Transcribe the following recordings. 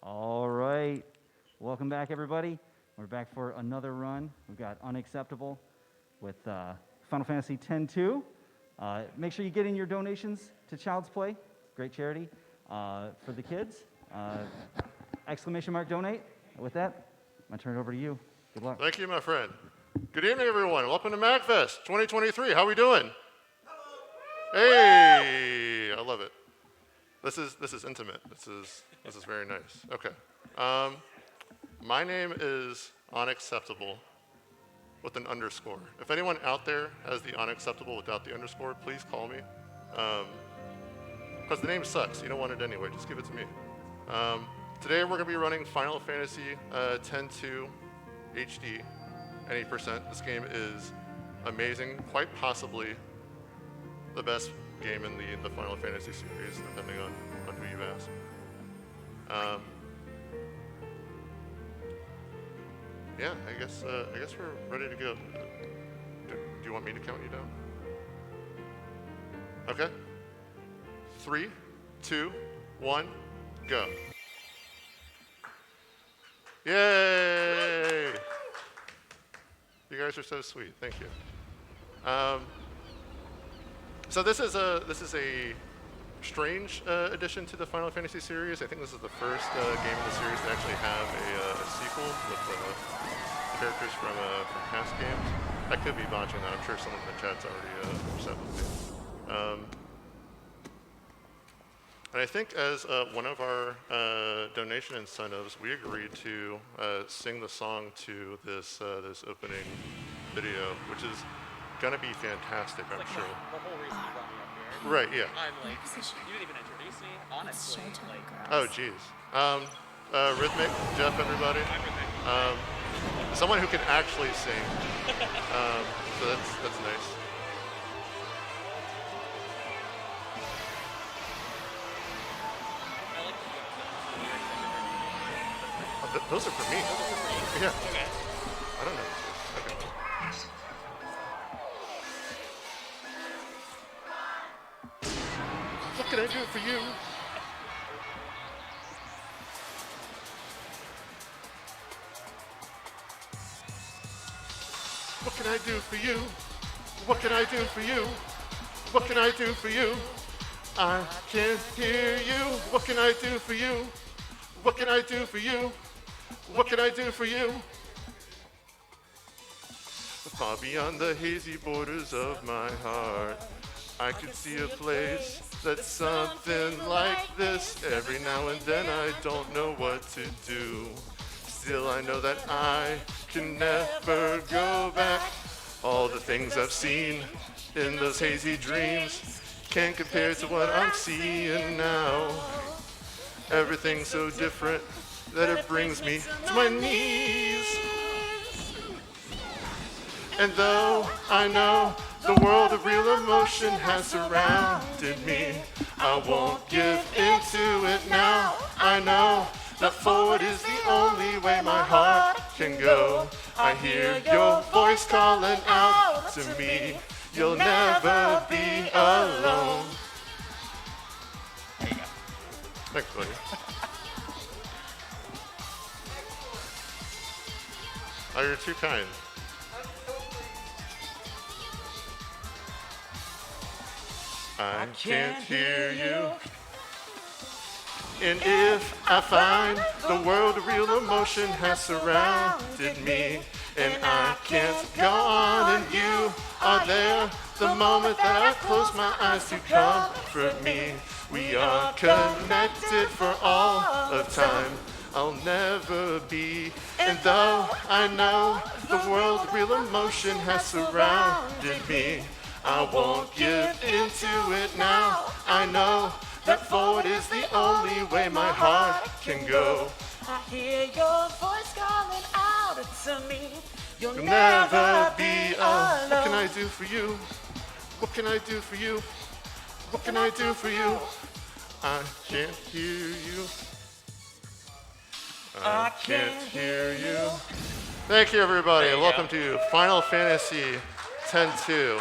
All right. Welcome back, everybody. We're back for another run. We've got Unacceptable with Final Fantasy X-2. Make sure you get in your donations to Child's Play. Great charity for the kids. !donate. With that, I'm going to turn it over to you. Good luck. Thank you, my friend. Good evening, everyone. Welcome to MAGFest 2023. How we doing? Hey, I love it. This is intimate. This is very nice. Okay. My name is Unacceptable with an underscore. If anyone out there has the Unacceptable without the underscore, please call me. Because the name sucks. You don't want it anyway. Just give it to me. Today we're going to be running Final Fantasy X-2 HD, any percent. This game is amazing, quite possibly the best game in the Final Fantasy series, depending on who you ask. Yeah, I guess we're ready to go. Do you want me to count you down? Okay. 3, 2, 1, go. Yay! You guys are so sweet. Thank you. So this is a strange addition to the Final Fantasy series. I think this is the first game in the series to actually have a sequel with characters from past games. I could be botching that. I'm sure someone in the chat's already upset with me. And I think as one of our donation incentives, we agreed to sing the song to this opening video, which is gonna be fantastic, I'm sure. The whole reason you brought me up here. Right, yeah. I'm like, you didn't even introduce me, honestly. Like, Oh, geez. Rhythmic, Jeff, everybody. I'm Rhythmic. Someone who can actually sing. So that's nice. I like the Those are for me. Yeah. Okay. I don't know. Okay. What can I do for you? What can I do for you? What can I do for you? What can I do for you? I can't hear you. What can I do for you? What can I do for you? What can I do for you? Far beyond the hazy borders of my heart, I could see a place that's something like this. Every now and then I don't know what to do. Still I know that I can never go back. All the things I've seen in those hazy dreams can't compare to what I'm seeing now. Everything's so different that it brings me to my knees. And though I know the world of real emotion has surrounded me, I won't give into it now. I know that forward is the only way my heart can go. I hear your voice calling out to me. You'll never be alone. Thanks, buddy. Oh, you're too kind. I can't hear you. And if I find the world of real emotion has surrounded me, and I can't go on, and you are there, the moment that I close my eyes to comfort me. We are connected for all of time. I'll never be. And though I know the world of real emotion has surrounded me, I won't give into it now. I know that forward is the only way my heart can go. I hear your voice calling out to me. You'll Never be alone. What can I do for you? What can I do for you? What can I do for you? I can't hear you. I can't hear you. Thank you, everybody, and welcome to Final Fantasy X-2.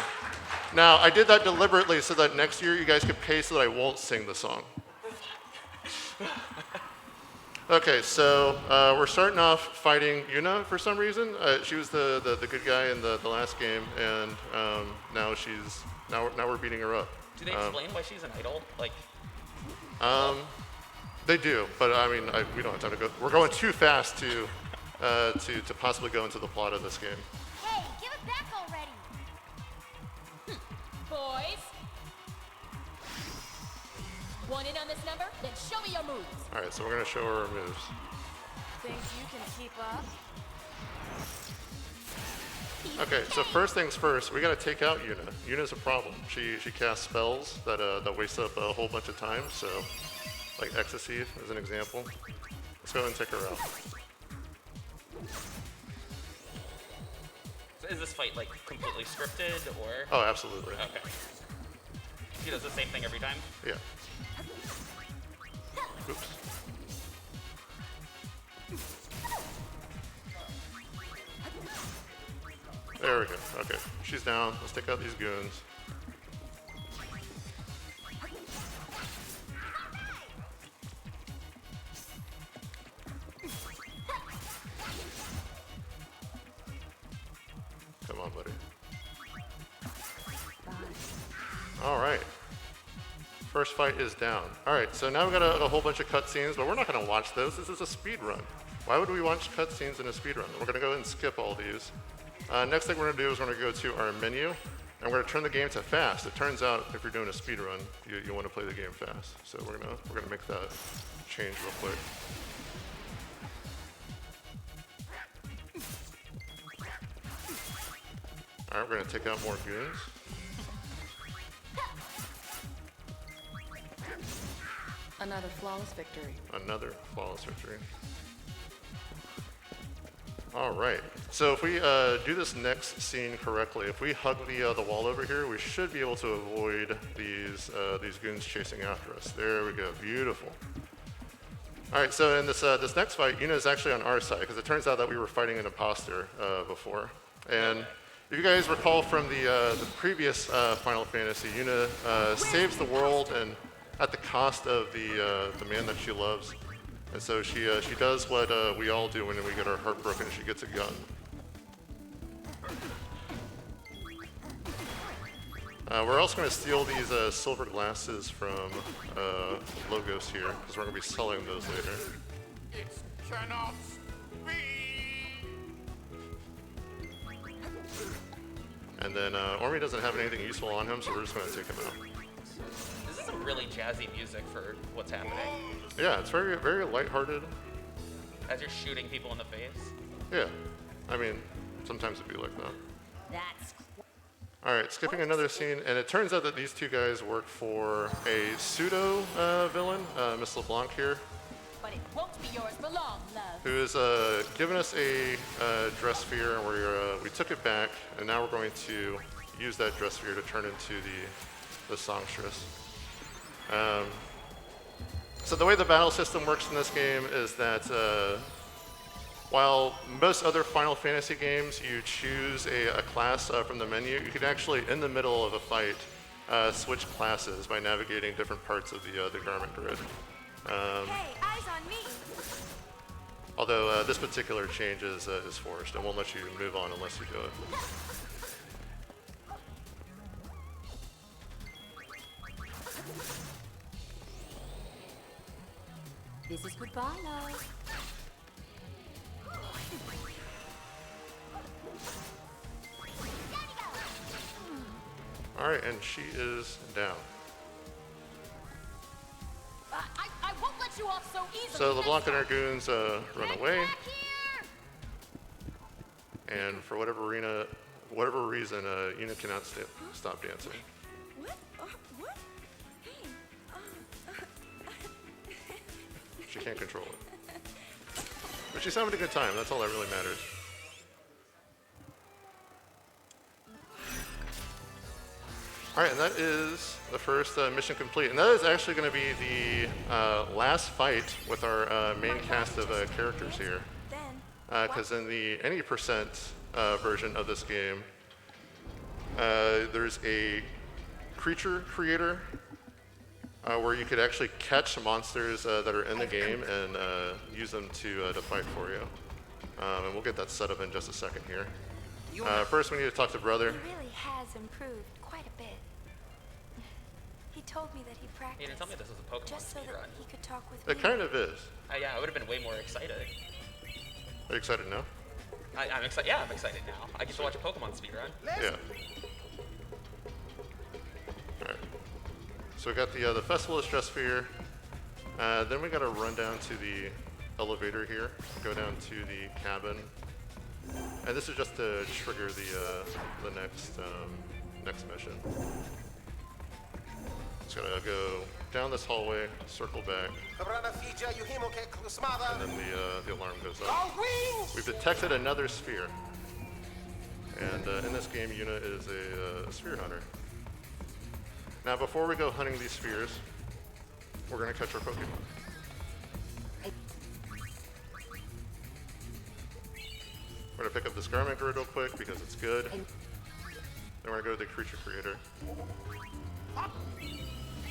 Now, I did that deliberately so that next year you guys could pay so that I won't sing the song. Okay, so we're starting off fighting Yuna for some reason. She was the good guy in the last game, and now we're beating her up. Do they explain why she's an idol? Like, They do, but I mean, we don't have time to go. We're going too fast to possibly go into the plot of this game. Hey, give it back already! Boys, want in on this number? Then show me your moves. All right, so we're gonna show her our moves. Think you can keep up? Okay, so first things first, we gotta take out Yuna. Yuna's a problem. She casts spells that waste up a whole bunch of time. So, like Ecstasy as an example. Let's go and take her out. so is this fight like completely scripted or? Oh, absolutely. Okay. She does the same thing every time? Yeah. Oops. There we go. Okay, she's down. Let's take out these goons. Come on, buddy. All right. First fight is down. All right, so now we've got a whole bunch of cutscenes, but we're not going to watch those. This is a speed run. Why would we watch cutscenes in a speed run? We're going to go ahead and skip all these. Next thing we're going to do is we're going to go to our menu, and we're going to turn the game to fast. It turns out if you're doing a speed run, you want to play the game fast. So we're gonna make that change real quick. All right, we're going to take out more goons. Another flawless victory. Another flawless victory. All right. So if we do this next scene correctly, if we hug the wall over here, we should be able to avoid these goons chasing after us. There we go. Beautiful. All right. So in this next fight, Yuna is actually on our side because it turns out that we were fighting an imposter before. And if you guys recall from the previous Final Fantasy, Yuna saves the world and at the cost of the man that she loves. And so she does what we all do when we get our heart broken. She gets a gun. We're also going to steal these silver glasses from Logos here, because we're going to be selling those later. It cannot be. And then Ormy doesn't have anything useful on him, so we're just going to take him out. This is some really jazzy music for what's happening. Yeah, it's very, very lighthearted. As you're shooting people in the face. Yeah, I mean, sometimes it'd be like that. That's All right, skipping another scene, and it turns out that these two guys work for a pseudo villain, Miss LeBlanc here, But it won't be yours for long, love. who has given us a dress sphere, and we took it back, and now we're going to use that dress sphere to turn into the songstress. So the way the battle system works in this game is that while most other Final Fantasy games you choose a class from the menu, you can actually, in the middle of a fight, switch classes by navigating different parts of the garment grid. hey, eyes on me. Although this particular change is forced. It won't let you move on unless you do it. This is goodbye, love. All right, and she is down. I won't let you off so easily. So LeBlanc and her goons run away, Back here. and for whatever reason, Yuna cannot stop dancing. What? What? Hey. She can't control it. But she's having a good time. That's all that really matters. All right, and that is the first mission complete. And that is actually going to be the last fight with our main cast of characters here. Then. Because in the any percent version of this game, there's a creature creator where you could actually catch monsters that are in the game and use them to fight for you. And we'll get that set up in just a second here. First, we need to talk to Brother. He really has improved quite a bit. He told me that he practiced. He didn't tell me this was a Pokemon just so that speedrun. he could talk with It me. kind of is. Yeah, I would have been way more excited. Are you excited now? I'm excited. Yeah, I'm excited now. I get to watch a Pokemon speedrun. Yeah. Alright. So we got the Festival of Stresssphere. Then we got to run down to the elevator here. Go down to the cabin. And this is just to trigger the next mission. Just gotta go down this hallway, circle back, and then the alarm goes up. We've detected another sphere. And in this game, Yuna is a sphere hunter. Now, before we go hunting these spheres, we're gonna catch our Pokemon. We're gonna pick up this garment grid real quick because it's good. Then we're gonna go to the creature creator.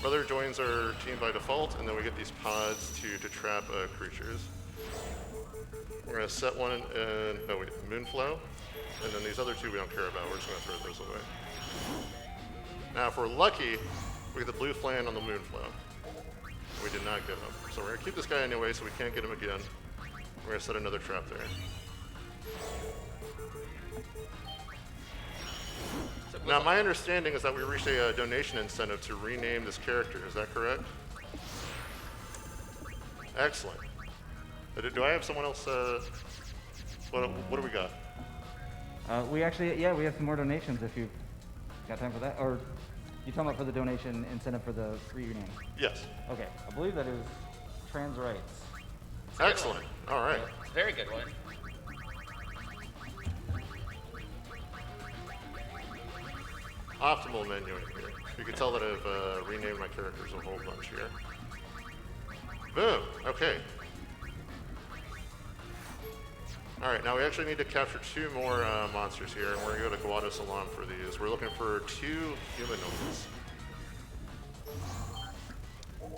Brother joins our team by default, and then we get these pods to trap creatures. We're gonna set one in, Moonflow, and then these other two we don't care about. We're just gonna throw those away. Now, if we're lucky, we get the blue flame on the Moonflow. We did not get him, so we're gonna keep this guy anyway, so we can't get him again. We're gonna set another trap there. Now, my understanding is that we reached a donation incentive to rename this character. Is that correct? Excellent. Do I have someone else? What do we got? We actually, yeah, we have some more donations if you've got time for that. Or you talking about for the donation incentive for the rename? Yes. Okay, I believe that is trans rights. Excellent. All right. Very good one. Optimal menu in here. You can tell that I've renamed my characters a whole bunch here. Boom. Okay. All right, now we actually need to capture 2 more monsters here, and we're gonna go to Guado Salam for these. We're looking for 2 humanoids.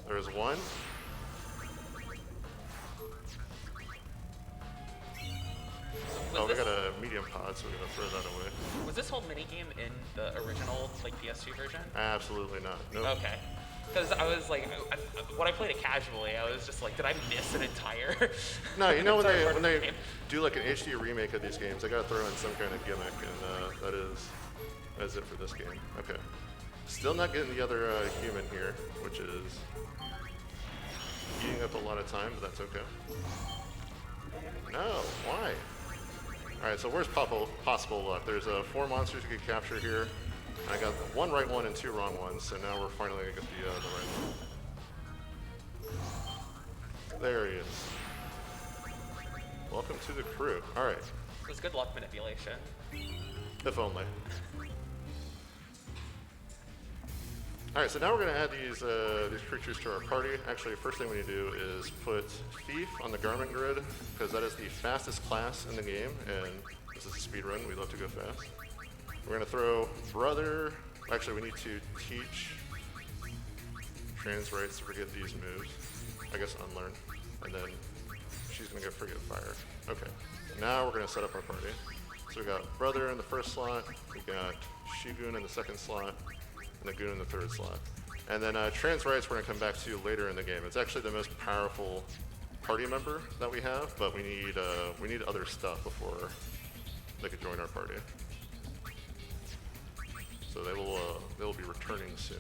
There's one. Oh, we got a medium pod, so we're gonna throw that away. Was this whole minigame in the original like PS2 version? Absolutely not. Nope. Okay. Because I was like, when I played it casually, I was just like, did I miss an entire? No, you know entire when part of the they game? do like an HD remake of these games, they gotta throw in some kind of gimmick, and that's it for this game. Okay. Still not getting the other human here, which is eating up a lot of time, but that's okay. No, why? All right, so where's possible luck? There's 4 monsters you can capture here. I got 1 right one and 2 wrong ones, so now we're finally gonna get the right one. There he is. Welcome to the crew. All right, It was good luck manipulation. if only. All right, so now we're gonna add these creatures to our party. Actually, first thing we need to do is put Thief on the garment grid, because that is the fastest class in the game, and this is a speed run. We love to go fast. We're gonna throw Brother. Actually, we need to teach trans rights to forget these moves. I guess unlearn, and then she's gonna get Forget Fire. Okay, now we're gonna set up our party. So we got Brother in the first slot, we got Shigun in the second slot, and the Goon in the third slot. And then trans rights we're gonna come back to later in the game. It's actually the most powerful party member that we have, but we need other stuff before they could join our party. So they will be returning soon.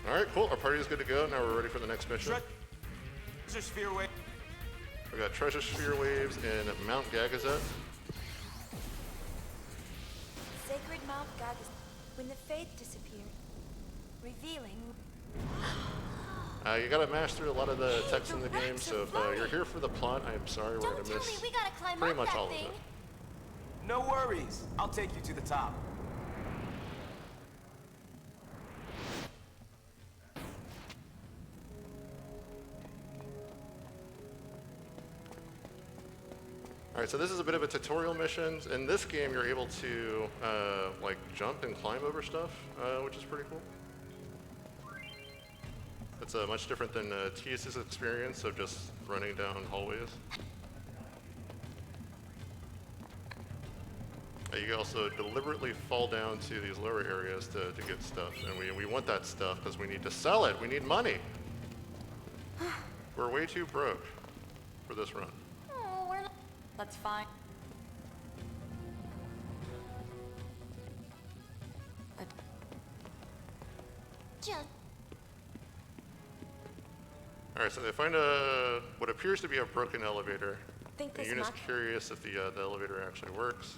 All right, cool. Our party is good to go. Now we're ready for the next mission. Sphere wave. We got Treasure Sphere Waves in Mount Gagazet. Sacred Mount Goddess. When the faith disappeared, revealing. You gotta mash through a lot of the text in the game, so if you're here for the plot, I'm sorry we're Don't gonna tell miss me we gotta climb pretty up much that all of thing. it. No worries. I'll take you to the top. All Alright, so this is a bit of a tutorial mission. In this game, you're able to like jump and climb over stuff, which is pretty cool. It's much different than TS's experience of just running down hallways. You can also deliberately fall down to these lower areas to get stuff, and we want that stuff because we need to sell it. We need money. We're way too broke for this run. Oh, we're not. That's fine. Just Alright, so they find what appears to be a broken elevator. think And this Yuna's must. curious if the elevator actually works.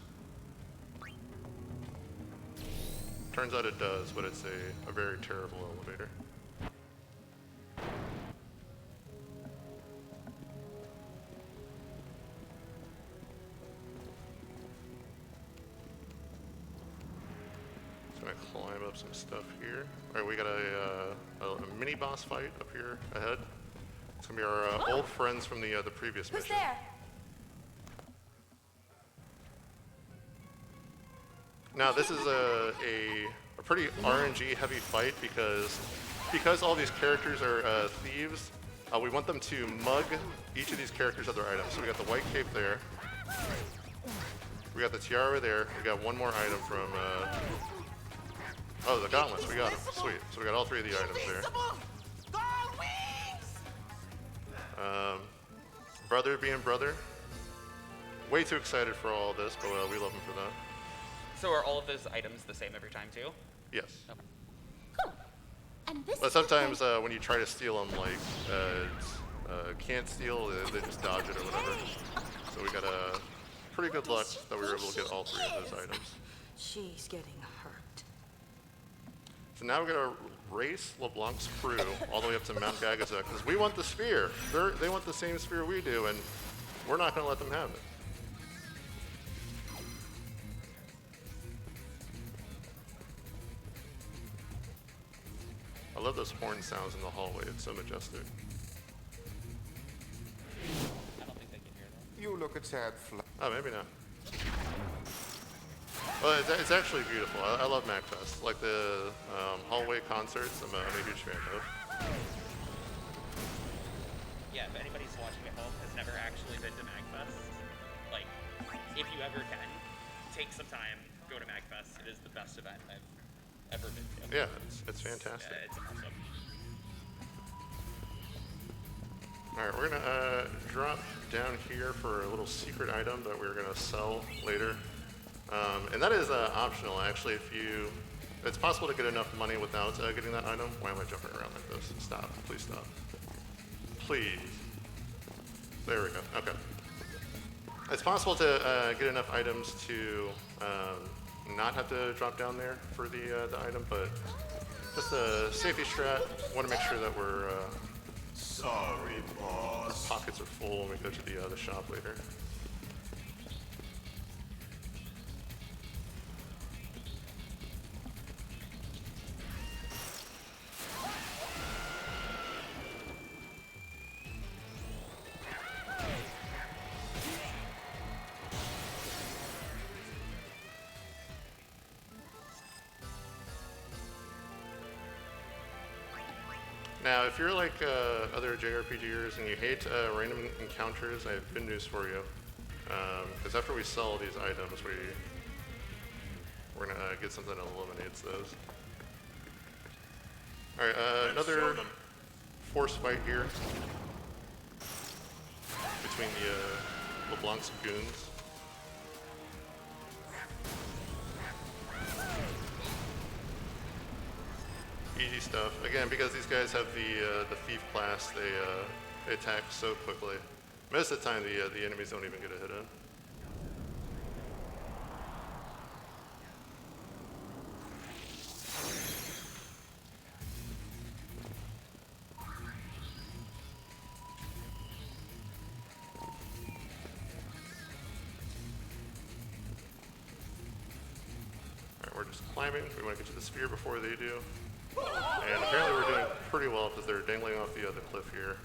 Turns out it does, but it's a very terrible elevator. Just gonna climb up some stuff here. Alright, we got a mini boss fight up here ahead. It's gonna be our old friends from the previous Who's mission. there? Now this is a pretty RNG heavy fight because all these characters are thieves. We want them to mug each of these characters of their items. So we got the white cape there. We got the tiara there. We got one more item from. Oh, the gauntlets. We got them. Sweet. So we got all three of the items there. Brother being brother. Way too excited for all this, but we love him for that. So are all of those items the same every time too? Yes. And this But sometimes when you try to steal them, like can't steal, they just dodge it or whatever. So we got a pretty good luck that we were able to get all three of those items. She's getting hurt. So now we're gonna race LeBlanc's crew all the way up to Mount Gagazet because we want the sphere. They want the same sphere we do, and we're not gonna let them have it. I love those horn sounds in the hallway. It's so majestic. I don't think they can hear that. You look a tad flat. Oh, maybe not. Well, it's actually beautiful. I love MAGFest. Like the hallway concerts, I'm a huge fan of. Yeah, if anybody's watching at home has never actually been to MAGFest, like, if you ever can, take some time, go to MAGFest. It is the best event I've ever been to. Yeah, it's fantastic. It's awesome. All right, we're gonna drop down here for a little secret item that we're gonna sell later. And that is optional, actually. It's possible to get enough money without getting that item. Why am I jumping around like this? Stop, please stop. Please. There we go, okay. It's possible to get enough items to not have to drop down there for the item, but just a safety strat. Want to make sure that we're Sorry, boss. our pockets are full when we go to the shop later. Now, if you're like other JRPGers and you hate random encounters, I have good news for you. Because after we sell these items, we're gonna get something that eliminates those. All right, another force fight here between the LeBlanc's goons. Easy stuff. Again, because these guys have the thief class, they attack so quickly. Most of the time, the enemies don't even get a hit in. Alright, we're just climbing. We want to get to the sphere before they do. And apparently we're doing pretty well because they're dangling off the cliff here.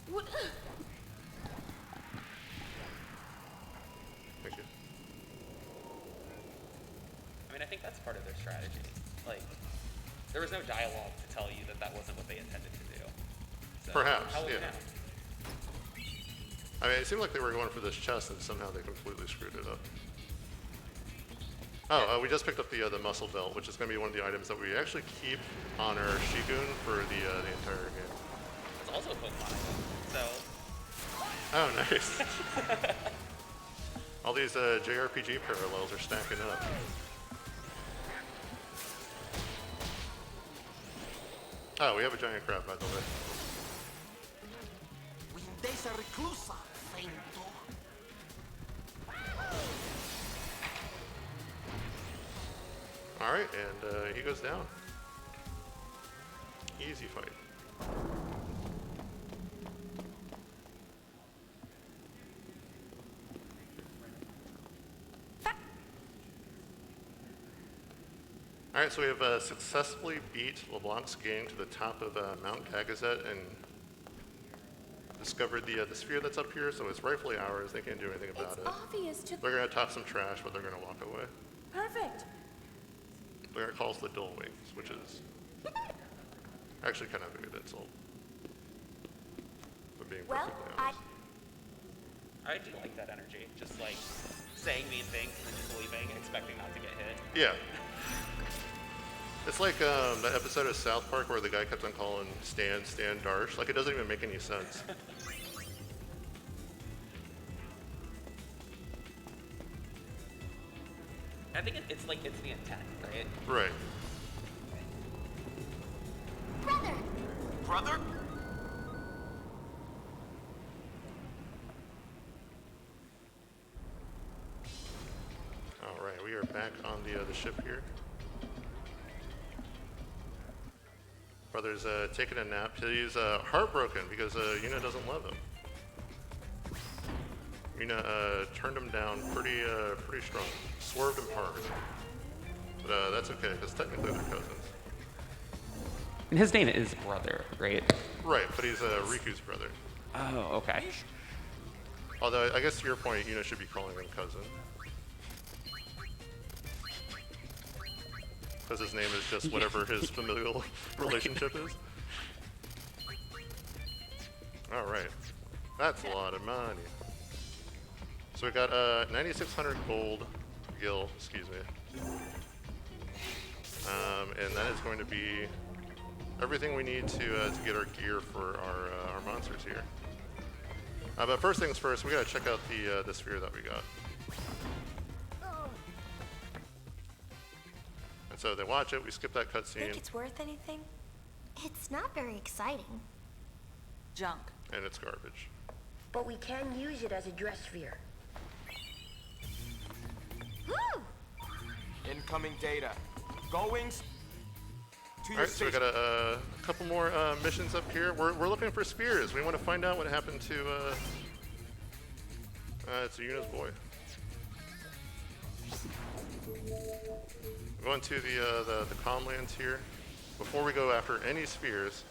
What? I think that's part of their strategy. Like, there was no dialogue to tell you that that wasn't what they intended to do. So, Perhaps, how will we yeah. know? I mean, it seemed like they were going for this chest, and somehow they completely screwed it up. Oh, we just picked up the muscle belt, which is going to be one of the items that we actually keep on our Shigun for the entire game. It's also a Pokemon item, so Oh, nice. All these JRPG parallels are stacking up. Oh, we have a giant crab, by the way. Alright, and he goes down. Easy fight. Alright, so we have successfully beat LeBlanc's gang to the top of Mount Gagazet and discovered the sphere that's up here, so it's rightfully ours. They can't do anything about it. Obvious to. They're going to top some trash, but they're going to walk away. Perfect. They're going to call us the Dull Wings, which is actually kind of a good insult. For being Well, perfectly honest. I do like that energy. Just like saying mean things and then just leaving and expecting not to get hit. Yeah. It's like that episode of South Park where the guy kept on calling Stan Darsh. Like, it doesn't even make any sense. I think it's like it's the intent, right? Right. Brother. Brother? All right, we are back on the ship here. Brother's taking a nap. He's heartbroken because Yuna doesn't love him. Yuna turned him down pretty strong. Swerved him hard. But that's okay, because technically they're cousins. And his name is Brother, right? Right, but he's Riku's brother. Oh, okay. Although, I guess to your point, Yuna should be calling him cousin. Because his name is just whatever his familial relationship is. Alright. That's a lot of money. So we got 9,600 gold gil, excuse me. And that is going to be everything we need to get our gear for our monsters here. But first things first, we gotta check out the sphere that we got. And so they watch it, we skip that Think cutscene, it's worth anything? It's not very exciting. Junk. and it's garbage. But we can use it as a dress sphere. Woo! Incoming data. Going to your Alright, so we station. got a couple more missions up here. We're looking for spheres. We want to find out what happened to it's Yuna's boy. We're going to the Comlands here. Before we go after any spheres,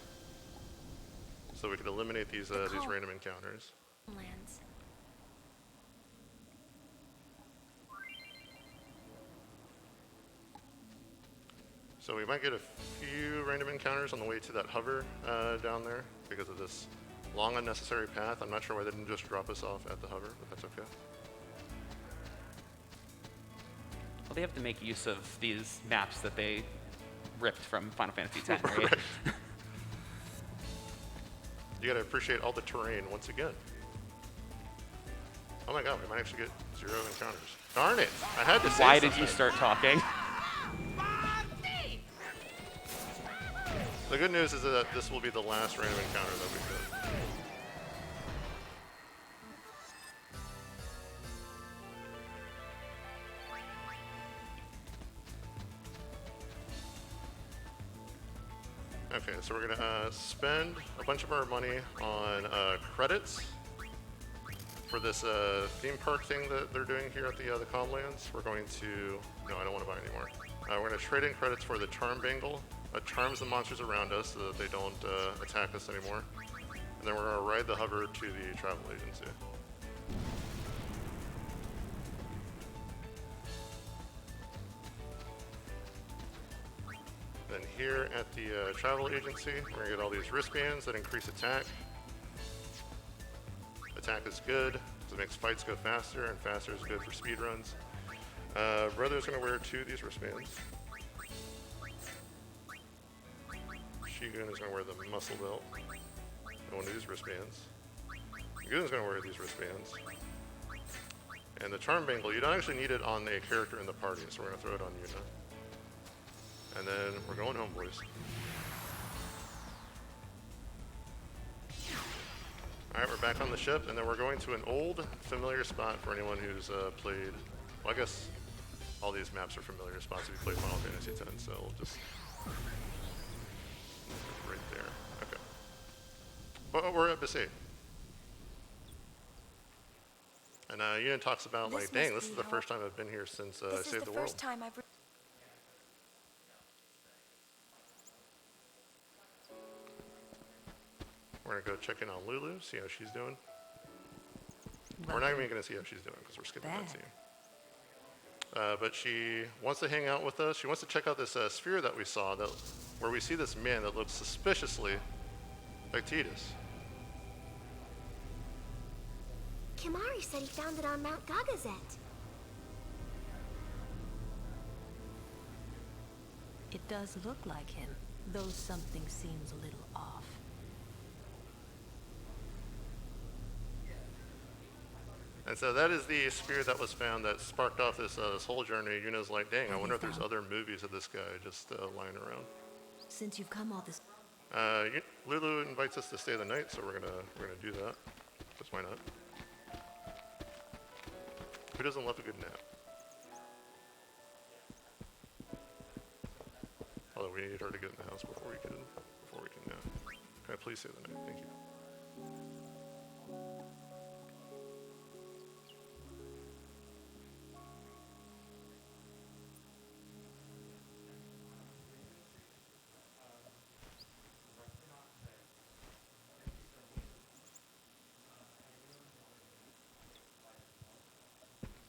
so we can eliminate these random encounters. Lands. So we might get a few random encounters on the way to that hover down there because of this long unnecessary path. I'm not sure why they didn't just drop us off at the hover, but that's okay. Well, they have to make use of these maps that they ripped from Final Fantasy X, right? Right. You gotta appreciate all the terrain once again. Oh my god, we might actually get 0 encounters. Darn it! I had to say Why something. did you start talking? The good news is that this will be the last random encounter that we do. Okay, so we're gonna spend a bunch of our money on credits for this theme park thing that they're doing here at the Comlands. We're going to, no, I don't want to buy anymore. We're gonna trade in credits for the Charm Bangle. It charms the monsters around us so that they don't attack us anymore. And then we're gonna ride the hover to the travel agency. Then here at the travel agency, we're gonna get all these wristbands that increase attack. Attack is good, because it makes fights go faster, and faster is good for speed runs. Brother's gonna wear 2 of these wristbands. Shigun is gonna wear the muscle belt and 1 of these wristbands. Gun's gonna wear these wristbands. And the charm bangle, you don't actually need it on a character in the party, so we're gonna throw it on Yuna. And then we're going home, boys. Alright, we're back on the ship, and then we're going to an old, familiar spot for anyone who's played... Well, I guess all these maps are familiar spots if you played Final Fantasy X, so we'll just... Right there. Okay. Well, we're at Besaid. And Yuna talks about, This like, dang, must this is be the home. first time I've been here since This is Save the the World. first time I've... We're gonna go check in on Lulu, see how she's doing. We're not even gonna see how she's doing because we're skipping that scene. But she wants to hang out with us. She wants to check out this sphere that we saw, where we see this man that looks suspiciously like Tidus. Kimari said he found it on Mount Gagazet. It does look like him, though something seems a little off. And so that is the sphere that was found that sparked off this whole journey. Yuna's like, dang, I wonder if there's other movies of this guy just lying around. Since you've come all this... Lulu invites us to stay the night, so we're gonna do that. Because why not? Who doesn't love a good nap? Although we need her to get in the house before we can nap. Can I please stay the night? Thank you.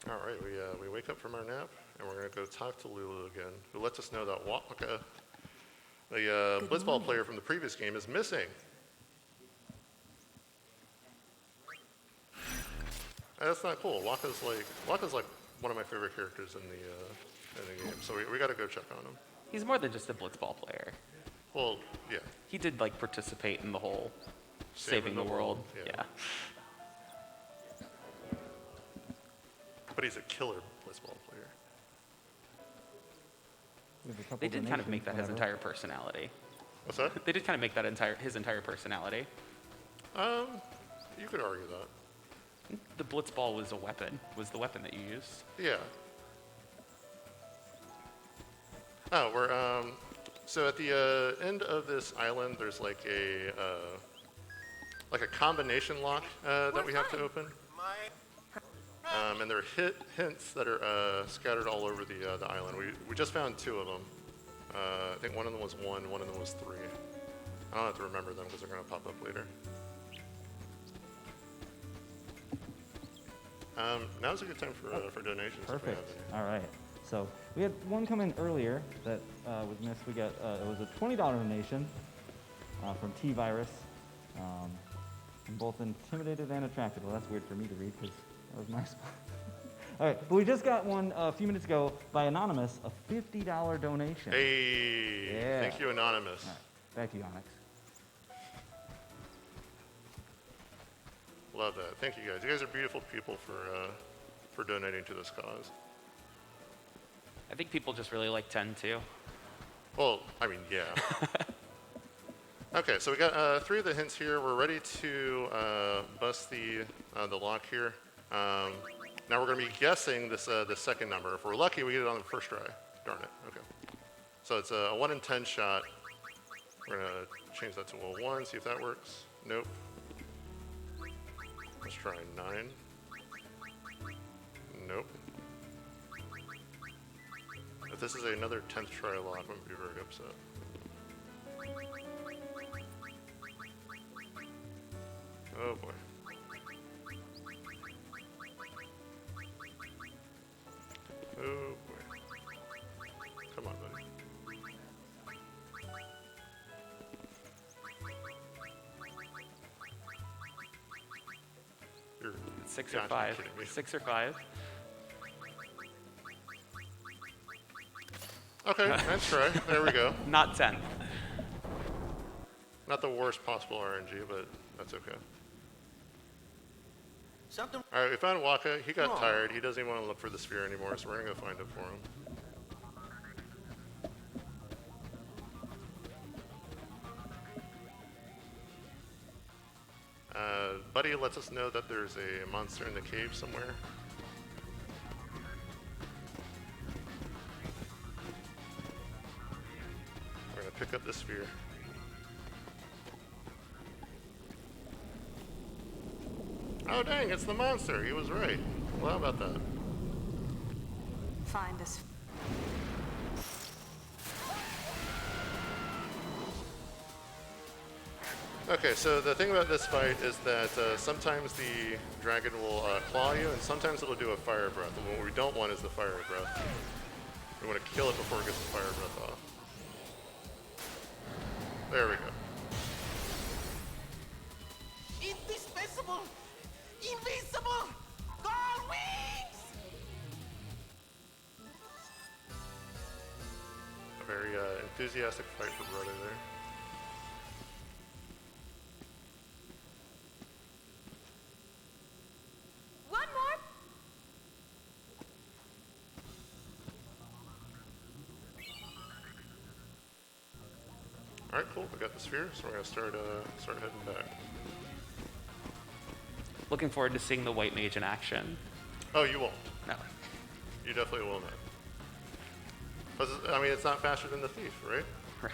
All right, we wake up from our nap, and we're going to go talk to Lulu again, who lets us know that Waka, the Blitzball player from the previous game, is missing. And that's not cool. Waka's like one of my favorite characters in the game, so we got to go check on him. He's more than just a Blitzball player. Well, yeah. He did like participate in the whole saving the world. Yeah. But he's a killer Blitzball player. They did kind of make that his entire personality. What's that? They did kind of make that his entire personality. You could argue that. The Blitzball was the weapon that you used. Yeah. Oh, we're so at the end of this island, there's like a combination lock that we have to open. And there are hints that are scattered all over the island. We just found 2 of them. I think one of them was 1, one of them was 3. I don't have to remember them because they're going to pop up later. Now's a good time for donations. Perfect. All right. So we had one come in earlier that was missed. We got it was a $20 donation from T-Virus. I'm both intimidated and attracted. Well, that's weird for me to read because that was my spot. All right, but we just got one a few minutes ago by Anonymous, a $50 donation. Hey, yeah. Thank you, Anonymous. All right, back to you, Onyx. Love that. Thank you guys. You guys are beautiful people for donating to this cause. I think people just really like 10 too. Well, I mean, yeah. Okay, so we got 3 of the hints here. We're ready to bust the lock here. Now we're going to be guessing this the second number. If we're lucky, we get it on the first try. Darn it. Okay. So it's a 1 in 10 shot. We're going to change that to a 1, see if that works. Nope. Let's try 9. Nope. If this is another 10th try lock, I'm going to be very upset. Oh boy. Oh boy. Come on, buddy. 6 You or gotta be 5. kidding me. 6 or 5. Okay, nice try. There we go. Not 10. Not the worst possible RNG, but that's okay. Something. All right, we found Waka. He got Wrong. tired. He doesn't even want to look for the sphere anymore, so we're gonna go find it for him. Buddy lets us know that there's a monster in the cave somewhere. We're gonna pick up the sphere. Oh dang, it's the monster. He was right. Well, how about that? Find us. Okay, so the thing about this fight is that sometimes the dragon will claw you, and sometimes it'll do a fire breath. And what we don't want is the fire breath. We want to kill it before it gets the fire breath off. There we go. Indispensable! Invincible! Gold wings! A very enthusiastic fight for brother there. One more. All right, cool. We got the sphere, so we're gonna start heading back. Looking forward to seeing the white mage in action. Oh, you won't. No. You definitely will not. 'Cause, I mean, it's not faster than the thief, right? Right.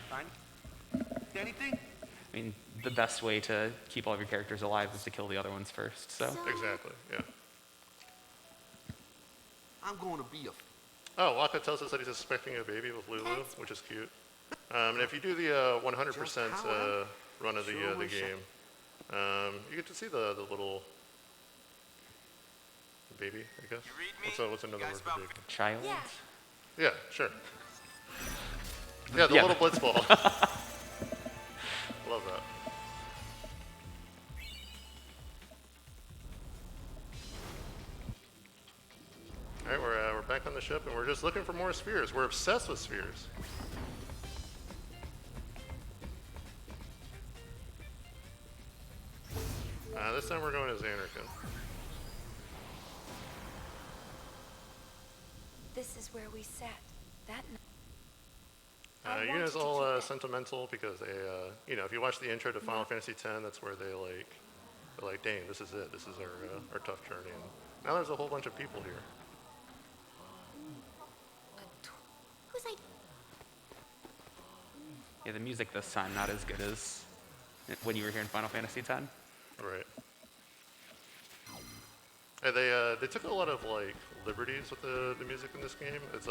Fine. Anything? I mean, the best way to keep all of your characters alive is to kill the other ones first, so. Exactly. Yeah. I'm going to be a. Oh, Waka tells us that he's expecting a baby with Lulu, which is cute. And if you do the 100% run of the game, you get to see the little baby, I guess. You read me? What's another You word guys for about baby? Child? Yeah. Yeah, sure. Yeah, the Yeah. little blitz ball. Love that. All right, we're back on the ship, and we're just looking for more spheres. We're obsessed with spheres. This time we're going as Anarchin. This is where we sat that night. Yuna's all sentimental because they, you know, if you watch the intro to Final Fantasy X, that's where they're like, dang, this is it. This is our tough journey. And now there's a whole bunch of people here. Who's I? Yeah, the music this time not as good as when you were here in Final Fantasy X. Right. And they took a lot of like liberties with the music in this game. It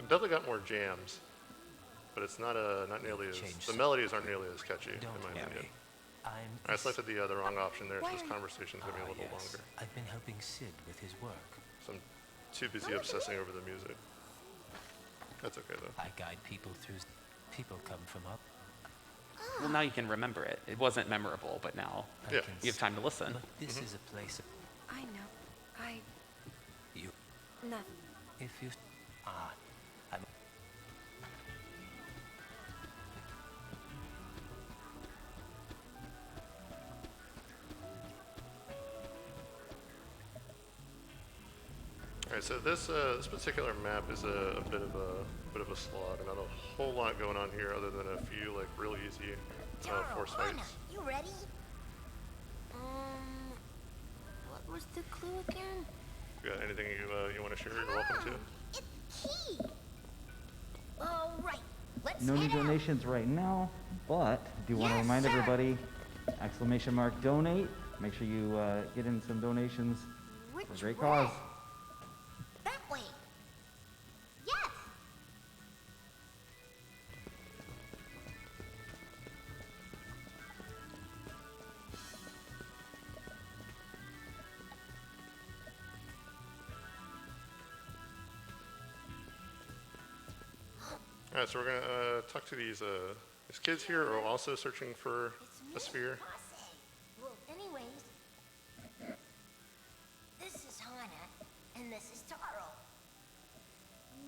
definitely got more jams, but it's not nearly as the melodies aren't nearly as catchy in my opinion. I selected the wrong option there, so this conversation's gonna be a little longer. I've been helping Sid with his work. So I'm too busy obsessing over the music. That's okay though. I guide people through. People come from up. Well, now you can remember it. It wasn't memorable, but now Yeah. you have time to listen. But this is a place. I know. You. Nothing. If you. I'm. All right, so this particular map is a bit of a slog. Not a whole lot going on here, other than a few like real easy force fights. You ready? What was the clue again? You got anything you want to share? You're welcome to. It's key. All right. Let's No new head out. donations right now, but do want to Yes, remind sir. everybody, !donate. Make sure you get in some donations for a Which great way? cause. That way. Yes. All right, so we're gonna talk to these kids here who are also searching for a sphere. Well, anyways, Carl.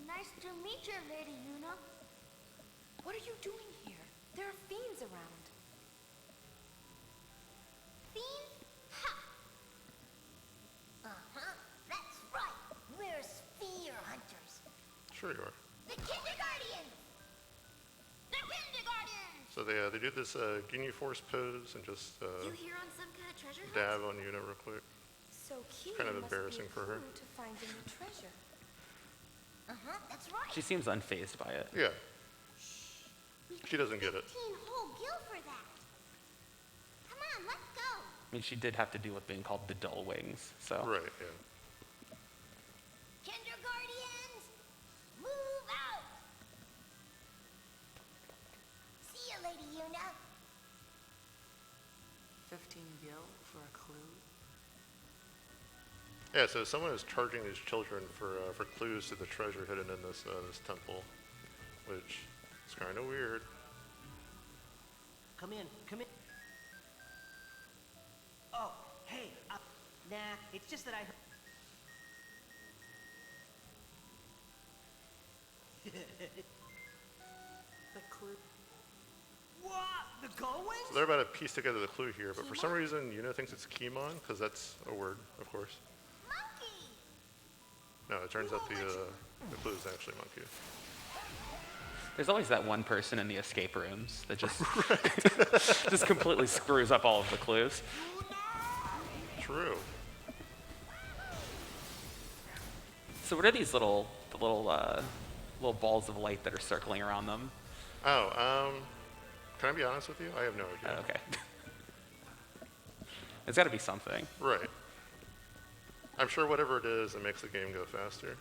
Nice to meet you, Lady Yuna. What are you doing here? There are fiends around. Fiends? Ha! Uh-huh, that's right. We're sphere hunters. Sure you are. The Kindergardians! The Kindergardians! So they do this Ginyu Force pose and just You here on some kind of treasure hunt? dab on Yuna real quick. So cute. kind of must be embarrassing a for her. clue to finding the treasure. Uh-huh, that's right. She seems unfazed by it. Yeah. She doesn't get it. 15 whole gil for that. Come on, let's go. I mean, she did have to deal with being called the Dull Wings, so. Right, yeah. Kindergardians, move out. See you, Lady Yuna. 15 gil for a clue? Yeah, so someone is charging these children for clues to the treasure hidden in this temple, which is kind of weird. Come in, come in. Oh, hey, nah, it's just that I heard. The clue? What? The Gullwings? So they're about to piece together the clue here, but for some reason, Yuna thinks it's Kimon, because that's a word, of course. Monkey! No, it turns out the clue is actually monkey. There's always that one person in the escape rooms that just just completely screws up all of the clues. True. So what are these little balls of light that are circling around them? Oh, can I be honest with you? I have no idea. Okay. It's got to be something. Right. I'm sure whatever it is, it makes the game go faster.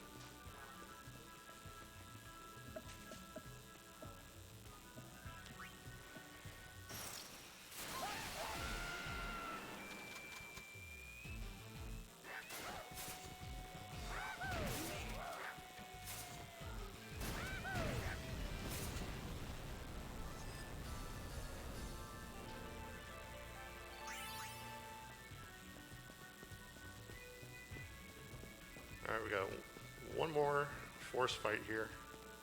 Alright, we got one more force fight here.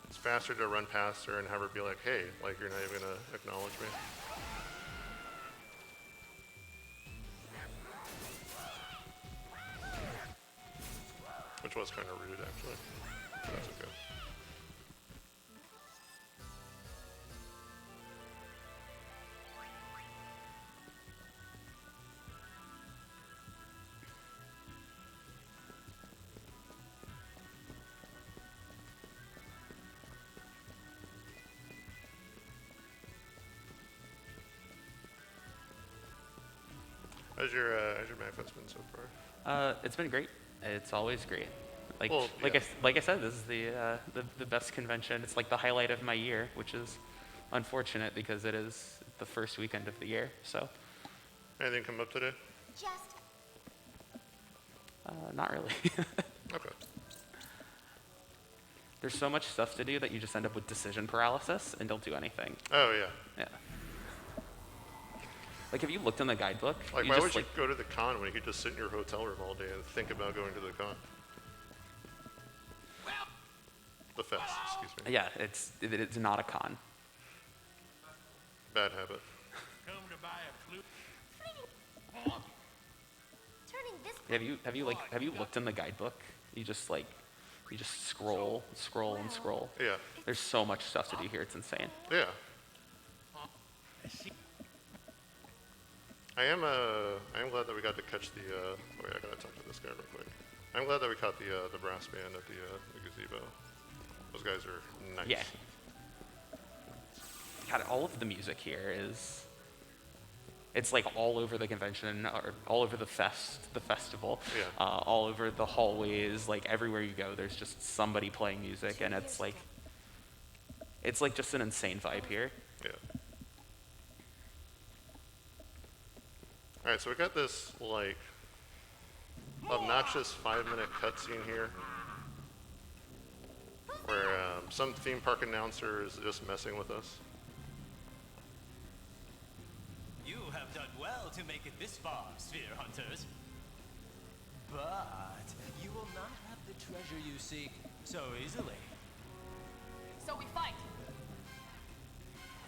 It's faster to run past her and have her be like, hey, like you're not even gonna acknowledge me. Which was kind of rude, actually. But that's okay. How's your MAGFest been so far? It's been great. It's always great. Like Well, like yeah. I said, this is the best convention. It's like the highlight of my year, which is unfortunate because it is the first weekend of the year. So. Anything come up today? Just Not really. Okay. There's so much stuff to do that you just end up with decision paralysis and don't do anything. Oh, yeah. Yeah. Like, have you looked in the guidebook? Like, You why just, would you go to the con when you could just sit in your hotel room all day and think about going to the con? The fest, excuse me. Yeah, it's not a con. Bad habit. Come to buy a clue. turning this. Have you looked in the guidebook? You just scroll and scroll. Yeah. There's so much stuff to do here. It's insane. Yeah. I am glad that we got to catch the, wait, I gotta talk to this guy real quick. I'm glad that we caught the brass band at the gazebo. Those guys are nice. Yeah. God, all of the music here it's like all over the convention, or all over the festival, Yeah. all over the hallways, like everywhere you go, there's just somebody playing music, and it's like just an insane vibe here. Yeah. Alright, so we got this, like, obnoxious 5-minute cutscene here where some theme park announcer is just messing with us. You have done well to make it this far, Sphere Hunters. But you will not have the treasure you seek so easily. So we fight.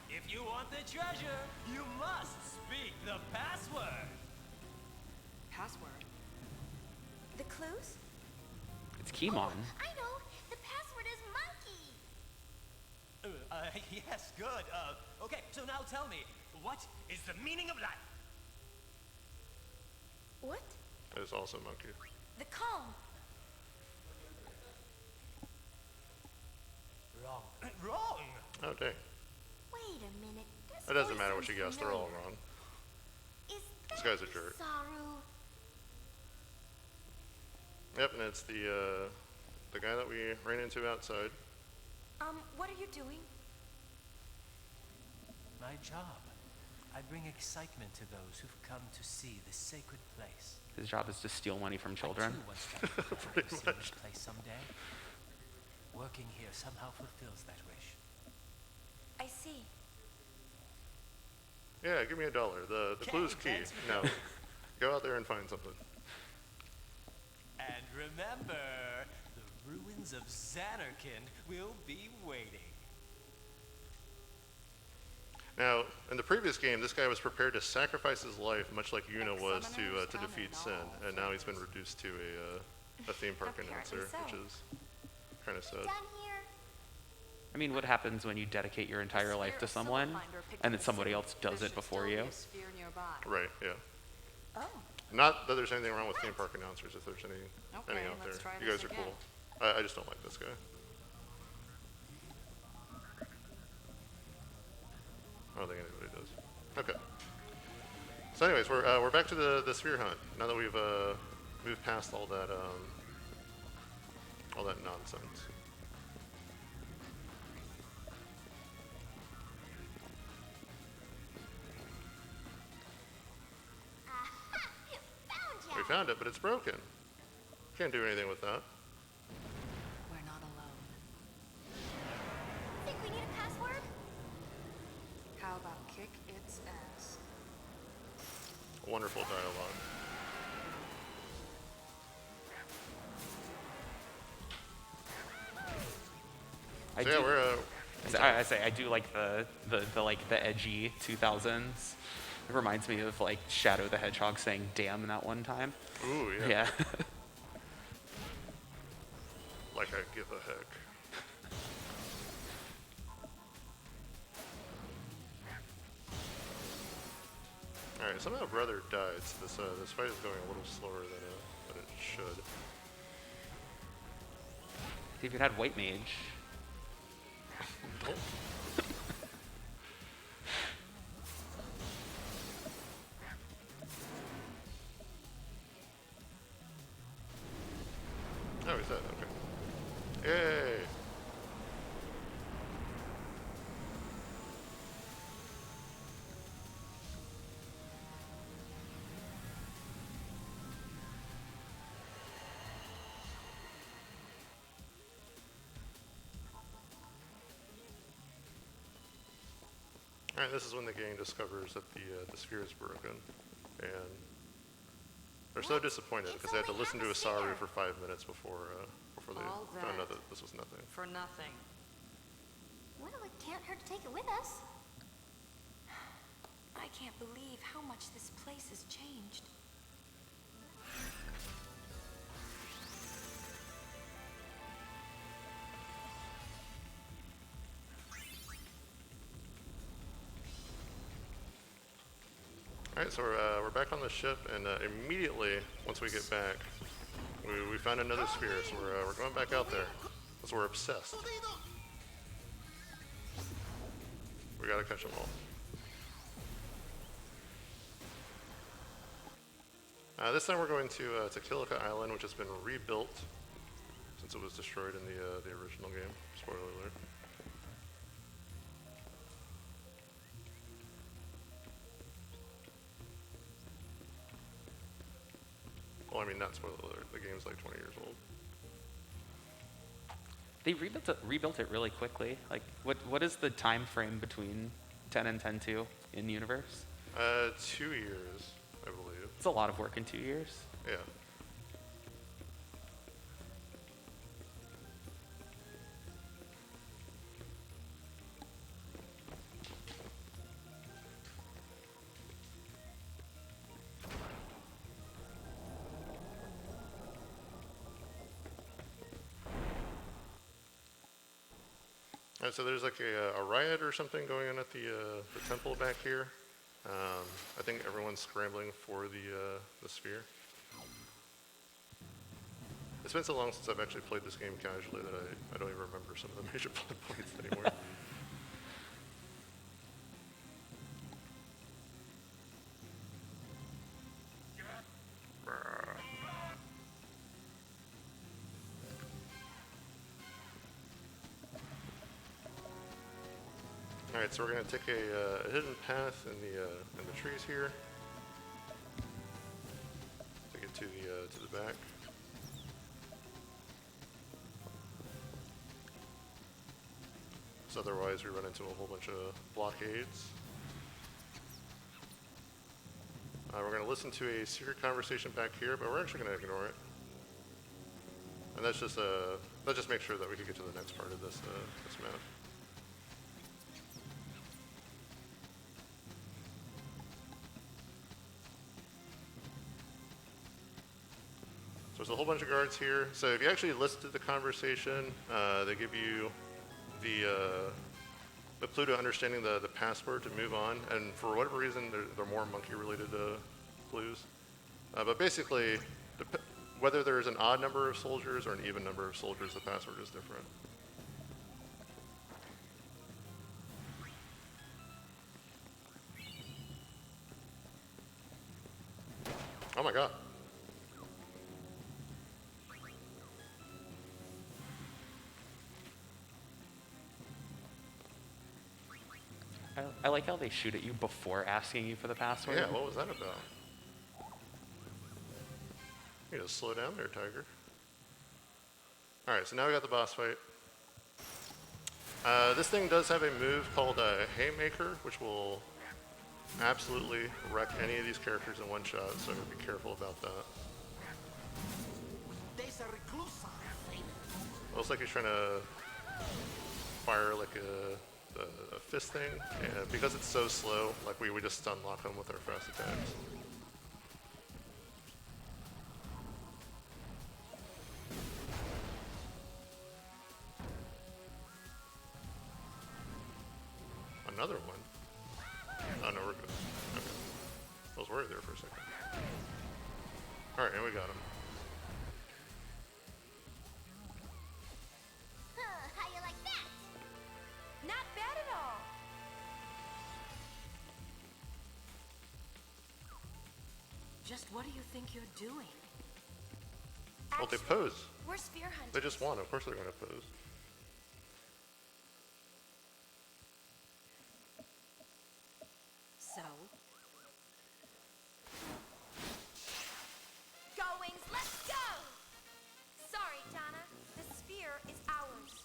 If you want the treasure, you must speak the password. Password? The clues? It's Keemon. I know. The password is monkey. Yes, good. Okay, so now tell me, what is the meaning of life? What? That is also monkey. The calm. Wrong. Wrong! Oh, dang. Wait a minute. This It doesn't voice matter what you sounds guess, they're all familiar. wrong. Is This that guy's a jerk. Saru? Yep, and it's the guy that we ran into outside. What are you doing? My job. I bring excitement to those who've come to see this sacred place. His job is to steal money from children. I too once tried to Pretty see much. this place someday. Working here somehow fulfills that wish. I see. Yeah, give me $1. The clue's key. thanks for No. Go out there and find something. And remember, the ruins of Xanarkand will be waiting. Now, in the previous game, this guy was prepared to sacrifice his life, much like Yuna was to defeat Sin, and now he's been reduced to a theme park Apparently announcer, so. which is kind of sad. Done here. I mean, what happens when you dedicate your entire life to someone, and then somebody else does it before you? Right, yeah. Oh. Not that there's anything wrong with theme park announcers, if there's any out let's there. try You this guys are again. cool. I just don't like this guy. I don't think anybody does. Okay. So anyways, we're back to the sphere hunt. Now that we've moved past all that nonsense. Aha! Found ya! We found it, but it's broken. Can't do anything with that. We're not alone. Think we need a password? How about kick its ass? Wonderful dialogue. So yeah, we're I say I do like the edgy 2000s. It reminds me of like Shadow the Hedgehog saying "damn" that one time. ooh, yeah. Yeah. Like I give a heck. Alright, somehow brother died, so this fight is going a little slower than it should. See if you had White Mage. Oh. Oh, he's dead, okay. Yay! Alright, this is when the gang discovers that the sphere is broken, and they're so disappointed because they had to listen to a Saru for 5 minutes before they All found out that. that this was nothing. For nothing. Well, it can't hurt to take it with us. I can't believe how much this place has changed. Alright, so we're back on the ship, and immediately, once we get back, we found another sphere, so we're going back out there, because we're obsessed. We gotta catch them all. This time we're going to Kilika Island, which has been rebuilt since it was destroyed in the original game. Spoiler alert. Well, I mean, not spoiler alert. The game's like 20 years old. They rebuilt it really quickly. Like, what is the time frame between 10 and 10.2 in the universe? 2 years, I believe. It's a lot of work in 2 years. Yeah. Alright, so there's like a riot or something going on at the temple back here. I think everyone's scrambling for the sphere. It's been so long since I've actually played this game casually that I don't even remember some of the major plot points anymore. Alright, so we're going to take a hidden path in the trees here to get to the back. So otherwise we run into a whole bunch of blockades. We're going to listen to a secret conversation back here, but we're actually going to ignore it. And that just makes sure that we can get to the next part of this map. So there's a whole bunch of guards here. So if you actually listen to the conversation, they give you the clue to understanding the password to move on. And for whatever reason, they're more monkey-related clues. But basically, whether there's an odd number of soldiers or an even number of soldiers, the password is different. Oh my god. I like how they shoot at you before asking you for the password. Yeah, what was that about? You need to slow down there, Tiger. Alright, so now we got the boss fight. This thing does have a move called Haymaker, which will absolutely wreck any of these characters in one shot, so be careful about that. Looks like he's trying to fire like a fist thing, and because it's so slow, like we just stun lock him with our fast attacks. Another one? Oh no, we're good. Okay. I was worried there for a second. Alright, and we got him. How you like that? Not bad at all. Just what do you think you're doing? Well, they pose. We're spear hunters. They just won. Of course they're going to pose. So? Goings, let's go! Sorry, Donna. The sphere is ours.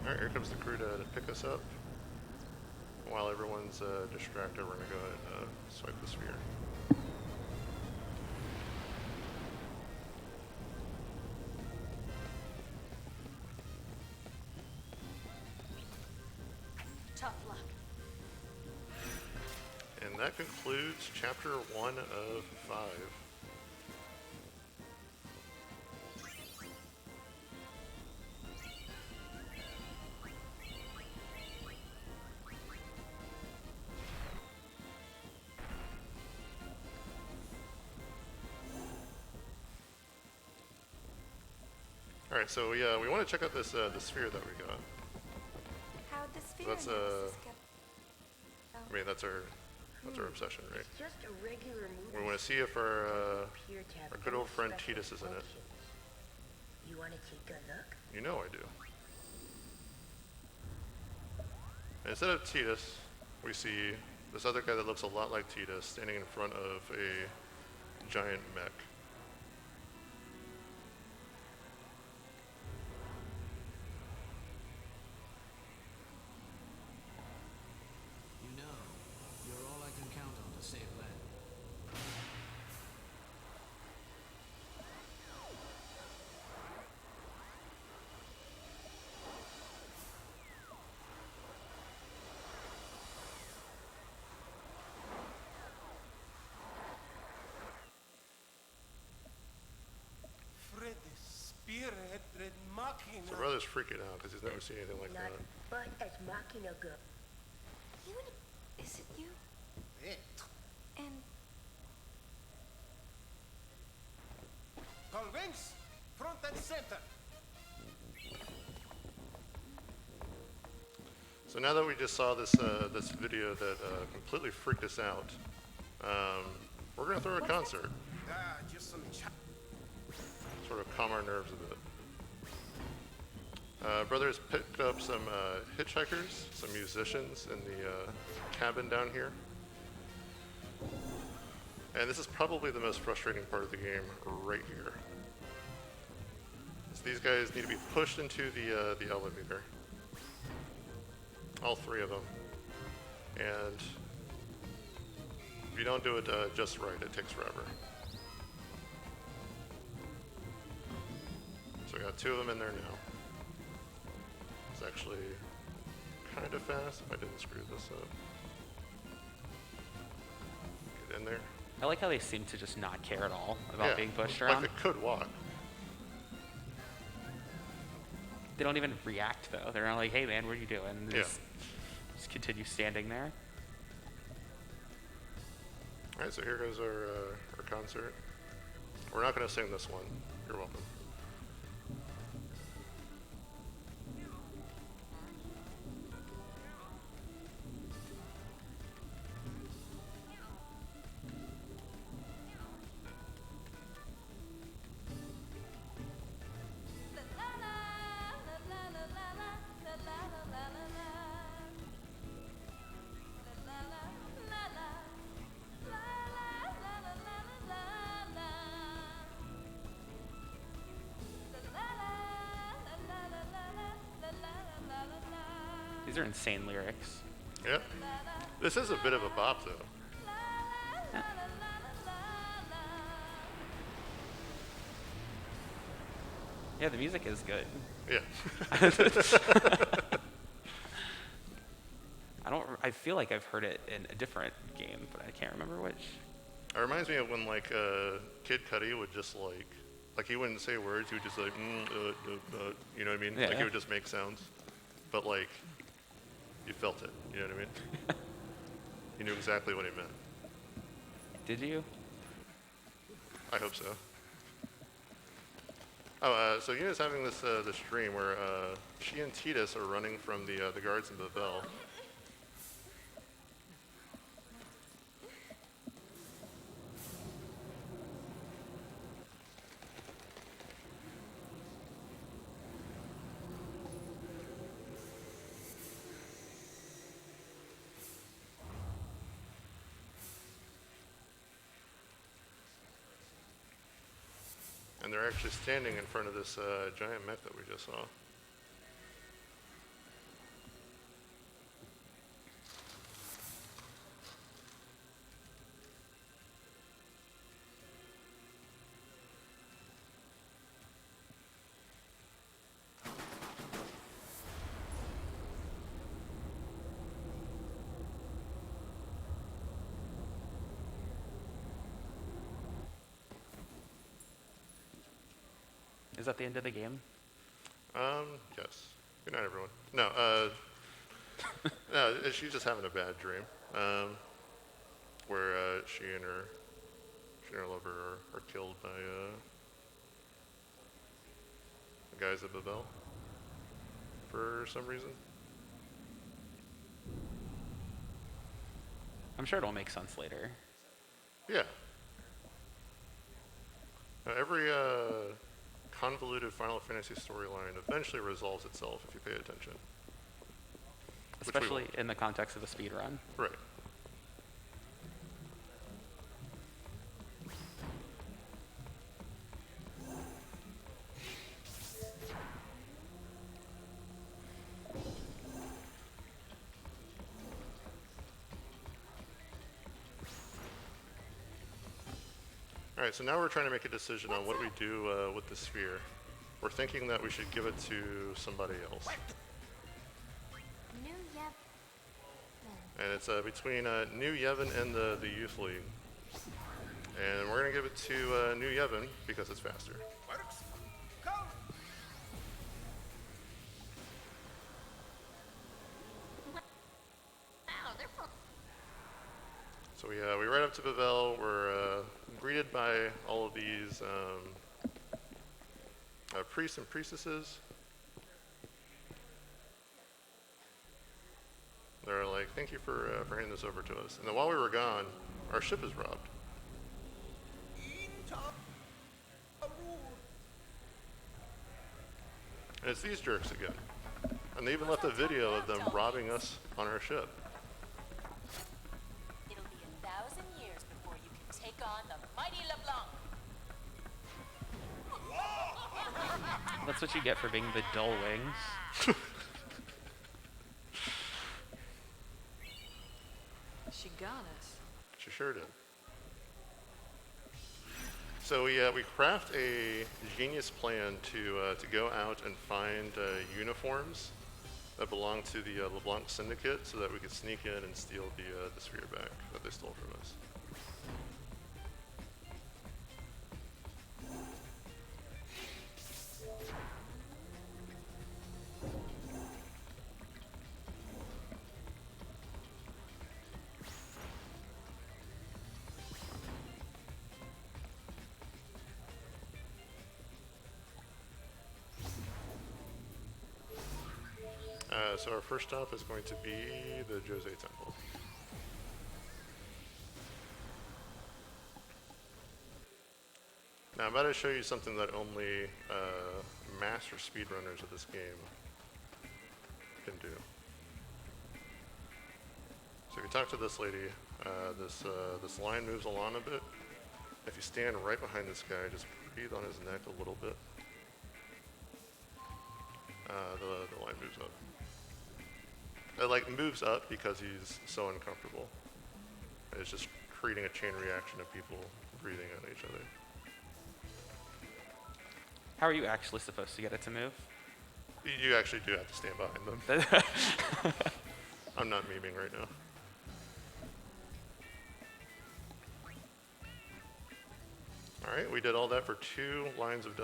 Alright, here comes the crew to pick us up. While everyone's distracted, we're going to go ahead and swipe the sphere. Tough luck. And that concludes chapter 1 of 5. Alright, so we want to check out this the sphere that we got. How'd the sphere That's analysis go? I mean that's our obsession, right? It's just a regular movie. We want to see if our Appear to have good old friend special Titus is in it. functions. You want to take a look? You know I do. And instead of Titus, we see this other guy that looks a lot like Titus standing in front of a giant mech. You know, you're all I can count on to save land. So brother's freaking out because he's never seen anything like that. But as Machina go. Is it you? And Convince front and center. So now that we just saw this this video that completely freaked us out, we're gonna throw a concert. Just some Sort of calm our nerves a bit. Brothers picked up some hitchhikers, some musicians in the cabin down here. And this is probably the most frustrating part of the game right here. So these guys need to be pushed into the elevator. All three of them. And if you don't do it just right, it takes forever. So we got two of them in there now. It's actually kind of fast if I didn't screw this up. Get in there. I like how they seem to just not care at all about being pushed around. Like they could walk. They don't even react though. They're not like, hey man, what are you doing? They just continue standing there. Alright, so here goes our concert. We're not going to sing this one. You're welcome. These are insane lyrics. Yeah. This is a bit of a bop, though. Yeah, the music is good. Yeah. I feel like I've heard it in a different game, but I can't remember which. It reminds me of when, like, Kid Cudi would just, like he wouldn't say words, he would just, like, you know what I mean? Yeah. Like, he would just make sounds. But, like, you felt it, you know what I mean? You knew exactly what he meant. Did you? I hope so. Oh, so Yuna's having this dream where she and Titus are running from the guards in Babel. And they're actually standing in front of this giant mech that we just saw. Is that the end of the game? Yes. Good night, everyone. No, no, she's just having a bad dream, where she and her lover are killed by the guys at Babel for some reason. I'm sure it'll make sense later. Yeah. Every convoluted Final Fantasy storyline eventually resolves itself if you pay attention. Especially in the context of a speedrun. Right. Alright, so now we're trying to make a decision on what we do with the sphere. We're thinking that we should give it to somebody else. New Yep. And it's between New Yevon and the Youth League. And we're going to give it to New Yevon because it's faster. So we ride up to Bavel. We're greeted by all of these priests and priestesses. They're like, thank you for handing this over to us. And then while we were gone, our ship is robbed. And it's these jerks again. And they even left a video of them robbing us on our ship. It'll be 1,000 years before you can take on the mighty LeBlanc. That's what you get for being the dull wings. She got us. She sure did. So we craft a genius plan to go out and find uniforms that belong to the LeBlanc Syndicate, so that we could sneak in and steal the sphere back that they stole from us. So our first stop is going to be the Jose Temple. Now I'm about to show you something that only master speedrunners of this game can do. So if you talk to this lady, this line moves along a bit. If you stand right behind this guy, just breathe on his neck a little bit. The line moves up. It like moves up because he's so uncomfortable. It's just creating a chain reaction of people breathing on each other. How are you actually supposed to get it to move? You actually do have to stand behind them. I'm not memeing right now. All right, we did all that for 2 lines of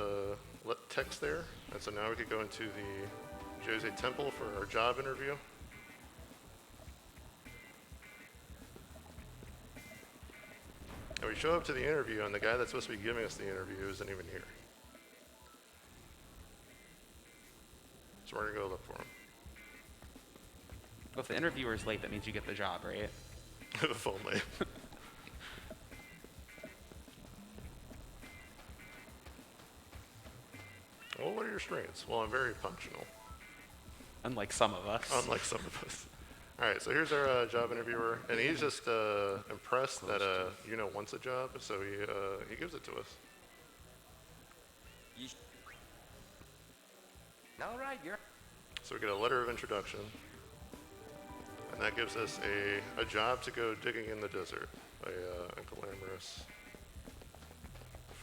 text there. And so now we could go into the Jose Temple for our job interview. And we show up to the interview, and the guy that's supposed to be giving us the interview isn't even here. So we're gonna go look for him. Well, if the interviewer's late, that means you get the job, right? If only. Well, what are your strengths? Well, I'm very functional. Unlike some of us. Unlike some of us. All right, so here's our job interviewer, and he's just impressed that Yuno wants a job, so he gives it to us. All right, you're. So we get a letter of introduction, and that gives us a job to go digging in the desert, a glamorous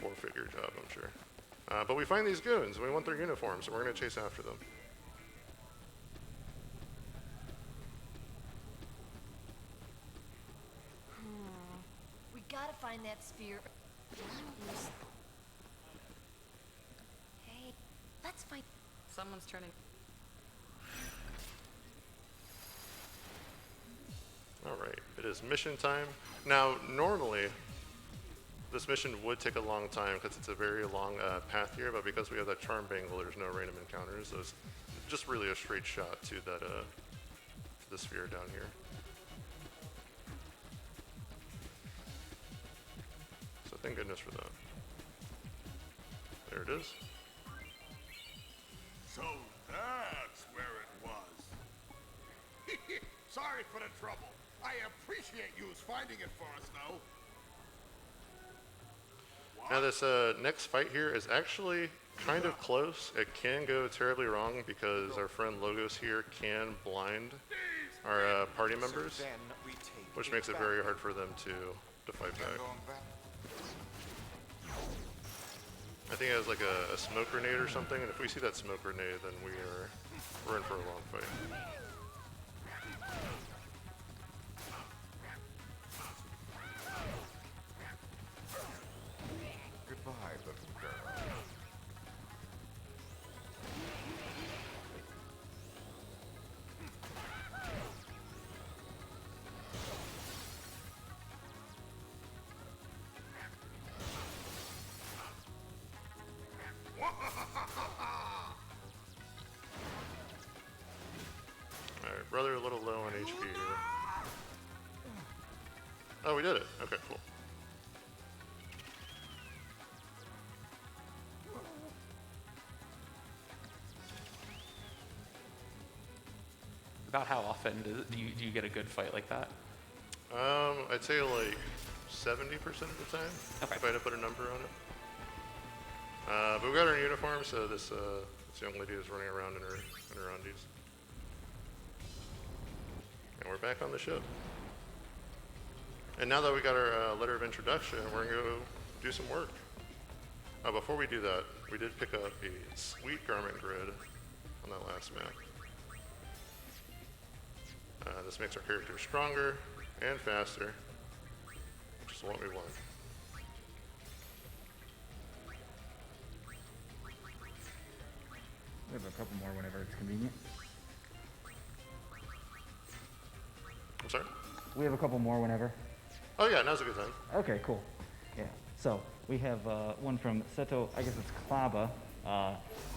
4-figure job, I'm sure. But we find these goons, and we want their uniforms, and we're going to chase after them. We gotta find that sphere. Hey, let's find. Someone's turning. All right, it is mission time. Now, normally, this mission would take a long time because it's a very long path here, but because we have that charm bangle, there's no random encounters, so it's just really a straight shot to that to the sphere down here. So thank goodness for that. There it is. So that's where it was. Sorry for the trouble. I appreciate you finding it for us, though. Now this next fight here is actually kind of close. It can go terribly wrong because our friend Logos here can blind our party members, which makes it very hard for them to fight back. I think it has like a smoke grenade or something, and if we see that smoke grenade, then we're in for a long fight. Goodbye, little girl. brother a little low on HP here. Oh, we did it. Okay, cool. About how often do you get a good fight like that? I'd say like 70% of the time, if I had to put a number on it. But we got our uniform, so this young lady is running around in her undies. And we're back on the ship. And now that we got our letter of introduction, we're gonna go do some work. Before we do that, we did pick up a sweet garment grid on that last map. This makes our character stronger and faster, which is what we want. We have a couple more whenever it's convenient. I'm sorry? We have a couple more whenever. Oh yeah, now's a good time. Okay, cool. Yeah, so we have one from Seto, I guess it's Klaba.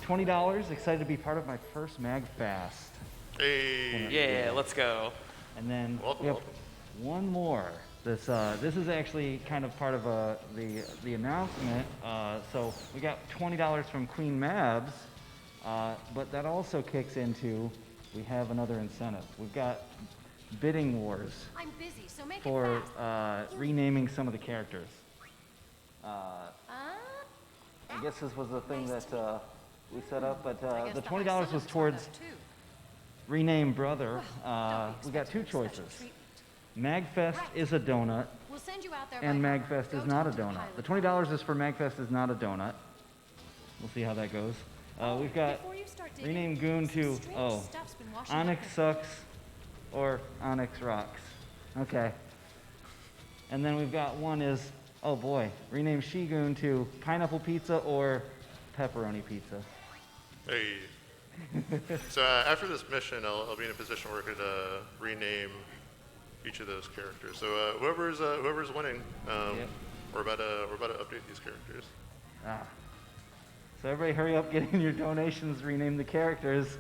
$20, excited to be part of my first MAGFAST. Hey! Yeah, let's go. And then welcome, we have one more. This is actually kind of part of the announcement. So we got $20 from Queen Mabs, but that also kicks into, we have another incentive. We've got bidding wars I'm busy, so make for it fast. renaming some of the characters. I guess this was the thing that we set up, but the $20 was towards rename brother. We got two choices. MAGFest is a donut, We'll send you out there and by MAGFest Go is not a talk to the donut. pilot. The $20 is for MAGFest is not a donut. We'll see how that goes. We've got Before you start digging, rename Goon to, strange stuff's been washing up Onyx in- sucks or Onyx rocks. Okay. And then we've got one is, oh boy, rename Shigoon to pineapple pizza or pepperoni pizza. Hey. So after this mission, I'll be in a position where I could rename each of those characters. So whoever's winning, we're about to update these characters. So everybody hurry up, get in your donations, rename the characters.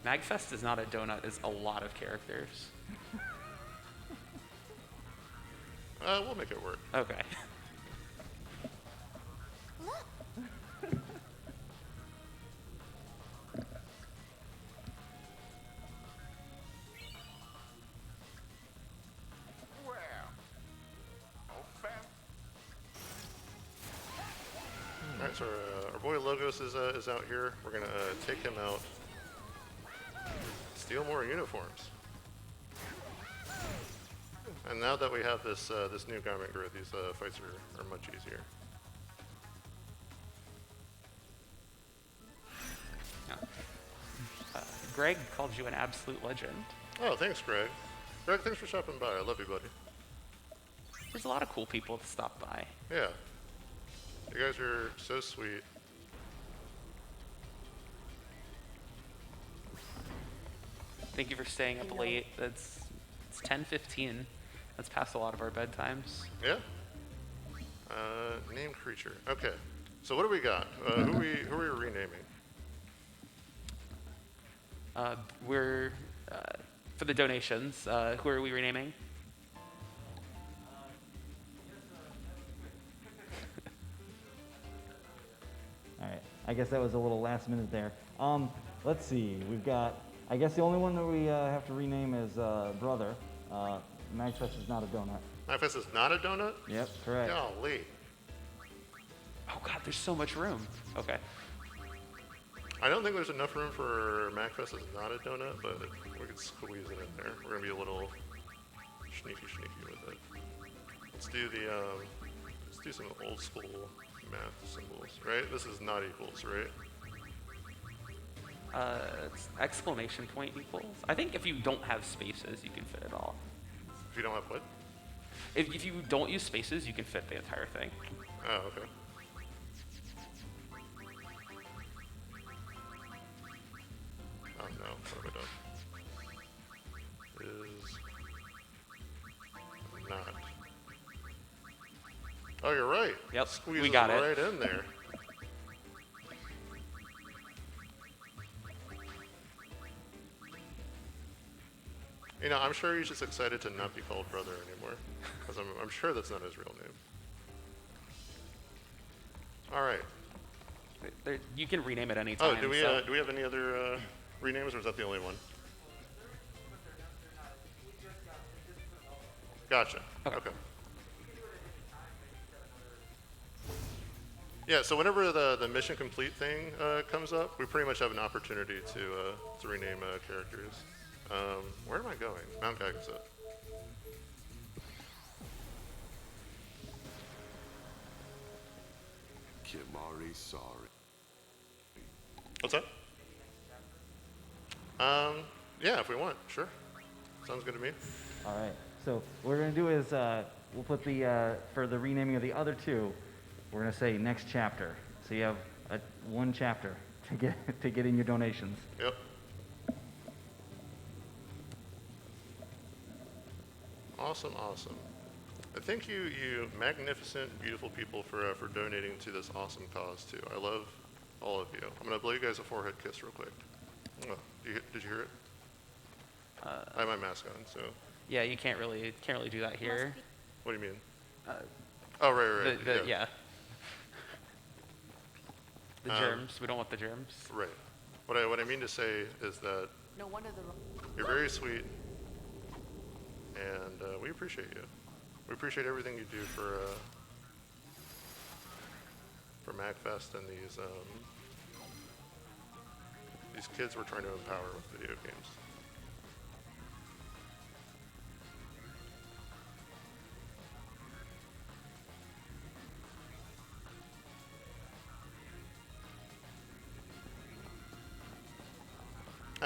MAGFest is not a donut, it's a lot of characters. We'll make it work. Okay. Alright, so our boy Logos is out here. We're gonna take him out, steal more uniforms. And now that we have this this new garment grid, these fights are much easier. Greg called you an absolute legend. Oh, thanks, Greg. Greg, thanks for stopping by. I love you, buddy. There's a lot of cool people that stop by. Yeah. You guys are so sweet. Thank you for staying up late. It's 10:15. That's past a lot of our bedtimes. Yeah. Name creature. Okay. So what do we got? Who are we renaming? We're for the donations. Who are we renaming? All right, I guess that was a little last minute there. Let's see, we've got, I guess the only one that we have to rename is Brother. MAGFest is not a donut. MAGFest is not a donut? Yep, correct. Golly. Oh God, there's so much room. Okay. I don't think there's enough room for MAGFest is not a donut, but we could squeeze it in there. We're gonna be a little sneaky with it. Let's do let's do some old school math symbols, right? This is not equals, right? It's exclamation point equals. I think if you don't have spaces, you can fit it all. If you don't have what? If you don't use spaces, you can fit the entire thing. Oh, okay. Oh no, what have I done? Is not. Oh, you're right. Yep, Squeeze we got it. right in there. You know, I'm sure he's just excited to not be called brother anymore, because I'm sure that's not his real name. All right. You can rename it anytime. Oh, do we have any other renames, or is that the only one? Gotcha. Okay. Yeah, so whenever the mission complete thing comes up, we pretty much have an opportunity to rename characters. Where am I going? Mount Gagazet. Kimari, sorry. What's that? Yeah, if we want, sure. Sounds good to me. All right. So what we're gonna do is we'll put the for the renaming of the other two, we're gonna say next chapter. So you have one chapter to get in your donations. Yep. Awesome, awesome. Thank you magnificent, beautiful people for donating to this awesome cause too. I love all of you. I'm gonna blow you guys a forehead kiss real quick. Oh, did you hear it? I have my mask on, so. Yeah, you can't really do that here. What do you mean? Oh, right. Yeah. The germs. We don't want the germs. Right. What I mean to say is that No wonder you're very sweet, and we appreciate you. We appreciate everything you do for MAGFest and these kids we're trying to empower with video games.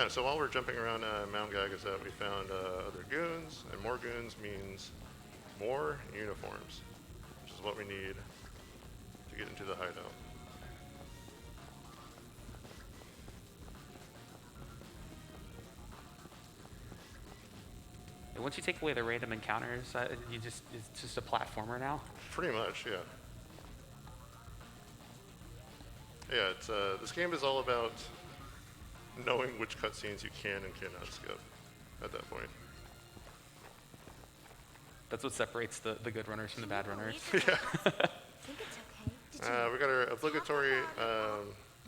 So while we're jumping around Mount Gagazet, we found other goons, and more goons means more uniforms, which is what we need to get into the hideout. Once you take away the random encounters, it's just a platformer now. Pretty much, yeah. Yeah, it's this game is all about knowing which cutscenes you can and cannot skip at that point. That's what separates the good runners from the bad runners. Yeah. We got our obligatory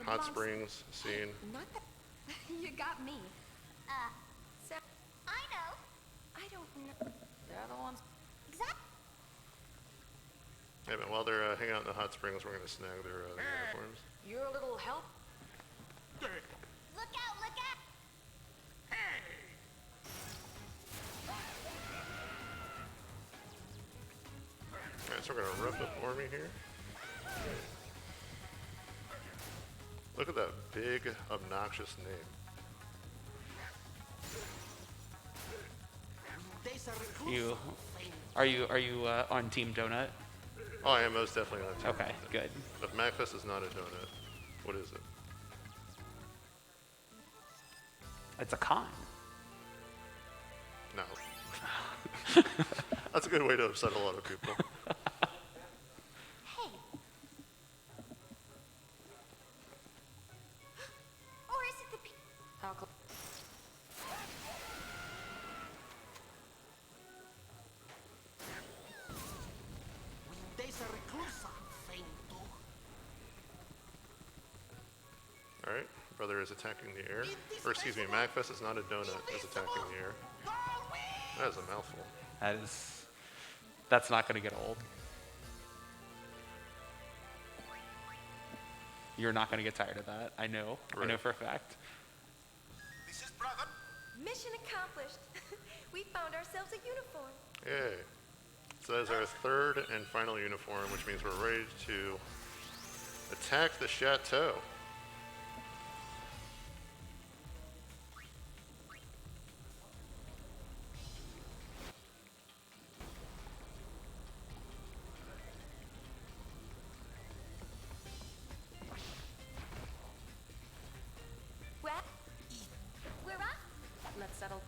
hot springs scene. Not that. You got me. So, I know. I don't know. They're the ones. Exactly. Yeah, but while they're hanging out in the hot springs, we're gonna snag their uniforms. You're a little help. Look out, look out. Alright, so we're gonna rough up Ormy here. Look at that big, obnoxious name. Are you on Team Donut? Oh, I am most definitely on Team Okay, Donut. good. If MAGFest is not a donut, what is it? It's a con. No. That's a good way to upset a lot of people. Hey. Or is it the How close? Alright, brother is attacking the air. Or excuse me, MAGFest is not a donut, is attacking the air. That is a mouthful. That's not gonna get old. You're not gonna get tired of that. I know. Right. I know for a fact. This is brother. Mission accomplished. We found ourselves a uniform. Yay. So that is our third and final uniform, which means we're ready to attack the chateau. We're up. Let's settle.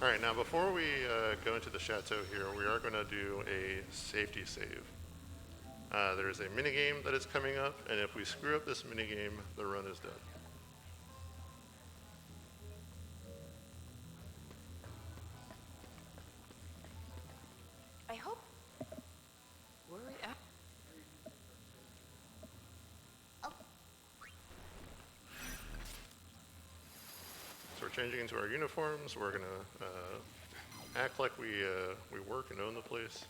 All right, now before we go into the chateau here, we are going to do a safety save. There's a minigame that is coming up, and if we screw up this minigame, the run is dead. I hope. Where are we at? So we're changing into our uniforms. We're gonna act like we work and own the place,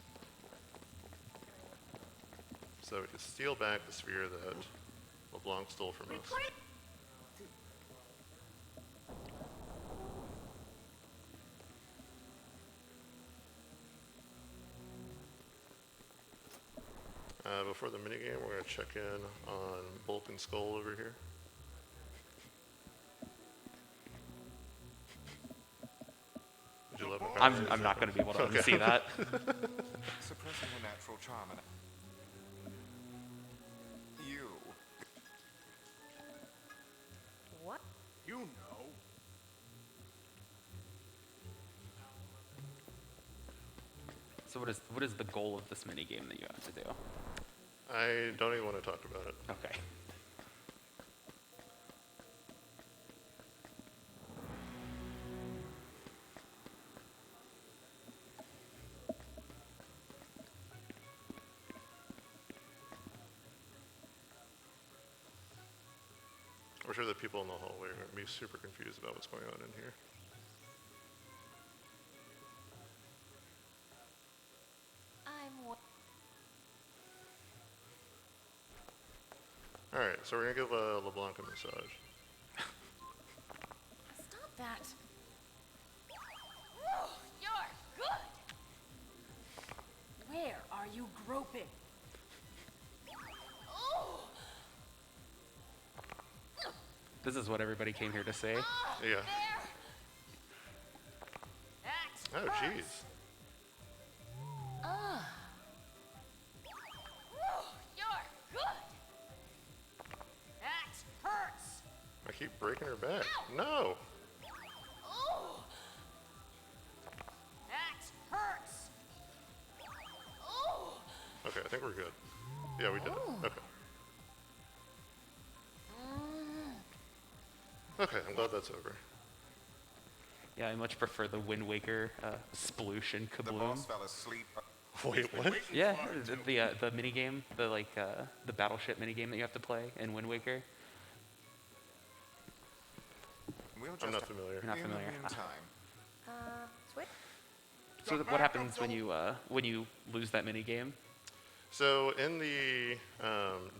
so we can steal back the sphere that LeBlanc stole from us. Before the minigame, we're gonna check in on Bulk and Skull over here. Did you love my powers? I'm not going to be able to Okay. unsee that. Suppressing the natural charm and you. What? You know. So what is the goal of this mini game that you have to do? I don't even want to talk about it. Okay. I'm sure the people in the hallway are going to be super confused about what's going on in here. All right, so we're going to give LeBlanc a massage. Stop that. Oh, you're good. Where are you groping? Oh. This is what everybody came here to say. Yeah. Oh, jeez. You're good. That hurts. I keep breaking her back. No. Oh. That hurts. Oh. Okay, I think we're good. Yeah, we did it. Okay. Okay, I'm glad that's over. Yeah, I much prefer the Wind Waker sploosh and The kabloom. boss fell asleep. Wait, what? Yeah, the mini game, the battleship mini game that you have to play in Wind Waker. We'll I'm just not familiar. You're not familiar. In the meantime. Sweet. So what happens when you lose that mini game? So in the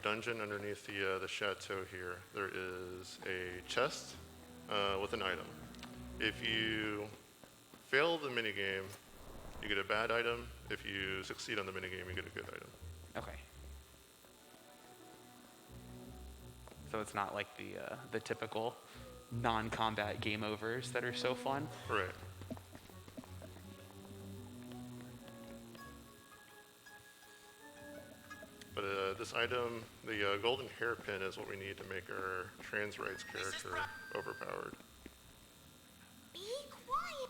dungeon underneath the chateau here, there is a chest with an item. If you fail the minigame, you get a bad item. If you succeed on the minigame, you get a good item. Okay. So it's not like the typical non-combat game overs that are so fun. Right. But this item, the golden hairpin, is what we need to make our trans rights character overpowered. Be quiet.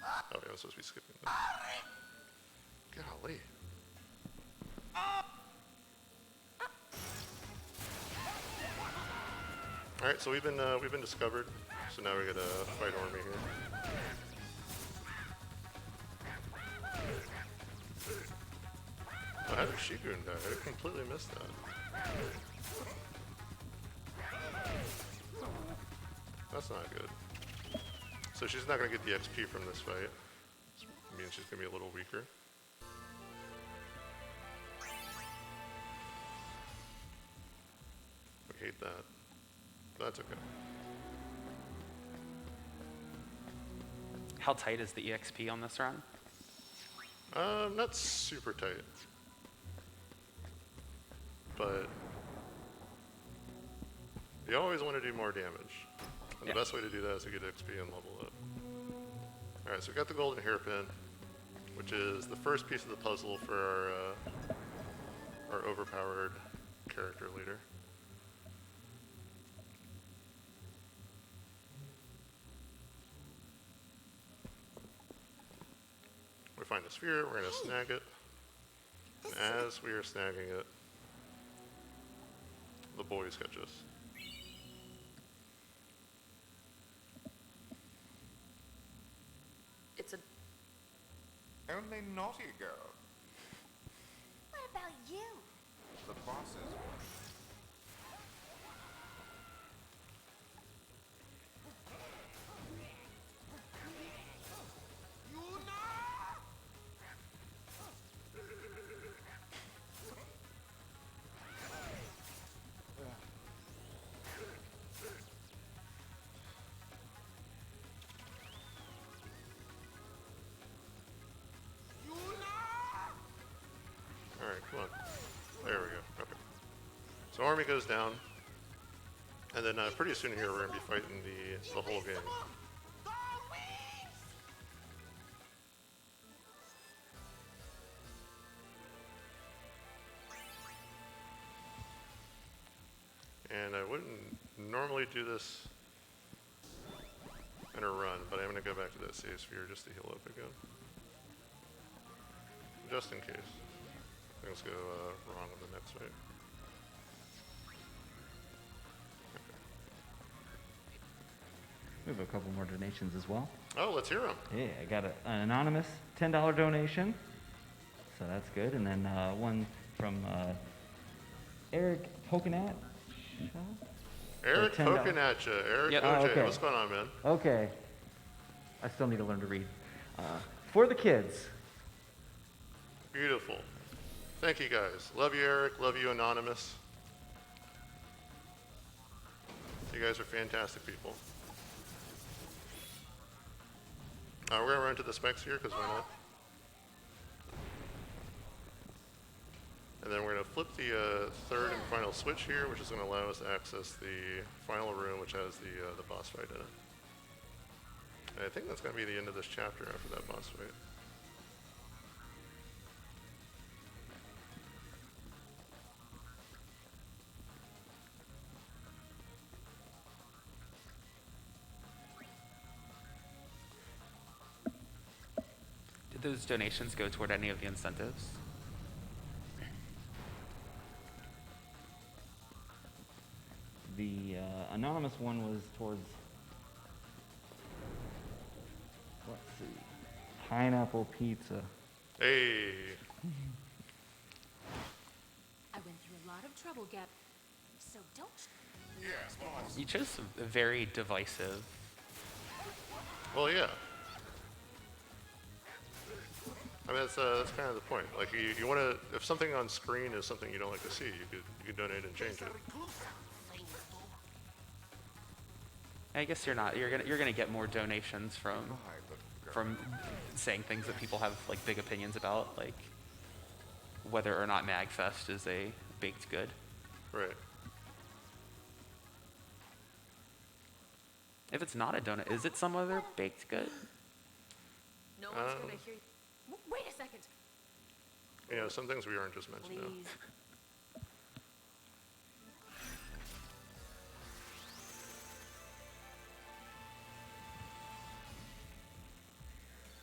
Oh, yeah, I'm supposed to be skipping this. Golly. All right, so we've been discovered. So now we gotta fight Ormy here. Oh, how did Shigun die? I completely missed that. That's not good. So she's not gonna get the XP from this fight. It means she's gonna be a little weaker. We hate that. That's okay. How tight is the EXP on this run? Not super tight. But you always want to do more damage. And the best way to do that is to get XP and level up. Alright, so we got the golden hairpin, which is the first piece of the puzzle for our overpowered character leader. a sphere, we're gonna snag it. And as we are snagging it, the boys catch us. It's a... Only naughty girl. What about you? The boss's one. Alright, come on. There we go. Okay. So army goes down. And then pretty soon here we're going to be fighting the whole game. And I wouldn't normally do this in a run, but I'm going to go back to that save sphere just to heal up again. Just in case things go wrong in the next fight. We have a couple more donations as well. Oh, let's hear them. Yeah, I got an anonymous $10 donation, so that's good. And then one from Eric Pocanat. Eric poking at you. Eric OJ, okay. What's going on, man? Okay. I still need to learn to read. For the kids. Beautiful. Thank you, guys. Love you, Eric. Love you, Anonymous. You guys are fantastic people. We're going to run to the specs here, because why not? And then we're going to flip the third and final switch here, which is going to allow us to access the final room, which has the boss fight in it. And I think that's going to be the end of this chapter after that boss fight. Did those donations go toward any of the incentives? The anonymous one was towards, let's see, pineapple pizza. Hey. I went through a lot of trouble, Gap. So don't. Yes, boss. You chose a very divisive. Well, yeah. I mean, that's kind of the point. Like, you want to, if something on screen is something you don't like to see, you could donate and change it. I guess you're not. You're gonna get more donations from saying things that people have like big opinions about, like whether or not MAGFest is a baked good. Right. If it's not a donut, is it some other baked good? No one's gonna hear you. Wait a second. You know, some things we aren't just mentioned now. Please.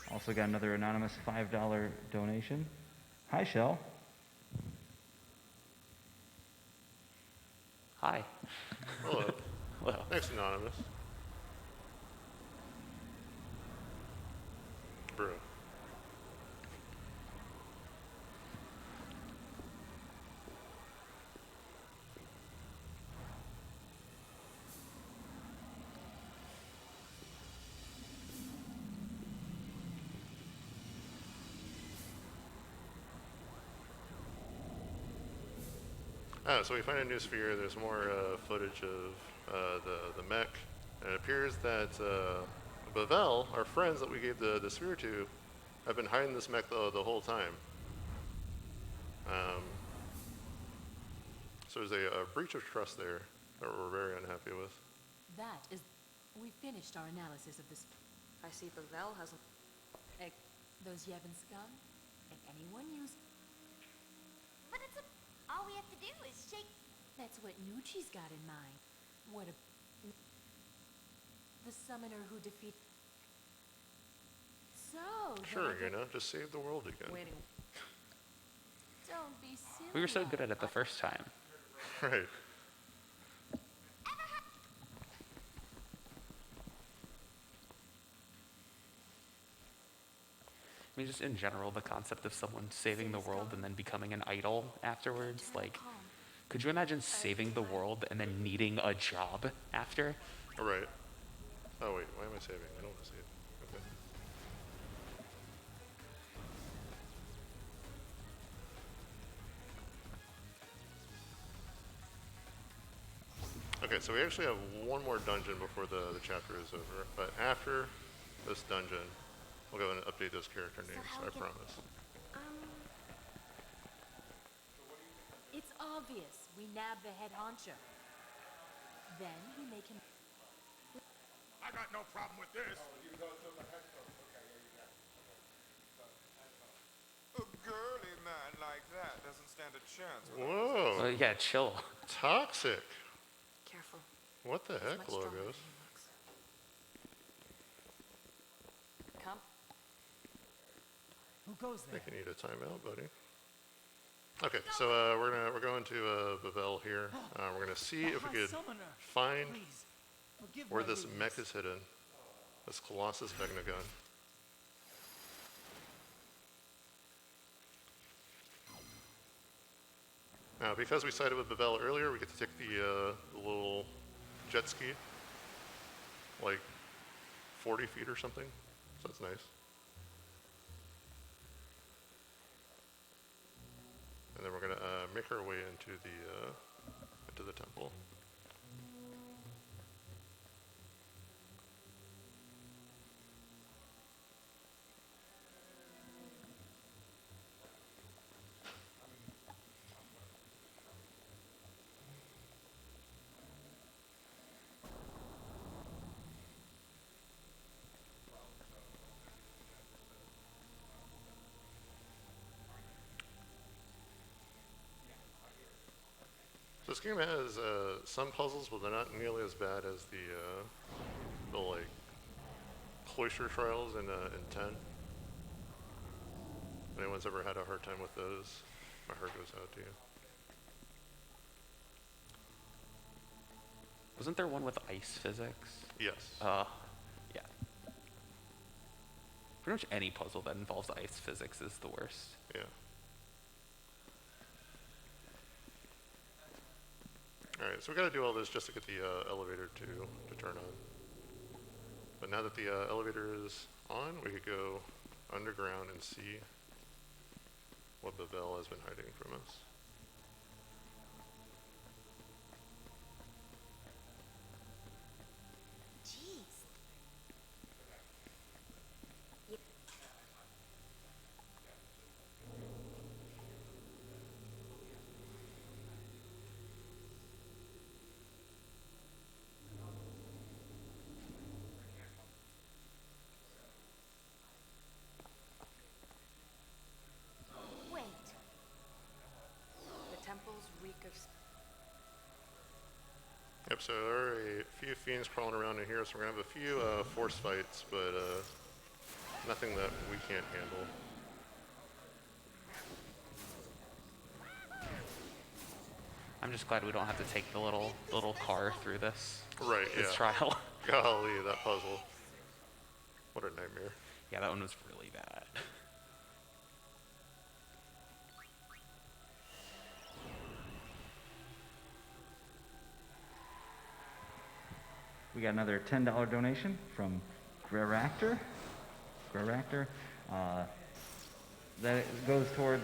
Also got another anonymous $5 donation. Hi, Shell. Hi. Hello. Hello. Thanks, Anonymous. Bro. So we find a new sphere. There's more footage of the mech. And it appears that Bavel, our friends that we gave the sphere to, have been hiding this mech the whole time. So there's a breach of trust there that we're very unhappy with. That is... We finished our analysis of this... I see Bavel hasn't... Those Yevon scum? If anyone use... But it's all we have to do is shake. That's what Nucci's got in mind. What a... The summoner who defeat... So Sure, you know, just save the world again. Don't be silly. We were so good at it the first time. Right. I mean, just in general, the concept of someone saving the world and then becoming an idol afterwards, like, could you imagine saving the world and then needing a job after? Right. Oh wait, why am I saving? I don't want to save. Okay. Okay, so we actually have one more dungeon before the chapter is over, but after this dungeon, we'll go and update those character names, I promise. It's obvious. We nab the head honcho. Then we make him... I got no problem with this. A girly man like that doesn't stand a chance. Whoa. Yeah, chill. Toxic. Careful. What the heck, much stronger logos? Come. Who goes I there? think you need a timeout, buddy. Okay, so we're going to Bavel here. We're gonna see if we could find where this mech is hidden. This Colossus Vegnagun. Now, because we sided with Bavel earlier, we get to take the little jet ski, like 40 feet or something. So that's nice. And then we're gonna make our way into the temple. So this game has some puzzles, but they're not nearly as bad as the like cloister trials in 10. If anyone's ever had a hard time with those, my heart goes out to you. Wasn't there one with ice physics? Yes. Yeah. Pretty much any puzzle that involves ice physics is the worst. Yeah. Alright, so we gotta do all this just to get the elevator to turn on. But now that the elevator is on, we could go underground and see what Bavel has been hiding from us. Jeez. Wait. The temples reek of... Yep, so there are a few fiends crawling around in here, so we're gonna have a few force fights, but nothing that we can't handle. I'm just glad we don't have to take the little car through this. Right, this yeah. trial. Golly, that puzzle. What a nightmare. Yeah, that one was really bad. We got another $10 donation from Greractor. That goes towards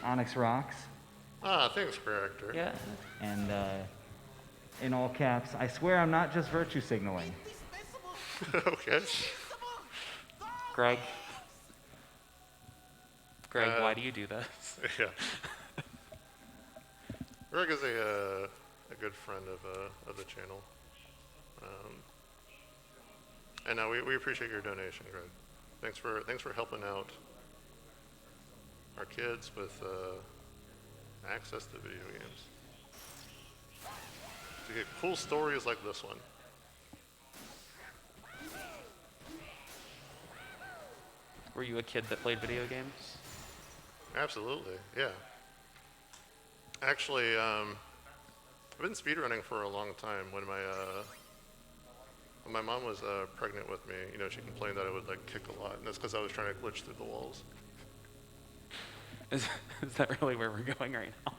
Onyx Rocks. Ah, thanks, Greractor. Yeah. And in all caps, I swear I'm not just virtue signaling. Okay. Greg, why do you do this? Yeah. Greg is a good friend of the channel. And we appreciate your donation, Greg. Thanks for helping out our kids with access to video games. To get cool stories like this one. Were you a kid that played video games? Absolutely, yeah. Actually, I've been speedrunning for a long time. When my mom was pregnant with me, you know, she complained that I would like kick a lot, and that's because I was trying to glitch through the walls. Is that really where we're going right now?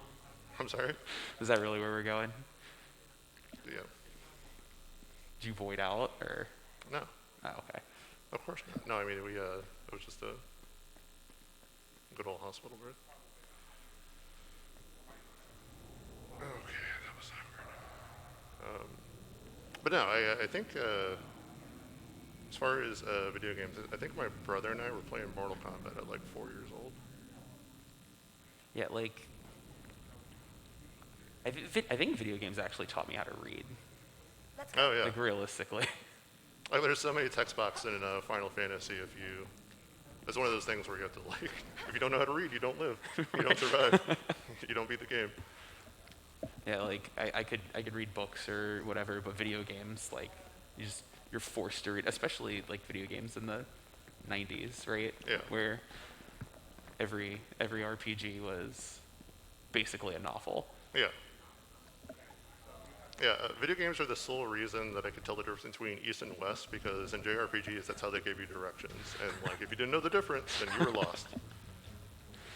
I'm sorry? Is that really where we're going? Yeah. Did you void out, or? No. Oh, okay. Of course not. No, I mean, it was just a good old hospital birth. Okay, that was awkward. But no, I think as far as video games, I think my brother and I were playing Mortal Kombat at like 4 years old. Yeah, like, I think video games actually taught me how to read. Oh yeah. Like realistically. Like there's so many text boxes in Final Fantasy. It's one of those things where you have to like, if you don't know how to read, you don't live. You don't survive. You don't beat the game. Yeah, like I could read books or whatever, but video games, like you're forced to read, especially like video games in the 90s, right? Yeah. Where every RPG was basically a novel. Yeah. Yeah, video games are the sole reason that I could tell the difference between East and West, because in JRPGs, that's how they gave you directions. And like, if you didn't know the difference, then you were lost.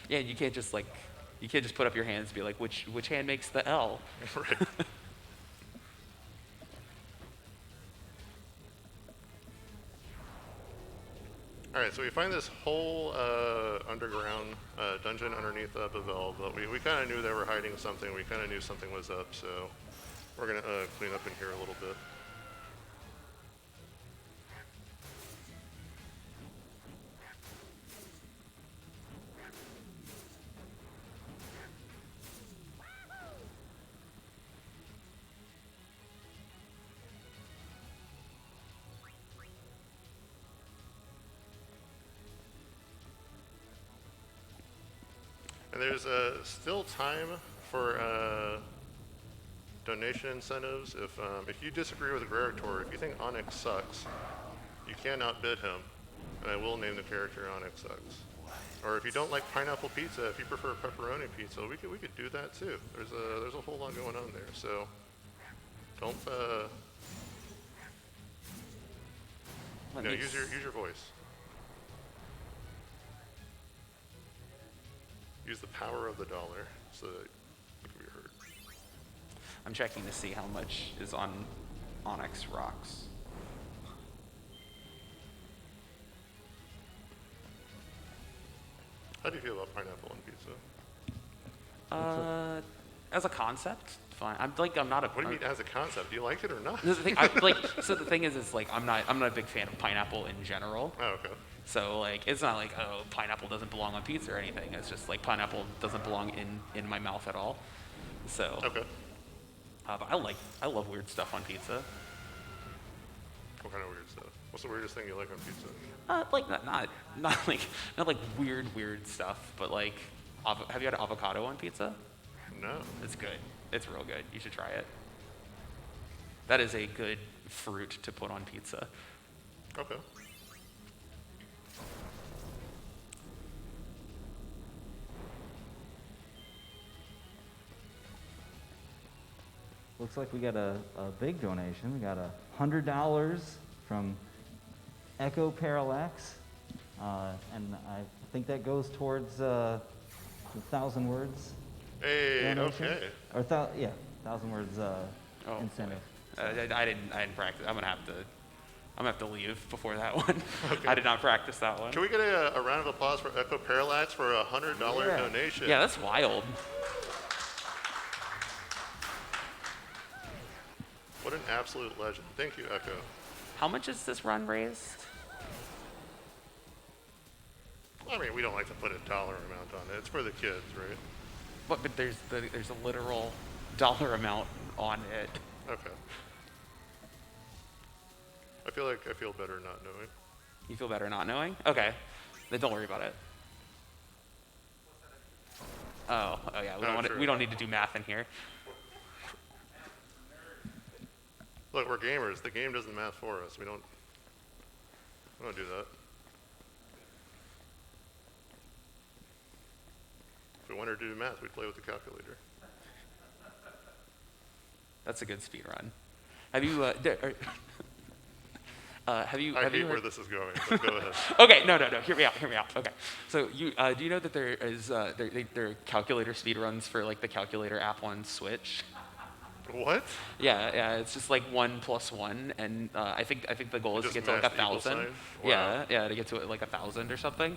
Yeah, you can't just put up your hands and be like, which hand makes the L? Right. All right, so we find this whole underground dungeon underneath Bavel, but we kind of knew they were hiding something. We kind of knew something was up, so we're going to clean up in here a little bit. And there's still time for donation incentives. If you disagree with Grerator, if you think Onyx sucks, you can outbid him, and I will name the character Onyx sucks. Or if you don't like pineapple pizza, if you prefer pepperoni pizza, we could do that too. There's a whole lot going on there. So don't use your voice. Use the power of the dollar so that you can be heard. I'm checking to see how much is on Onyx Rocks. How do you feel about pineapple on pizza? As a concept, fine. I'm not a. What do you mean as a concept? Do you like it or not? The thing, so the thing is like I'm not a big fan of pineapple in general. Oh, okay. So like it's not like, oh, pineapple doesn't belong on pizza or anything. It's just like pineapple doesn't belong in my mouth at all. So. Okay. But I love weird stuff on pizza. What kind of weird stuff? What's the weirdest thing you like on pizza? Like not like weird stuff, but like have you had avocado on pizza? No. It's good. It's real good. You should try it. That is a good fruit to put on pizza. Okay. Looks like we got a big donation. We got $100 from Echo Parallax, and I think that goes towards the 1,000 words. Hey, donation. okay. Or 1,000 words incentive. I didn't practice. I'm gonna have to leave before that one. Okay. I did not practice that one. Can we get a round of applause for Echo Parallax for a $100 donation? Yeah, that's wild. What an absolute legend. Thank you, Echo. How much is this run raised? I mean, we don't like to put a dollar amount on it. It's for the kids, right? But there's a literal dollar amount on it. Okay. I feel better not knowing. You feel better not knowing? Okay. Then don't worry about it. Oh yeah. We don't need to do math in here. Look, we're gamers. The game does the math for us. We don't do that. If we wanted to do math, we'd play with the calculator. That's a good speed run. Have you? Have you? I have hate you where heard- this is going, but go ahead. Okay, no. Hear me out. Okay, so you do you know that there is there are calculator speed runs for like the calculator app on Switch? What? Yeah, it's just like 1 + 1, and I think the goal is to just get to like mash the equal 1,000. sign? Yeah, Wow. to get to like 1,000 or something.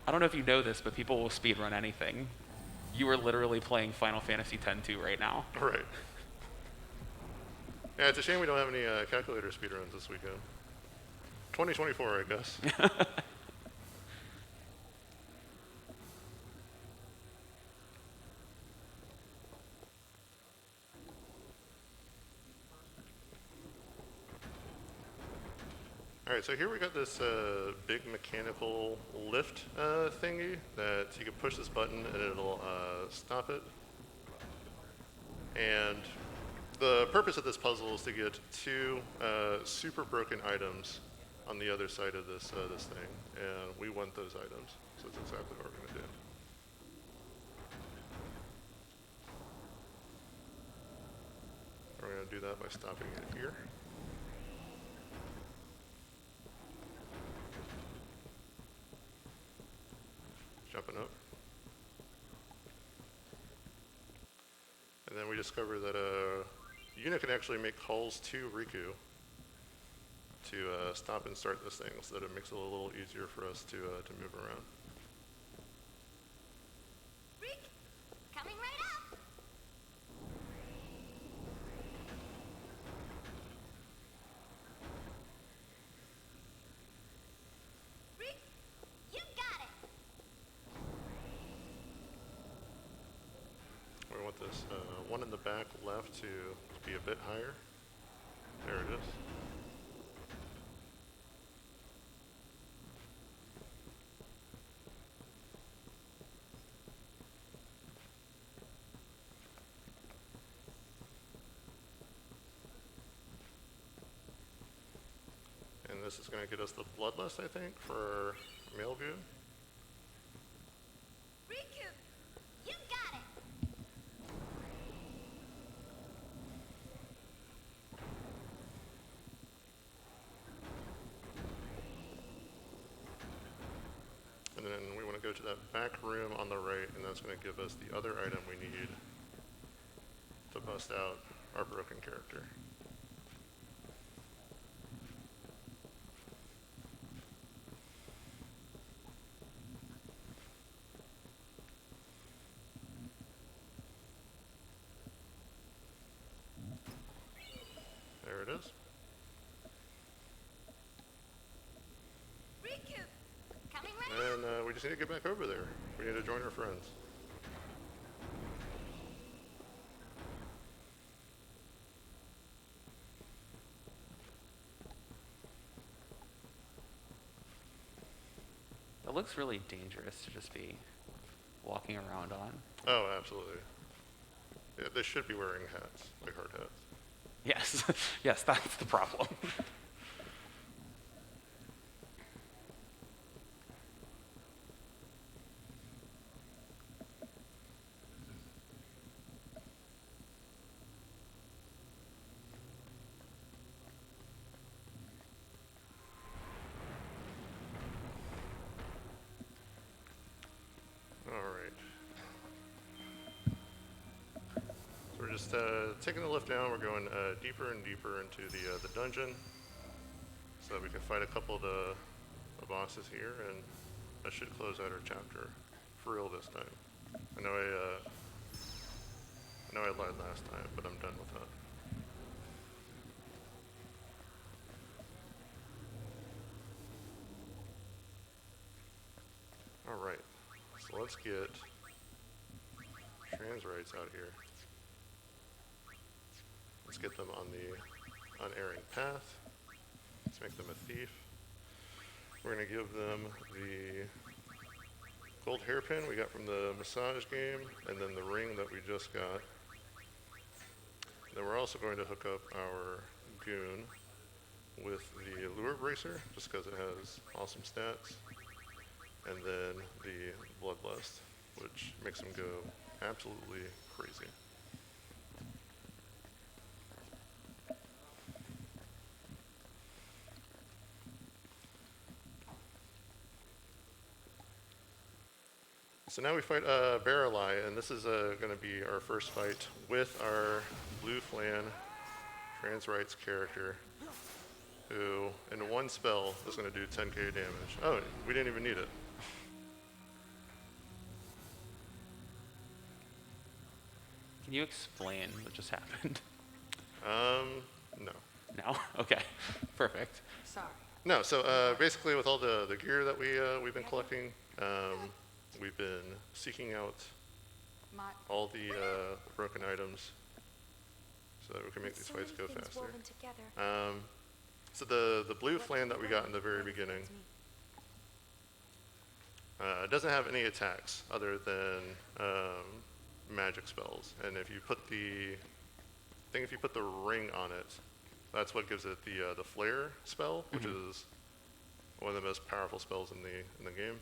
I don't know if you know this, but people will speed run anything. You are literally playing Final Fantasy X-2 right now. Right. Yeah, it's a shame we don't have any calculator speedruns this weekend. 2024, I guess. All right, so here we got this big mechanical lift thingy that you can push this button and it'll stop it. And the purpose of this puzzle is to get two super broken items on the other side of this this thing, and we want those items. So that's exactly what we're going to do. We're going to do that by stopping it here. Jumping up. And then we discover that unit can actually make calls to Riku to stop and start this thing so that it makes it a little easier for us to move around. Coming right up. You got it. We want this one in the back left to be a bit higher. There it is. And this is going to get us the Bloodlust, I think, for male view. Riku, you got it. And then we want to go to that back room on the right, and that's going to give us the other item we need to bust out our broken character. There it is. Riku, coming right up. And we just need to get back over there. We need to join our friends. It looks really dangerous to just be walking around on. Oh, absolutely. Yeah, they should be wearing hats, like hard hats. Yes, yes, that's the problem. All right. So we're just taking the lift down. We're going deeper and deeper into the dungeon so that we can fight a couple of the bosses here, and that should close out our chapter for real this time. I know I lied last time, but I'm done with that. All right, so let's get trans rights out here. Let's get them on the unerring path. Let's make them a thief. We're going to give them the gold hairpin we got from the massage game, and then the ring that we just got. Then we're also going to hook up our goon with the lure bracer, just because it has awesome stats. and then the Bloodlust, which makes him go absolutely crazy. So now we fight Barreleye, and this is going to be our first fight with our Blue Flan trans rights character, who in one spell is going to do 10k damage. Oh, we didn't even need it. Can you explain what just happened? No. No? Okay. Perfect. Sorry. No, so basically with all the gear that we've been collecting, we've been seeking out all the broken items so that we can make these fights go faster. So the blue flan that we got in the very beginning doesn't have any attacks other than magic spells. And if you put the ring on it, that's what gives it the flare spell, which is one of the most powerful spells in the game.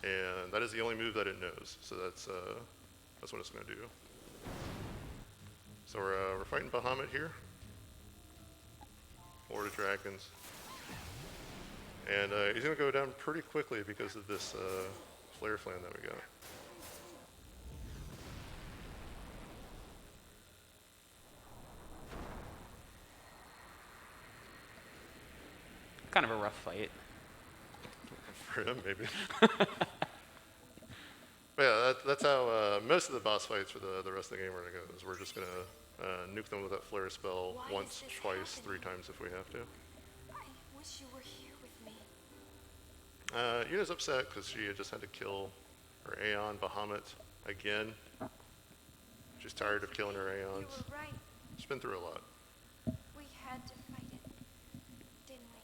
And that is the only move that it knows. So that's what it's going to do. So we're fighting Bahamut here, Lord of Dragons, and he's going to go down pretty quickly because of this flare flan that we got. Kind of a rough fight. For him, maybe. But yeah, that's how most of the boss fights for the rest of the game are going to go. Is we're just going to nuke them with that flare spell once, twice, 3 times if we have to. I wish you were here with me. Yuna's upset because she just had to kill her Aeon Bahamut again. She's tired of killing her Aeons. You were right. She's been through a lot. We had to fight it, didn't we?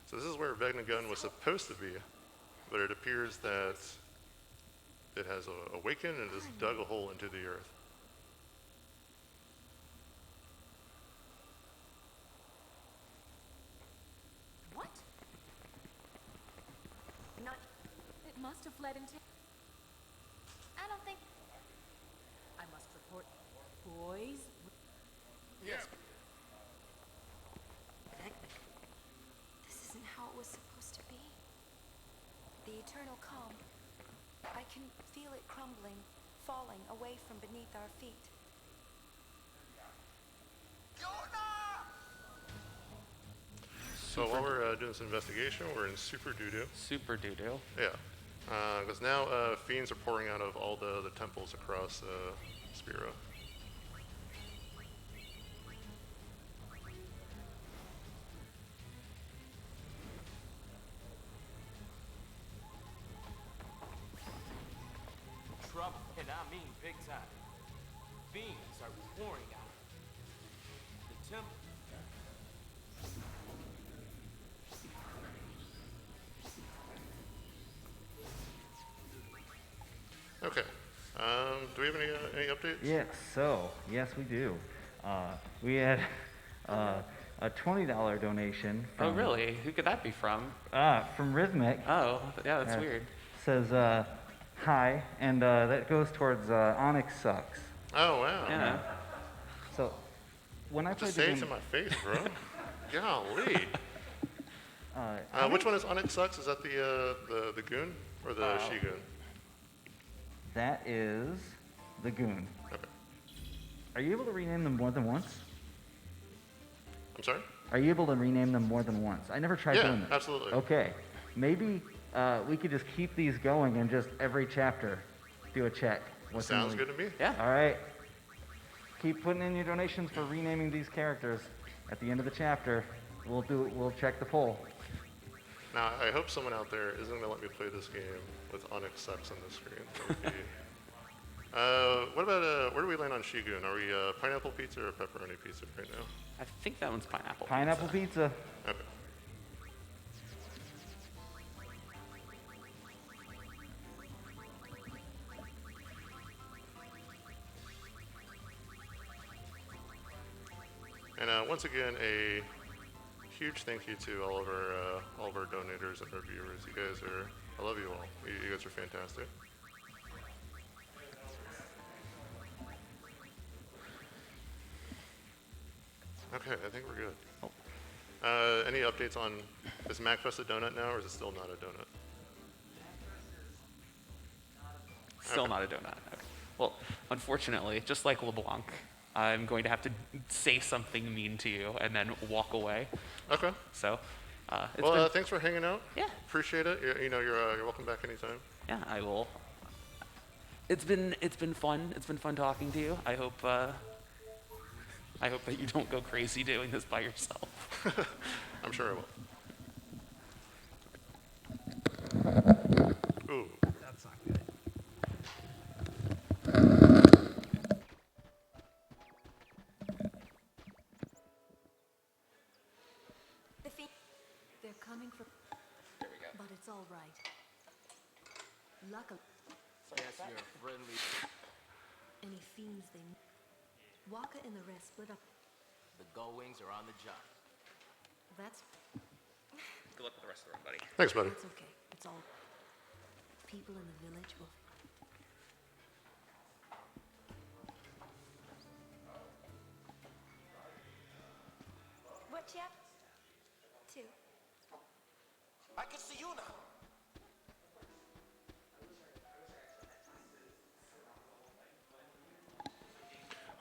So this is where Vegna Gun was supposed to be, but it appears that it has awakened and has dug a hole into the earth. What? Not. It must have fled into. I don't think. I must report. Boys. Yes. This isn't how it was supposed to be. The eternal calm. I can feel it crumbling, falling away from beneath our feet. So while we're doing this investigation, we're in Super Doo-Doo. Super Doo-Doo. Yeah. Because now fiends are pouring out of all the temples across Spiro. Trouble, and I mean big time. Fiends are pouring out. The temple. Okay. Do we have any updates? Yes, yes we do. We had a $20 donation from... Oh, really? Who could that be from? From Rhythmic. Oh, yeah, that's weird. Says, hi, and that goes towards Onyx Sucks. Oh, wow. Yeah. So, when I played Just the say it game... to my face, bro. Golly. Which one is Onyx Sucks? Is that the Goon or the She-Goon? That is the Goon. Okay. Are you able to rename them more than once? I'm sorry? Are you able to rename them more than once? I never tried doing that. Yeah, absolutely. Okay. Maybe we could just keep these going and just every chapter do a check. Sounds good to me. Yeah. All right. Keep putting in your donations for renaming these characters. At the end of the chapter, we'll check the poll. Now, I hope someone out there isn't going to let me play this game with Onyx Sucks on the screen. That would be... what about, where do we land on She-Goon? Are we pineapple pizza or pepperoni pizza right now? I think that one's pineapple. Pineapple pizza. Okay. And once again, a huge thank you to all of our donators and our viewers. You guys are, I love you all. You guys are fantastic. Okay, I think we're good. Any updates on, is MAGFest a donut now, or is it still not a donut? Still not a donut. Okay. Well, unfortunately, just like LeBlanc, I'm going to have to say something mean to you and then walk away. Okay. So, well, thanks for hanging out. Yeah. Appreciate it. You're welcome back anytime. Yeah, I will. It's been fun. It's been fun talking to you. I hope that you don't go crazy doing this by yourself. I'm sure I will. Ooh. That's not good. They're coming for. There we go. But it's all right. Luckily. Guess you're friendly. Any fiends they. Waka and the rest split up. The Gull Wings are on the job. That's. Good luck with the rest of the run, buddy. Thanks, buddy. It's okay. It's all. People in the village will. What chap? 2. I can see you now.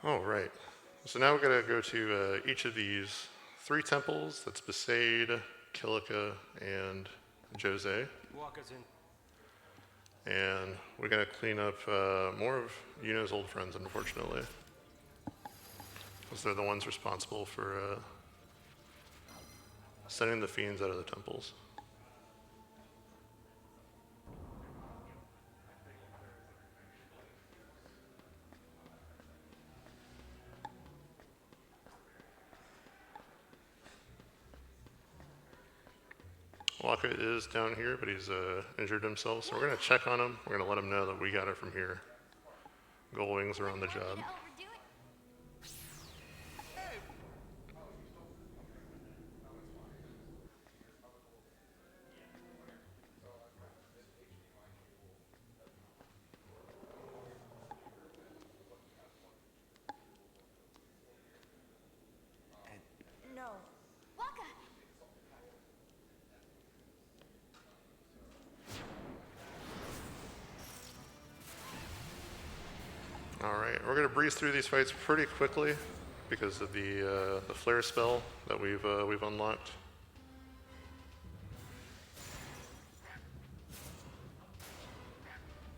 All right. So now we're going to go to each of these 3 temples. That's Besaid, Kilika, and Jose. Walker's in. And we're going to clean up more of Yuno's old friends, unfortunately. Because they're the ones responsible for sending the fiends out of the temples. Waka is down here, but he's injured himself, so we're going to check on him. We're going to let him know that we got it from here. Gull Wings are on the job. No. Waka! All right, we're going to breeze through these fights pretty quickly because of the flare spell that we've unlocked.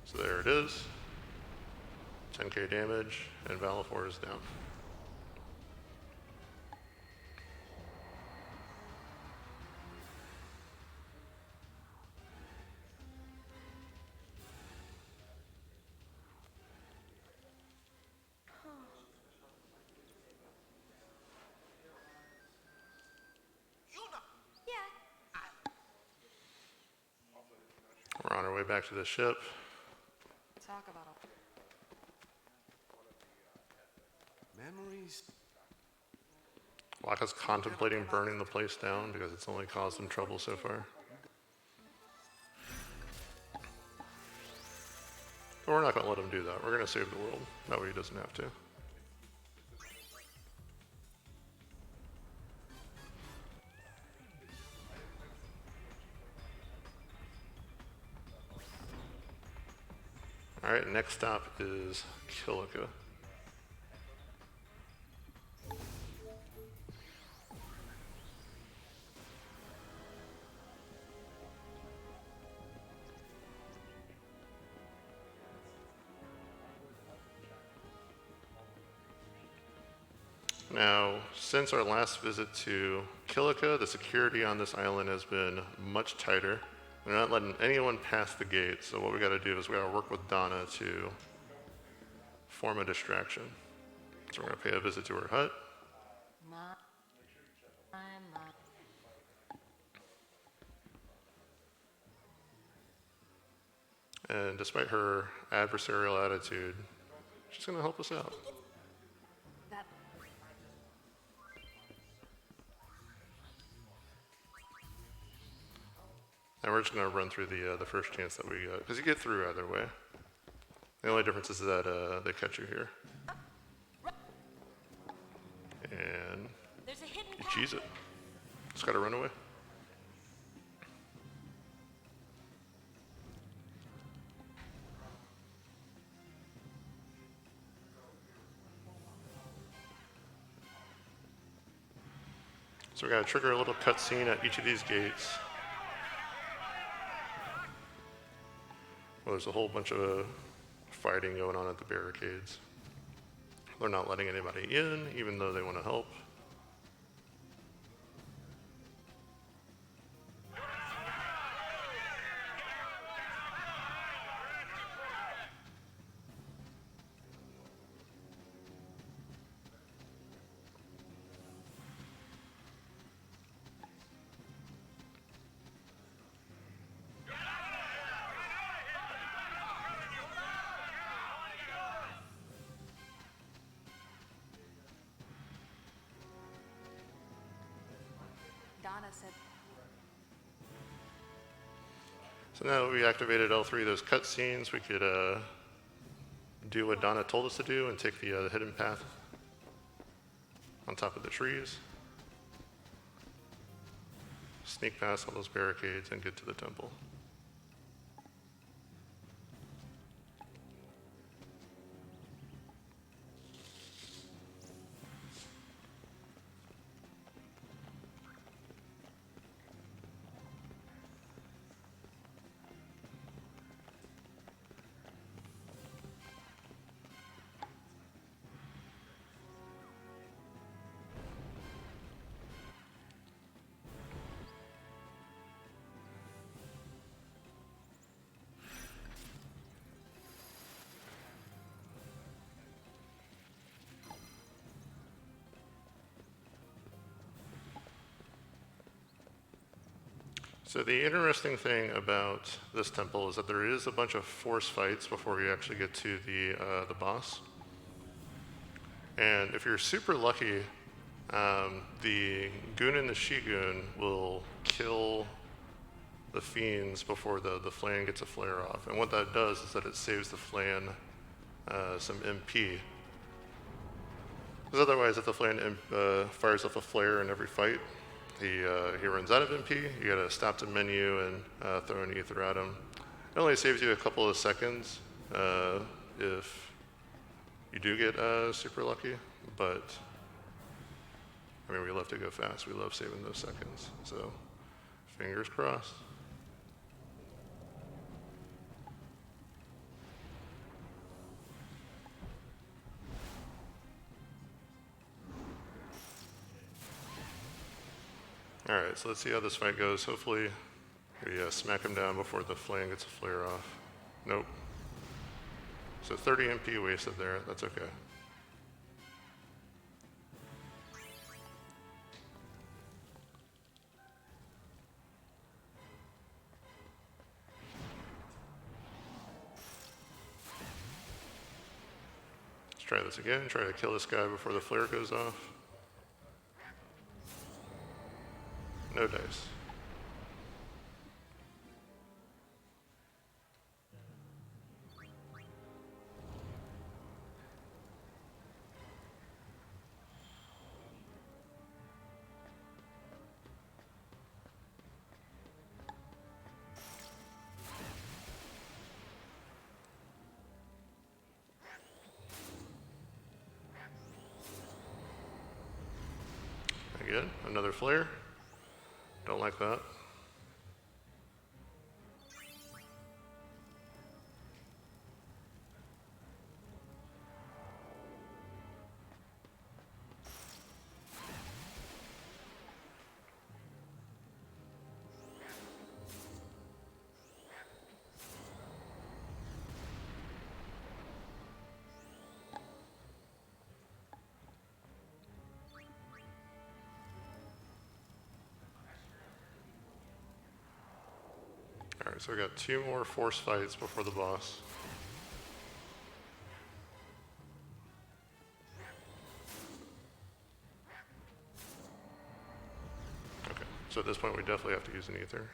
So there it is. 10k damage, and Valifor is down. We're on our way back to the ship. Talk about Memories. Waka's contemplating burning the place down because it's only caused him trouble so far. But we're not going to let him do that. We're going to save the world. That way he doesn't have to. All right, next stop is Kilika. Now, since our last visit to Kilika, the security on this island has been much tighter. They're not letting anyone pass the gate, so what we gotta do is we gotta work with Donna to form a distraction. So we're gonna pay a visit to her hut. And despite her adversarial attitude, she's gonna help us out. And we're just gonna run through the first chance that we got, because you get through either way. The only difference is that they catch you here. And you cheese it. Just gotta run away. So we're gonna trigger a little cutscene at each of these gates. Well, there's a whole bunch of fighting going on at the barricades. They're not letting anybody in, even though they want to help. Donna said, So now that we activated all three of those cutscenes, we could do what Donna told us to do and take the hidden path on top of the trees. Sneak past all those barricades and get to the temple. So the interesting thing about this temple is that there is a bunch of force fights before you actually get to the boss. And if you're super lucky, the goon and the she-goon will kill the fiends before the flan gets a flare off. And what that does is that it saves the flan some MP. Because otherwise, if the flan fires off a flare in every fight, he runs out of MP. You gotta stop the menu and throw an ether at him. It only saves you a couple of seconds if you do get super lucky, but I mean, we love to go fast. We love saving those seconds. So, fingers crossed. All right, so let's see how this fight goes. Hopefully, we smack him down before the flame gets a flare off. Nope. So 30 MP wasted there. That's okay. Let's try this again. Try to kill this guy before the flare goes off. No dice. Again, another flare. Don't like that. All right, so we got 2 more force fights before the boss. Okay, so at this point we definitely have to use an ether.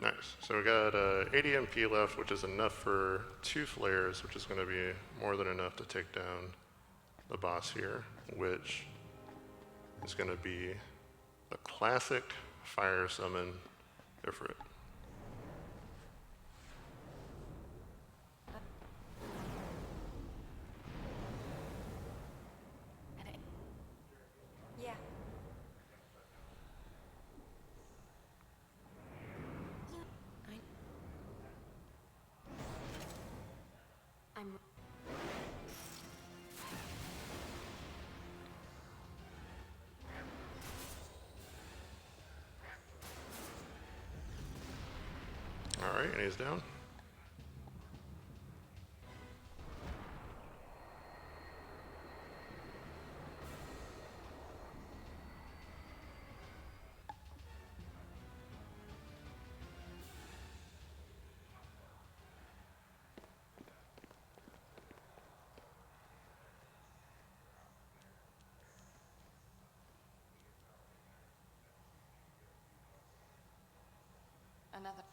Nice. So we got 80 MP left, which is enough for 2 flares, which is going to be more than enough to take down the boss here, which is going to be a classic fire summon Ifrit. Yeah. I'm. All right, and he's down. Another.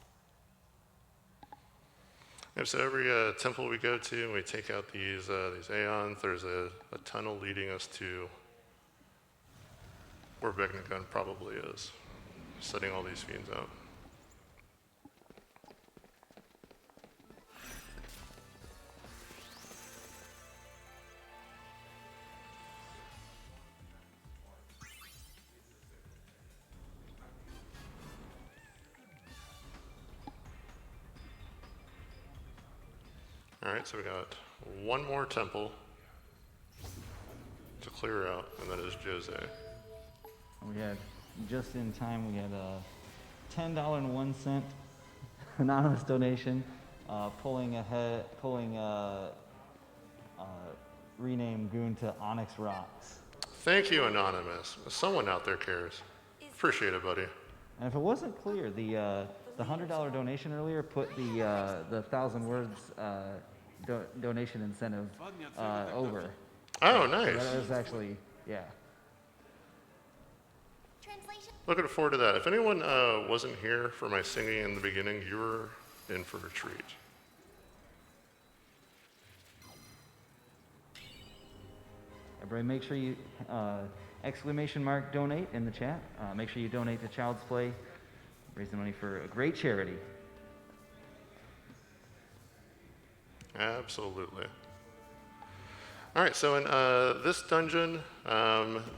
Yep, so every temple we go to and we take out these aeons, there's a tunnel leading us to where Vegnagun probably is, setting all these fiends out. All right, so we got one more temple to clear out, and that is Jose. We had, just in time, we had a $10.01 anonymous donation, pulling rename Goon to Onyx Rocks. Thank you, Anonymous. Someone out there cares. Appreciate it, buddy. And if it wasn't clear, the $100 donation earlier put the 1,000 words donation incentive over. Oh, nice. So that was actually, yeah. Looking forward to that. If anyone wasn't here for my singing in the beginning, you were in for a treat. Everybody make sure you !donate in the chat. Make sure you donate to Child's Play, raising money for a great charity. Absolutely. All right, so in this dungeon,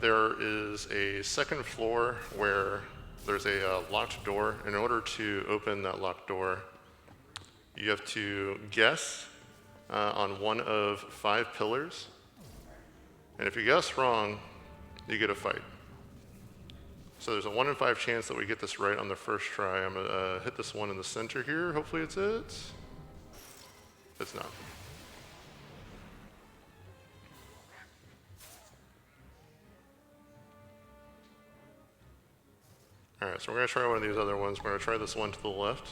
there is a second floor where there's a locked door. In order to open that locked door, you have to guess on one of 5 pillars. And if you guess wrong, you get a fight. So there's a 1 in 5 chance that we get this right on the first try. I'm gonna hit this one in the center here. Hopefully it's it. It's not. All right, so we're gonna try one of these other ones. We're gonna try this one to the left.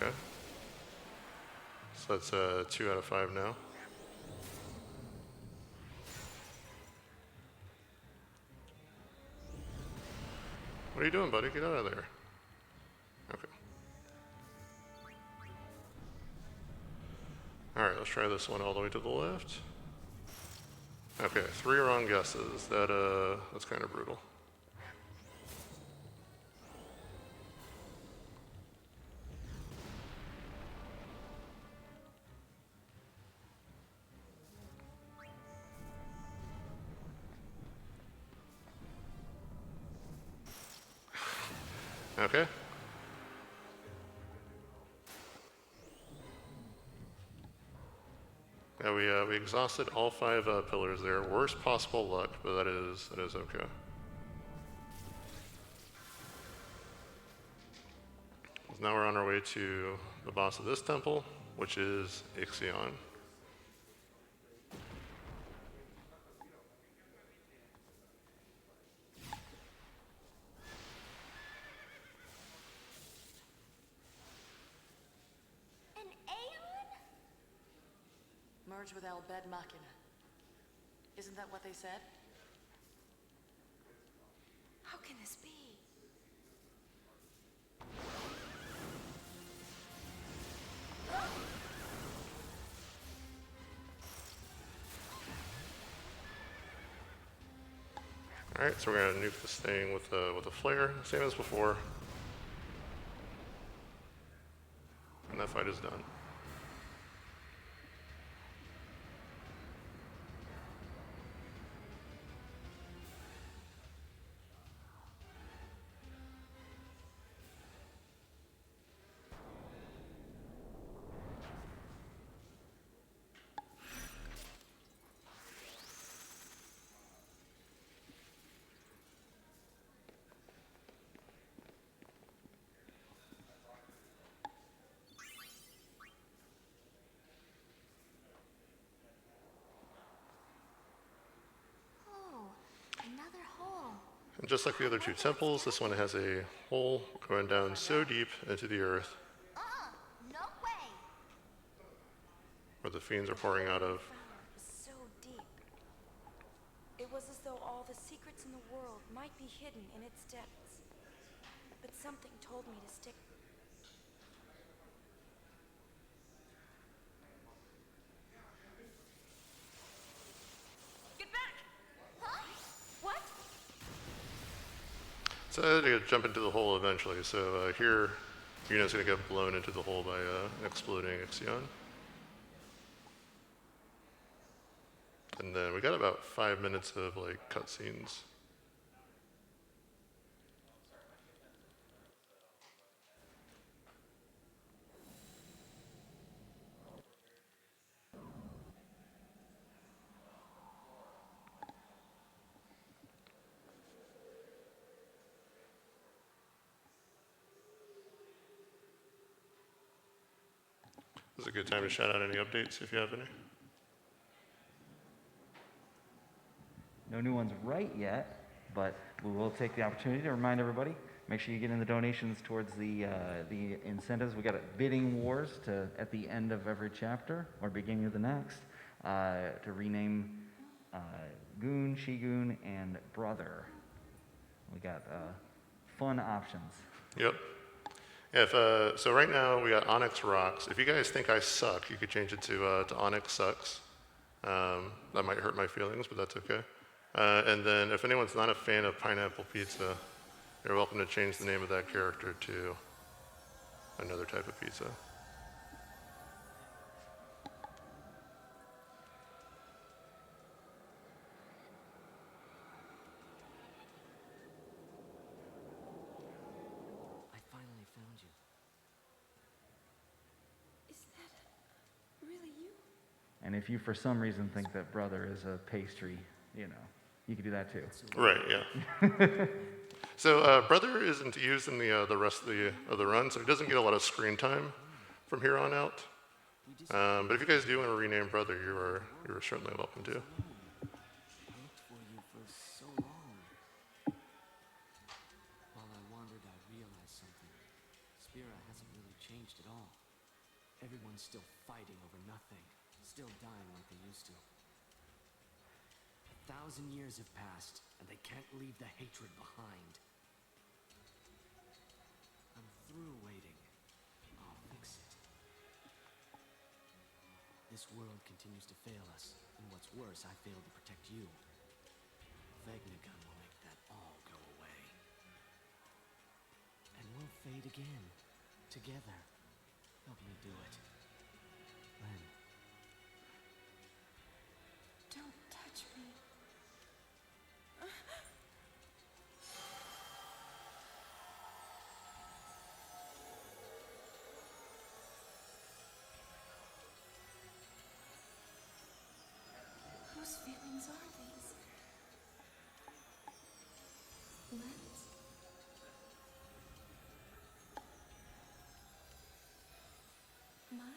Okay. So that's 2 out of 5 now. What are you doing, buddy? Get out of there. Okay. All right, let's try this one all the way to the left. Okay, 3 wrong guesses. That's kind of brutal. Okay. Yeah, we exhausted all 5 pillars there. Worst possible luck, but that is okay. Now we're on our way to the boss of this temple, which is Ixion. Merge with El Bed Machina. Isn't that what they said? How can this be? Alright, so we're gonna nuke this thing with a flare, same as before. And that fight is done. Oh, another hole. And just like the other two temples, this one has a hole going down so deep into the earth No way. where the fiends are pouring out of. Was so deep. It was as though all the secrets in the world might be hidden in its depths. But something told me to stick. Get back! Huh? What? So I had to jump into the hole eventually. So here, Yuna's gonna get blown into the hole by an exploding Ixion. And then we got about 5 minutes of like cutscenes. This is a good time to shout out any updates if you have any. No new ones right yet, but we will take the opportunity to remind everybody, make sure you get in the donations towards the incentives. We got bidding wars at the end of every chapter or beginning of the next to rename Goon, Shigoon, and Brother. We got fun options. Yep. So right now we got Onyx Rocks. If you guys think I suck, you could change it to Onyx Sucks. That might hurt my feelings, but that's okay. And then if anyone's not a fan of pineapple pizza, you're welcome to change the name of that character to another type of pizza. I finally found you. Is that really you? And if you for some reason think that Brother is a pastry, you could do that too. Right, yeah. So Brother isn't used in the rest of the run, so he doesn't get a lot of screen time from here on out. But if you guys do want to rename Brother, you are certainly welcome to. I looked for you for so long. While I wandered, I realized something. Spira hasn't really changed at all. Everyone's still fighting over nothing, still dying like they used to. 1,000 years have passed, and they can't leave the hatred behind. I'm through waiting. I'll fix it. This world continues to fail us, and what's worse, I failed to protect you. Vegnagun will make that all go away. And we'll fade again, together. Help me do it. Len. Don't touch me. Whose feelings are these? Len's? Mine?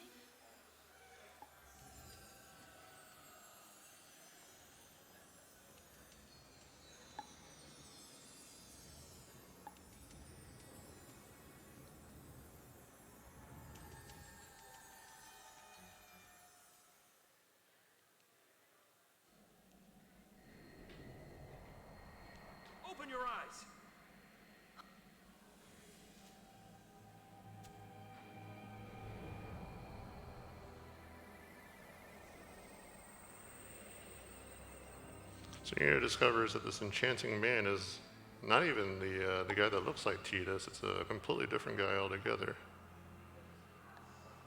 So Una discovers that this enchanting man is not even the guy that looks like Tidus. It's a completely different guy altogether,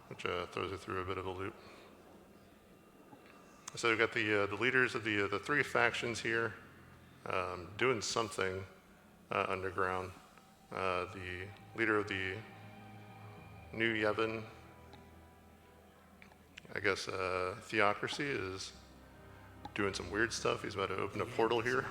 which throws her through a bit of a loop. So we've got the leaders of the three factions here doing something underground. The leader of the New Yevon, I guess, theocracy is doing some weird stuff. He's about to open a portal here.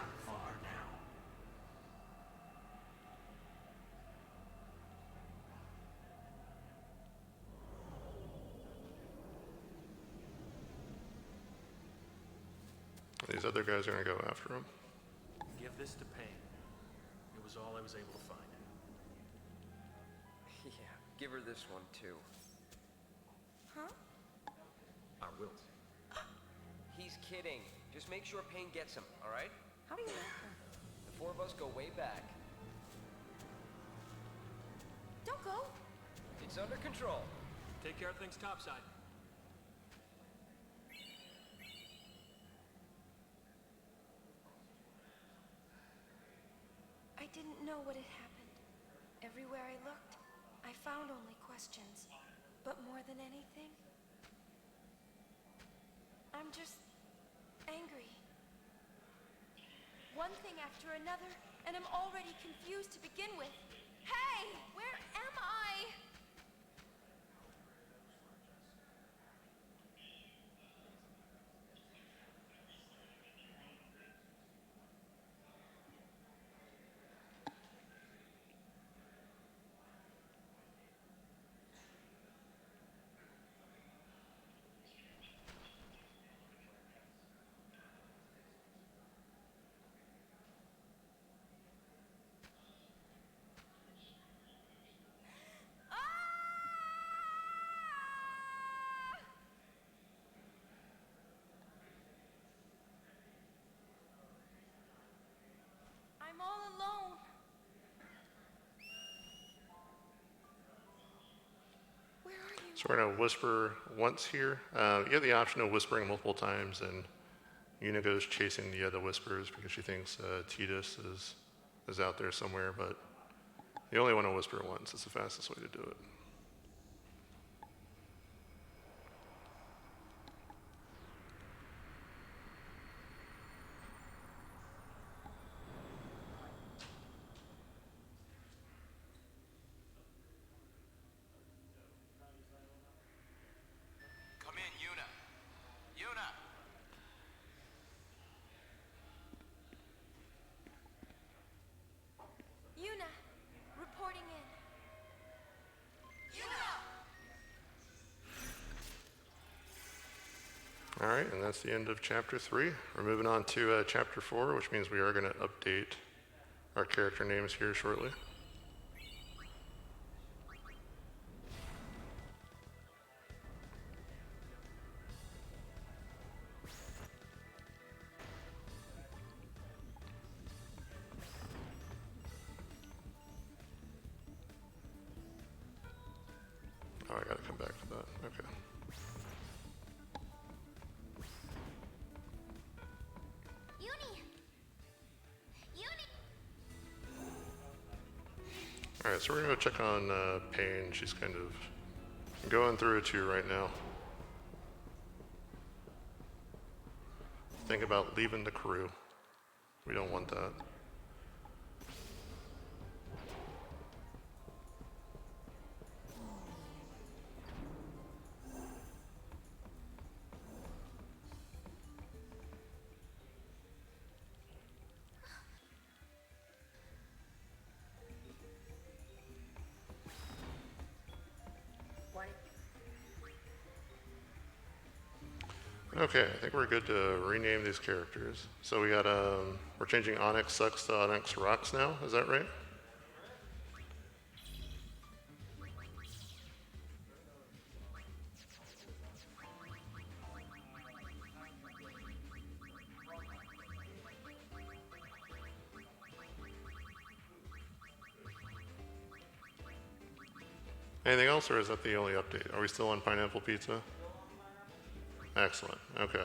These other guys are going to go after him. Give this to Pain. It was all I was able to find. Yeah, give her this one too. Huh? I will. He's kidding. Just make sure Pain gets him, all right? How do you know her? The four of us go way back. Don't go. It's under control. Take care of things topside. I didn't know what had happened. Everywhere I looked, I found only questions. But more than anything, I'm just angry. One thing after another, and I'm already confused to begin with. Hey, where am I? I'm all alone. Where are you? So we're going to whisper once here. You have the option of whispering multiple times, and Una goes chasing the whispers because she thinks Tidus is out there somewhere, but you only want to whisper once. It's the fastest way to do it. Come in, Una. Una! Una, reporting in. All right, and that's the end of chapter 3. We're moving on to chapter 4, which means we are going to update our character names here shortly. Oh, I got to come back to that. Okay. All right, so we're gonna go check on Pain. She's kind of going through it too right now. Think about leaving the crew. We don't want that. Okay, I think we're good to rename these characters. So we got, we're changing Onyx Sucks to Onyx Rocks now, is that right? Anything else, or is that the only update? Are we still on pineapple pizza? Excellent, okay.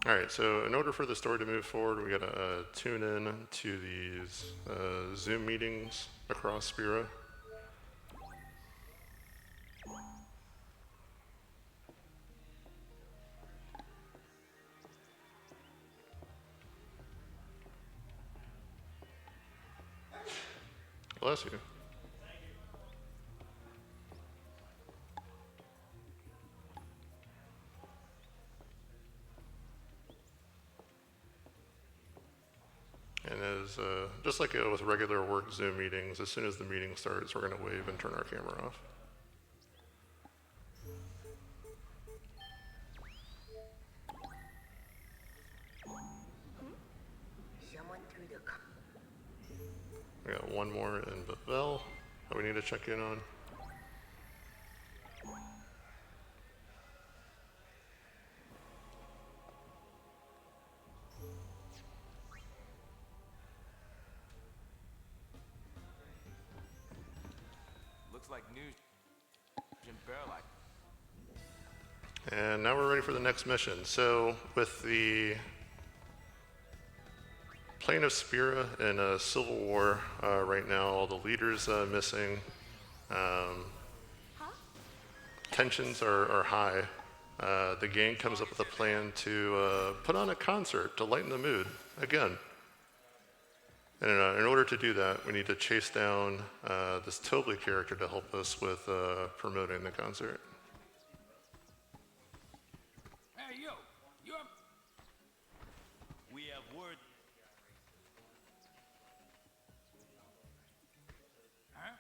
All right, so in order for the story to move forward, we gotta tune in to these Zoom meetings across Spira. Bless you. And as just like with regular work Zoom meetings, as soon as the meeting starts, we're going to wave and turn our camera off. Someone threw the. We got one more in Bethel that we need to check in on. Looks like news in Bearlight. And now we're ready for the next mission. So with the plane of Spira in a civil war right now, all the leaders missing. Tensions are high. The gang comes up with a plan to put on a concert to lighten the mood again. And in order to do that, we need to chase down this Tobley character to help us with promoting the concert. Hey, yo, you up? We have word. Huh?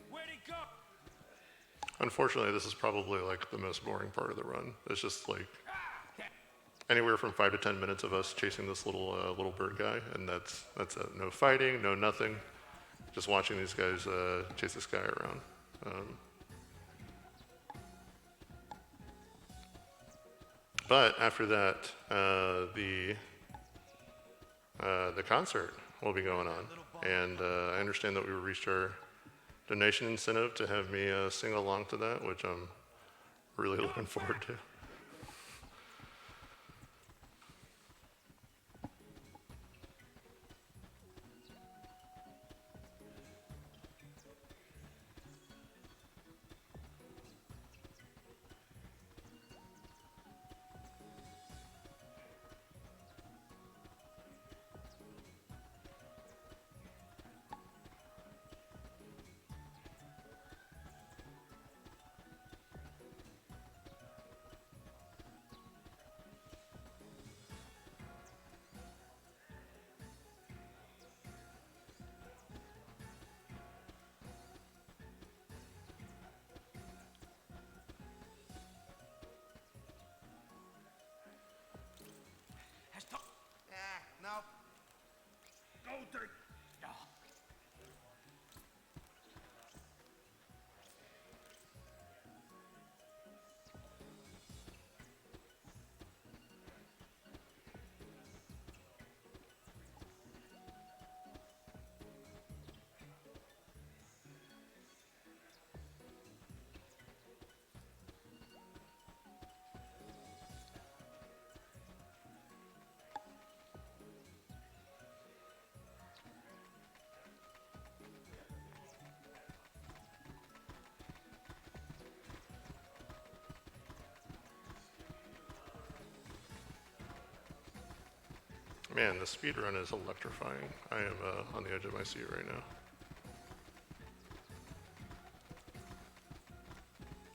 Where'd he go? Unfortunately, this is probably like the most boring part of the run. It's just like anywhere from 5 to 10 minutes of us chasing this little bird guy, and that's it. No fighting, no nothing. Just watching these guys chase this guy around. But after that, the concert will be going on, and I understand that we reached our donation incentive to have me sing along to that, which I'm really looking forward to. No. Go take. Man, the speedrun is electrifying. I am on the edge of my seat right now.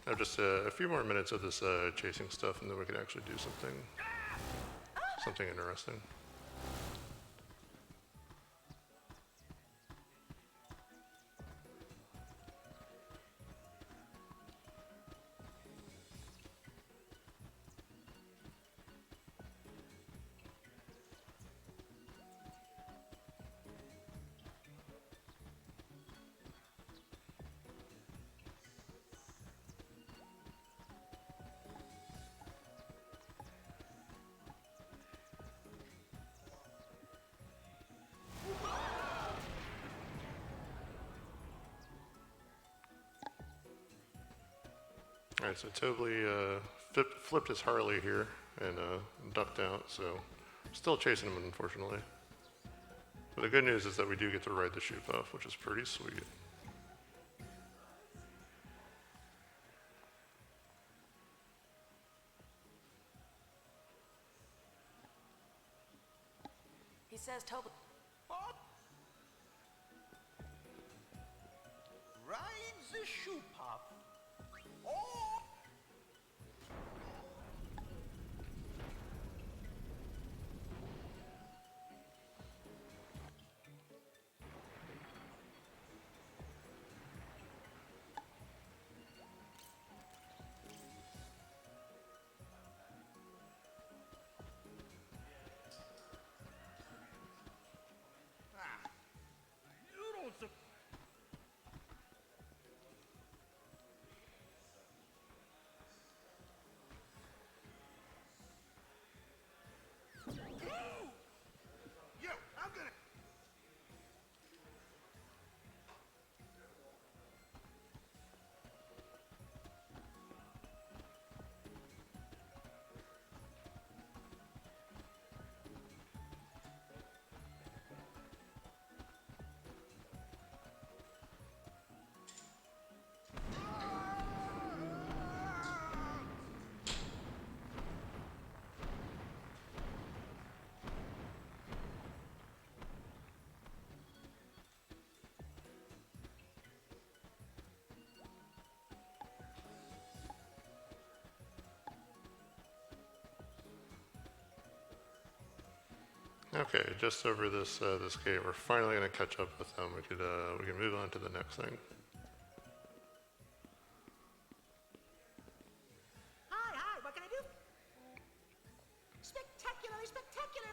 I have just a few more minutes of this chasing stuff, and then we can actually do something interesting. All right, so Tobley flipped his Harley here and ducked out, so still chasing him, unfortunately. But the good news is that we do get to ride the shoe puff, which is pretty sweet. He says Toby. What? Ride the shoe puff. Oh! You don't sup- Yo, I'm gonna... Okay, just over this this gate, we're finally gonna catch up with them. We can move on to the next thing. Hi, what can I do? Spectacularly spectacular!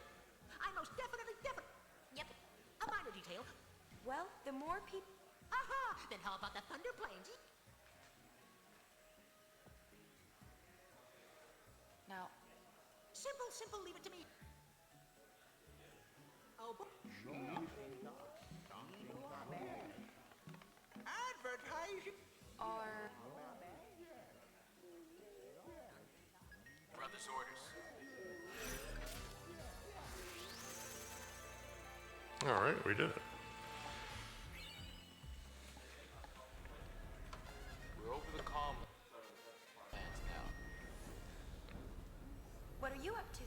I most definitely. Yep, a minor detail. Well, the more people... Aha! Then how about the Thunder Plains? Now, Simple, leave it to me. Oh, advertising. are... Brother's orders. All right, we did it. We're over the calm lands now. What are you up to?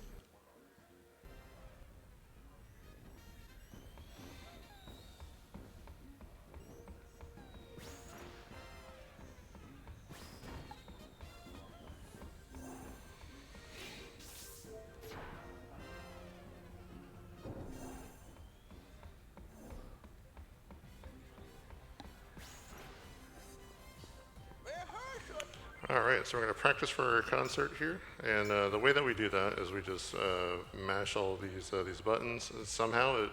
All right, so we're going to practice for our concert here, and the way that we do that is we just mash all these buttons. And somehow it,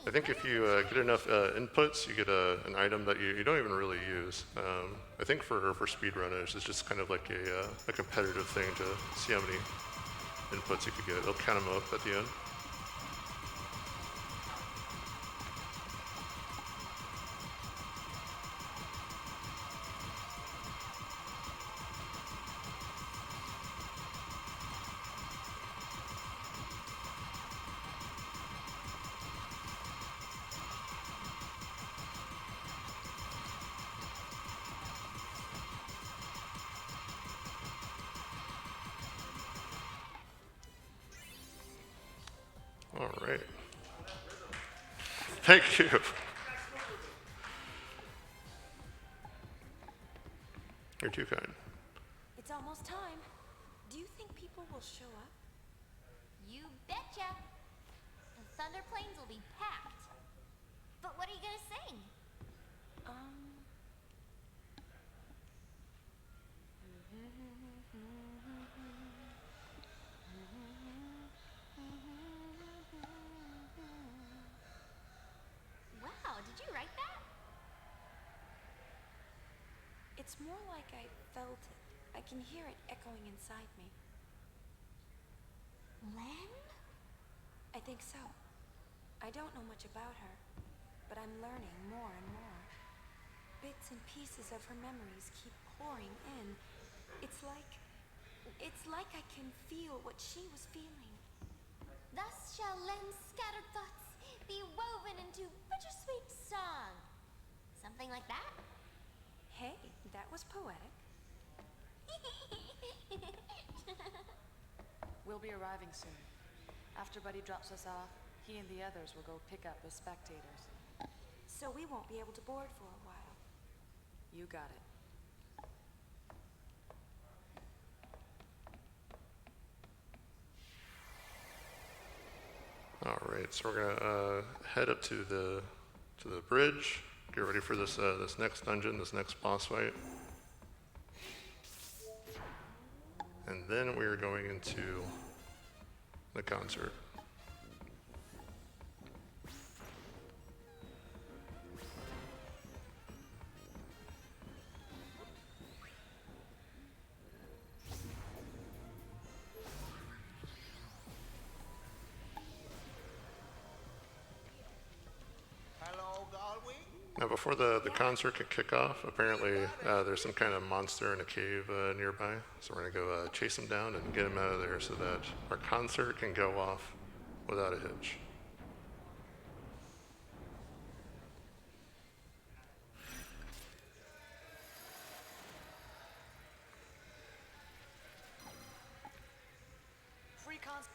I think if you get enough inputs, you get an item that you don't even really use. I think for speedrunners, it's just kind of like a competitive thing to see how many inputs you could get. They'll count them up at the end. All right. Thank you. You're too kind. It's almost time. Do you think people will show up? You betcha. The Thunder Plains will be packed. But what are you gonna sing? Wow, did you write that? It's more like I felt it. I can hear it echoing inside me. Len? I think so. I don't know much about her, but I'm learning more and more. Bits and pieces of her memories keep pouring in. It's like I can feel what she was feeling. Thus shall Len's scattered thoughts be woven into bittersweet song. Something like that? Hey, that was poetic. We'll be arriving soon. After Buddy drops us off, he and the others will go pick up the spectators. So we won't be able to board for a while. You got it. All right, so we're gonna head up to the bridge. Get ready for this this next dungeon, this next boss fight, and then we are going into the concert. Now, before the concert can kick off, apparently there's some kind of monster in a cave nearby. So we're gonna go chase him down and get him out of there so that our concert can go off without a hitch. Free concert.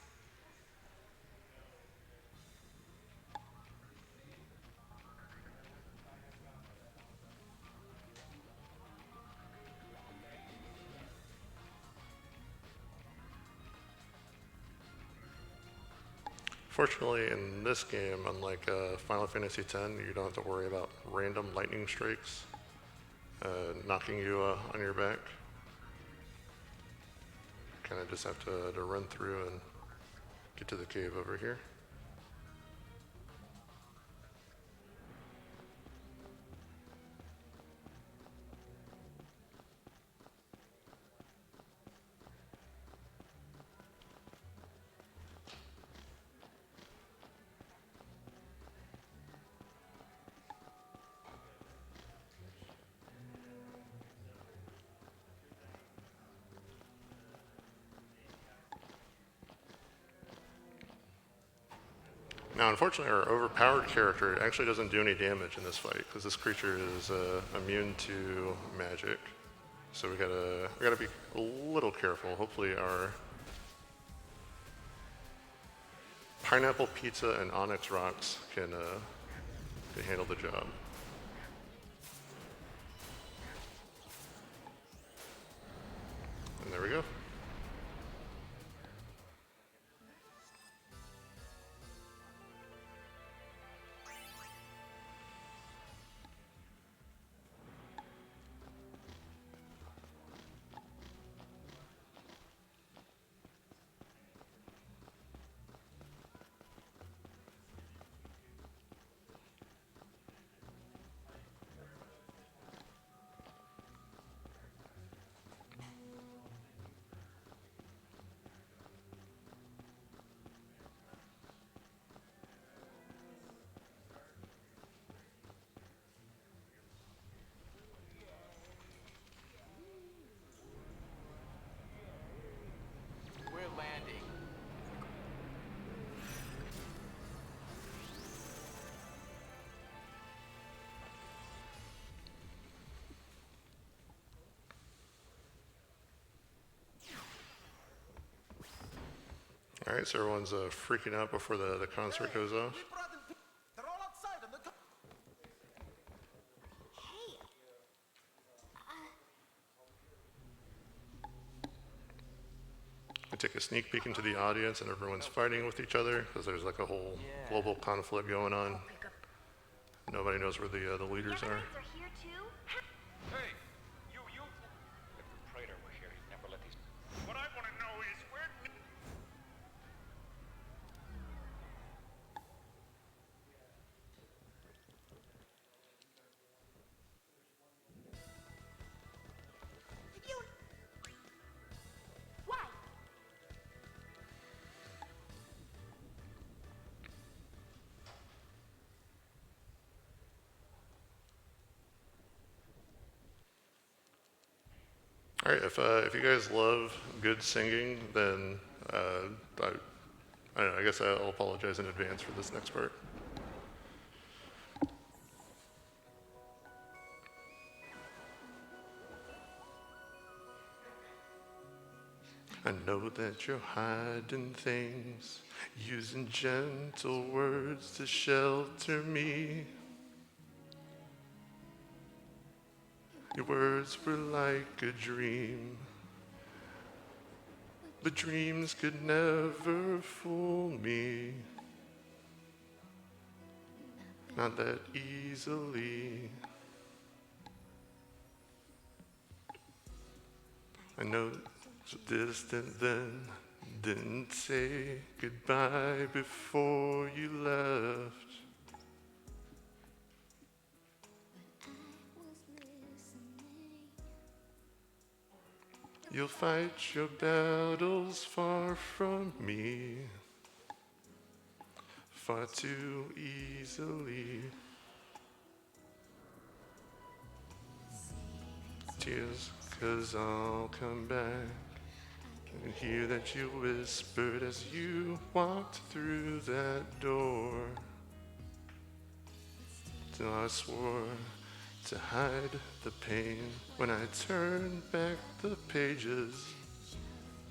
Fortunately, in this game, unlike Final Fantasy X, you don't have to worry about random lightning strikes knocking you on your back. Kind of just have to run through and get to the cave over here. Now, unfortunately, our overpowered character actually doesn't do any damage in this fight because this creature is immune to magic. So we gotta be a little careful. Hopefully, our pineapple pizza and onyx rocks can handle the job. And there we go. We're landing. All right, so everyone's freaking out before the concert goes off. They're all outside on the We take a sneak peek into the audience, and everyone's fighting with each other because there's like a whole global conflict going on. Nobody knows where the leaders are. Hey, you. If the Praetor were here, he'd never let these. What I want to know is where. Why? All right, if you guys love good singing, then I don't know, I guess I'll apologize in advance for this next part. I know that you're hiding things, using gentle words to shelter me. Your words were like a dream, but dreams could never fool me. Not that easily. I know it's distant then, didn't say goodbye before you left. You'll fight your battles far from me, far too easily. Tears, 'cause I'll come back and hear that you whispered as you walked through that door. Till I swore to hide the pain when I turned back the pages.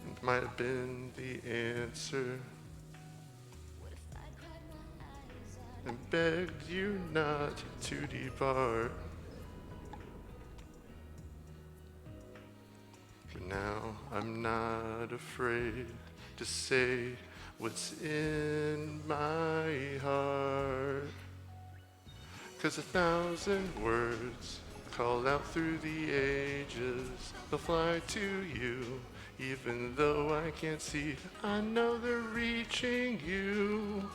It might have been the answer, and begged you not to depart. But now I'm not afraid to say what's in my heart. 'Cause 1,000 words called out through the ages, they'll fly to you, even though I can't see. I know they're reaching you,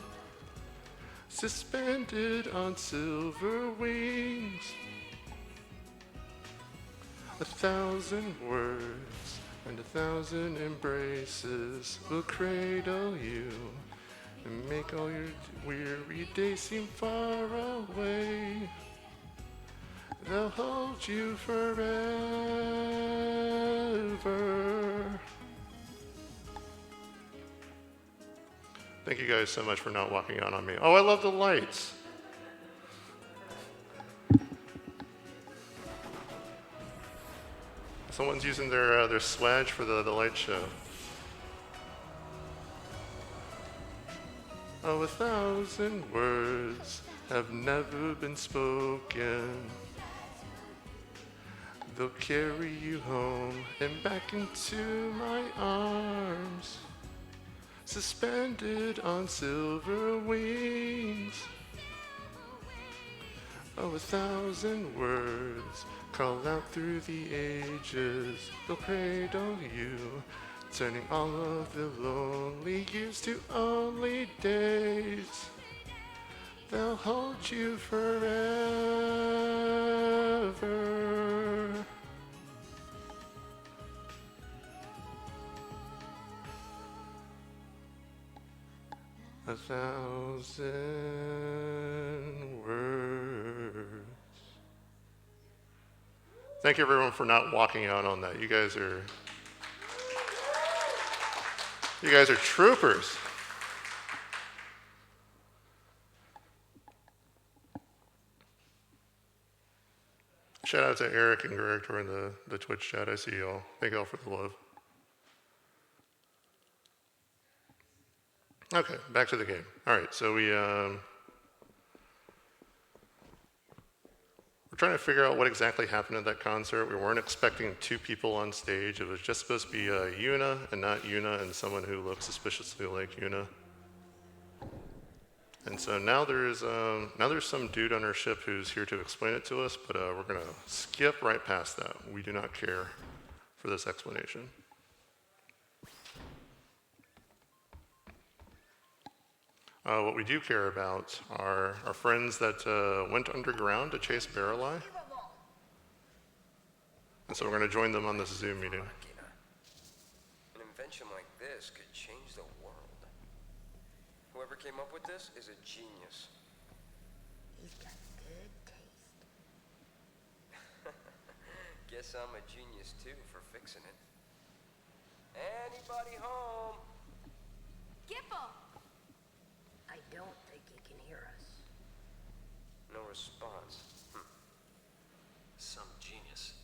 suspended on silver wings. 1,000 words and 1,000 embraces will cradle you and make all your weary days seem far away. They'll hold you forever. Thank you guys so much for not walking out on me. Oh, I love the lights. Someone's using their swag for the light show. Oh, 1,000 words have never been spoken. They'll carry you home and back into my arms, suspended on silver wings. Oh, 1,000 words call out through the ages. They'll cradle you, turning all of the lonely years to only days. They'll hold you forever. A 1,000 words. Thank you everyone for not walking out on that. You guys are troopers. Shout out to Eric and Greg who are in the Twitch chat. I see y'all. Thank y'all for the love. Okay, back to the game. All right, so we're trying to figure out what exactly happened at that concert. We weren't expecting 2 people on stage. It was just supposed to be Yuna and not Yuna and someone who looked suspiciously like Yuna. And so now there's some dude on our ship who's here to explain it to us, but we're gonna skip right past that. We do not care for this explanation. What we do care about are our friends that went underground to chase Barreleye. And so we're going to join them on this Zoom meeting. An invention like this could change the world. Whoever came up with this is a genius. He's got good taste. Guess I'm a genius too for fixing it. Anybody home? Gipple! I don't think he can hear us. No response. Some genius.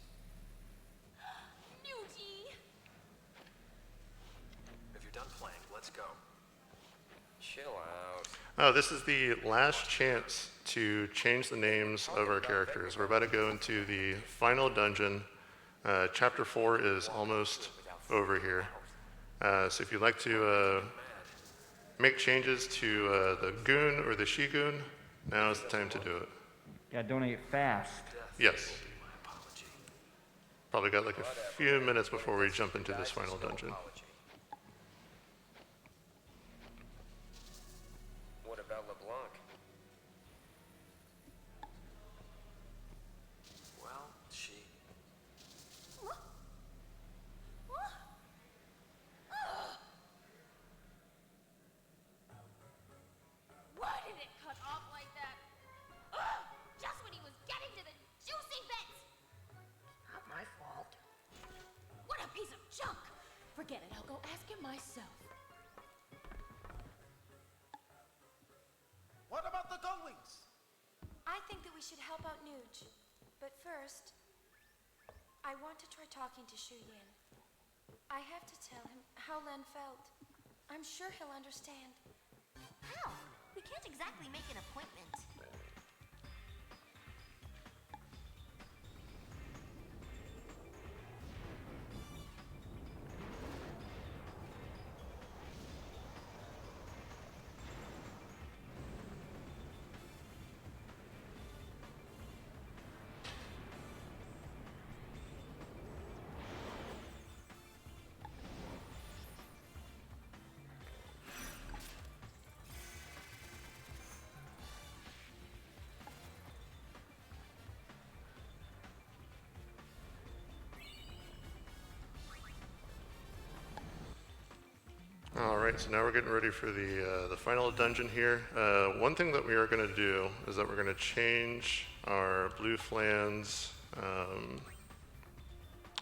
Nugie! If you're done playing, let's go. Chill out. Oh, this is the last chance to change the names of our characters. We're about to go into the final dungeon. Chapter 4 is almost over here. So if you'd like to make changes to the goon or the she-goon, now is the time to do it. Gotta donate fast. Yes. Probably got like a few minutes before we jump into this final dungeon. What about LeBlanc? Well, she... Why did it cut off like that? Ugh! Just when he was getting to the juicy bits! Not my fault. What a piece of junk! Forget it, I'll go ask him myself. What about the Gullwings? I think that we should help out Nuge. But first, I want to try talking to Shu Yin. I have to tell him how Len felt. I'm sure he'll understand. How? We can't exactly make an appointment. All right, so now we're getting ready for the final dungeon here. One thing that we are going to do is that we're going to change our Blue Flan's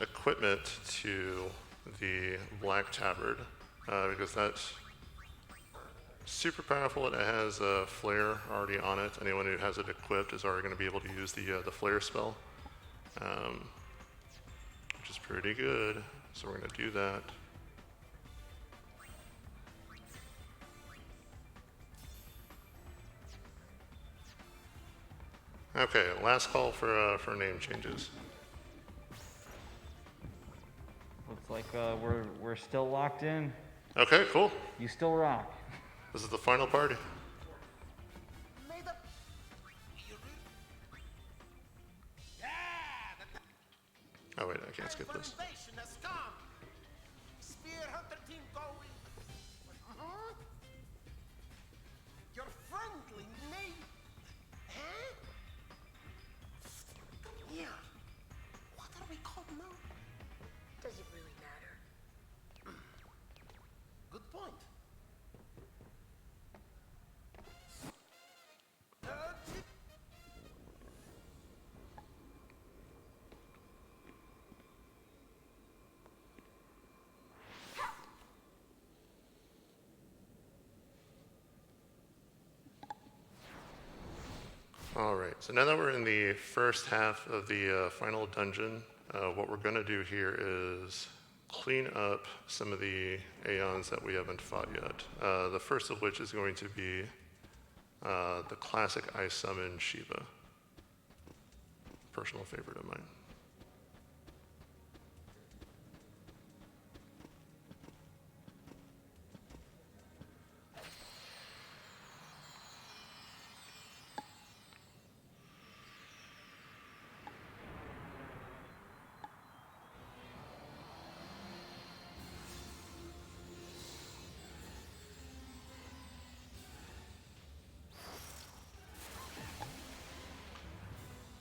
equipment to the Black Tabard because that's super powerful. It has a flare already on it. Anyone who has it equipped is already going to be able to use the flare spell, which is pretty good. So we're going to do that. Okay, last call for name changes. Looks like we're still locked in. Okay, cool. You still rock. This is the final party. May the... Oh wait, I can't skip this. Invasion has come. Spear Hunter team going. Your friendly name. Huh? Yeah. What are we called now? Does it really matter? Good point. All right, so now that we're in the first half of the final dungeon, what we're going to do here is clean up some of the Aeons that we haven't fought yet. The first of which is going to be the classic Ice Summon Shiva. Personal favorite of mine.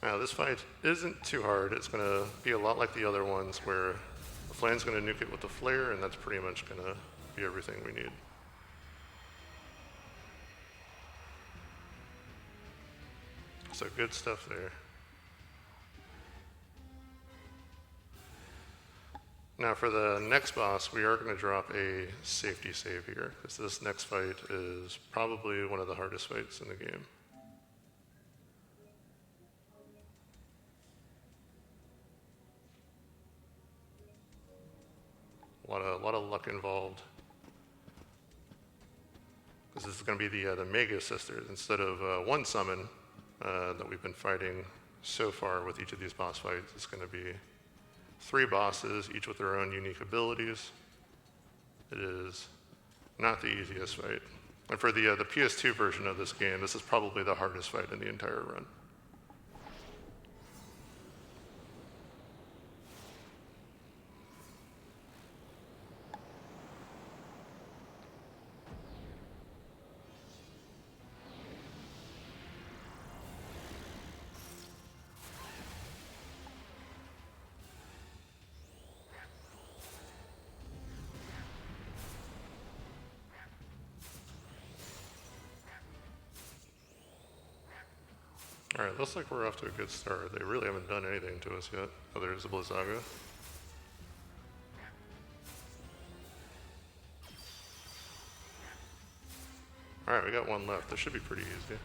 Now this fight isn't too hard. It's going to be a lot like the other ones where the Flan's going to nuke it with the flare, and that's pretty much going to be everything we need. So good stuff there. Now for the next boss, we are going to drop a safety save here, because this next fight is probably one of the hardest fights in the game. A lot of luck involved. Because this is going to be the Mega Sisters. Instead of one summon that we've been fighting so far with each of these boss fights, it's going to be 3 bosses, each with their own unique abilities. It is not the easiest fight. And for the PS2 version of this game, this is probably the hardest fight in the entire run. Alright, looks like we're off to a good start. They really haven't done anything to us yet. Oh, there's a Blizzaga. Alright, we got one left. This should be pretty easy.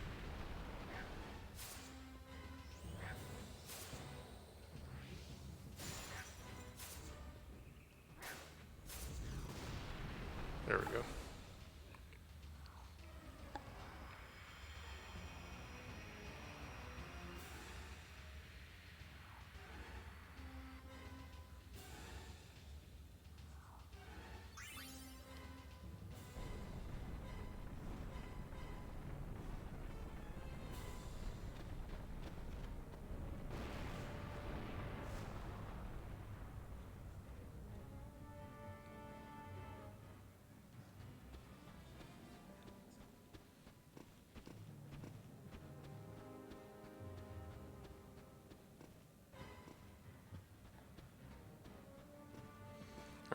There we go.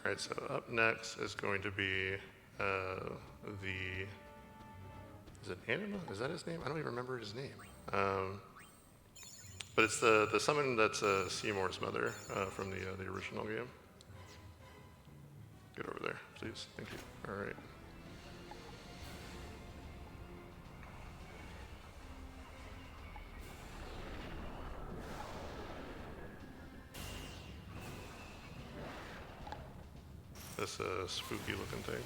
Alright, so up next is going to be is it Anima? Is that his name? I don't even remember his name. But it's the summon that's Seymour's mother from the original game. Get over there, please. Thank you. Alright. This spooky looking thing.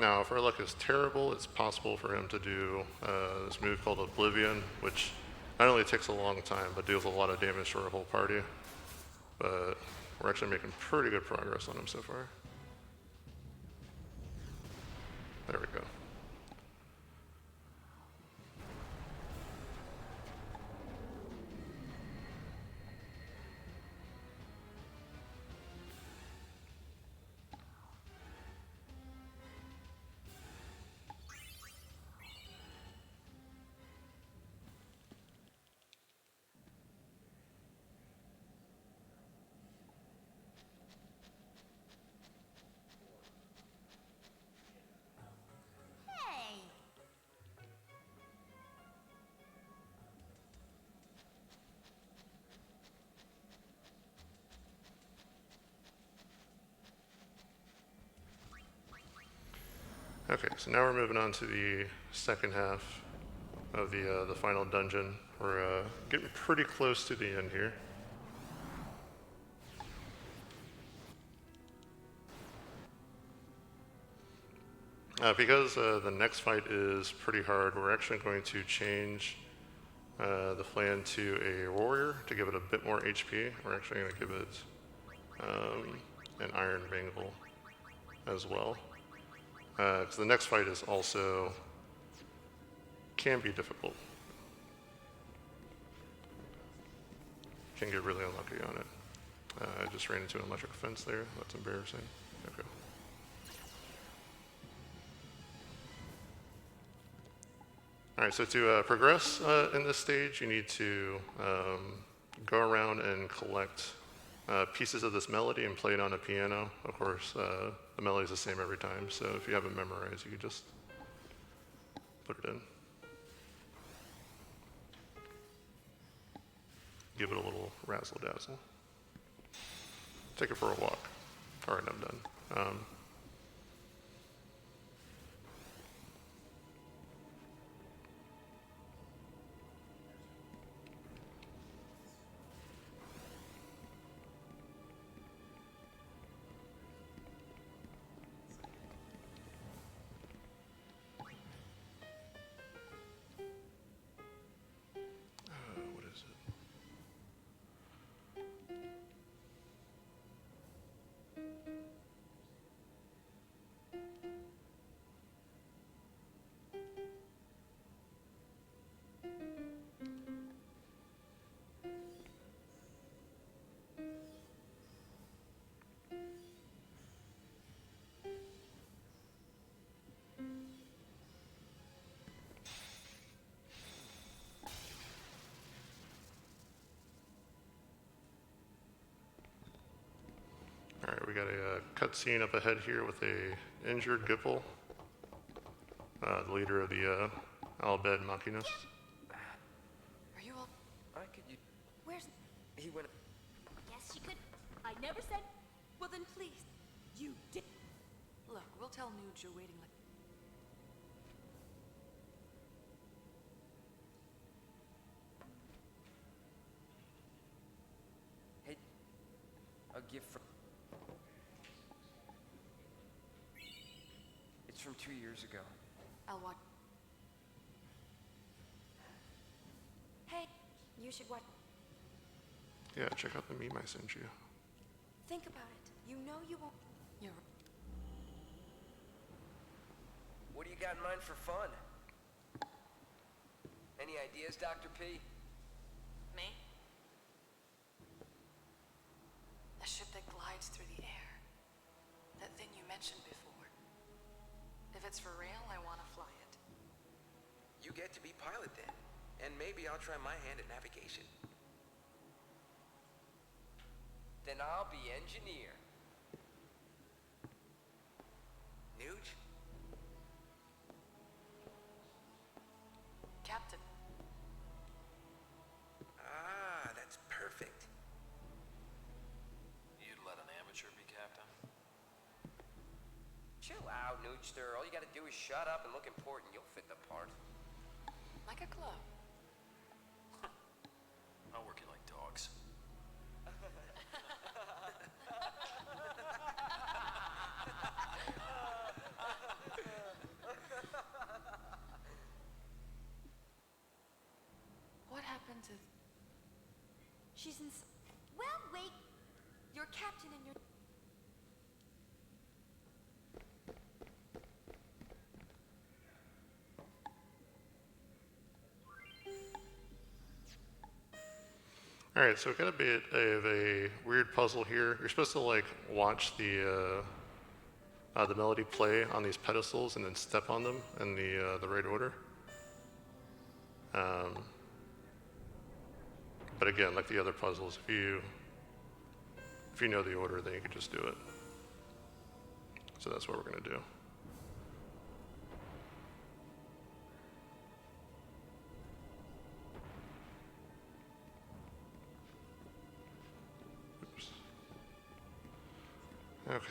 Now, if our luck is terrible, it's possible for him to do this move called Oblivion, which not only takes a long time, but deals a lot of damage to our whole party. But we're actually making pretty good progress on him so far. There we go. Okay, so now we're moving on to the second half of the final dungeon. We're getting pretty close to the end here. Because the next fight is pretty hard, we're actually going to change the plan to a warrior to give it a bit more HP. We're actually going to give it an iron bangle as well. Because the next fight is also can be difficult. Can get really unlucky on it. I just ran into an electric fence there. That's embarrassing. Okay. All right, so to progress in this stage, you need to go around and collect pieces of this melody and play it on a piano. Of course, the melody is the same every time, so if you have it memorized, you can just put it in. give it a little razzle dazzle. Take it for a walk. All right, I'm done. What is it? All right, we got a cutscene up ahead here with a injured Gipple, the leader of the Albed Machinus. Are you all? I could you. Where's? He went. Yes, she could. I never said. Well, then please. You did. Look, we'll tell Nude you're waiting like. Hey, a gift from. It's from 2 years ago. I'll watch. Hey, you should watch. Yeah, check out the meme I sent you. Think about it. You know you won't. You're. What do you got in mind for fun? Any ideas, Dr. P? Me? A ship that glides through the air. That thing you mentioned before. If it's for real, I want to fly it. You get to be pilot then. And maybe I'll try my hand at navigation. Then I'll be engineer. Nuge? Captain. Ah, that's perfect. You'd let an amateur be captain? Chill out, Noogster. All you gotta do is shut up and look important. You'll fit the part. Like a club. I'll work you like dogs. What happened to... She's in. Well, wait. You're captain and you're. All right, so we got a bit of a weird puzzle here. You're supposed to like watch the melody play on these pedestals and then step on them in the right order. But again, like the other puzzles, if you know the order, then you can just do it. So that's what we're gonna do. Oops. Okay.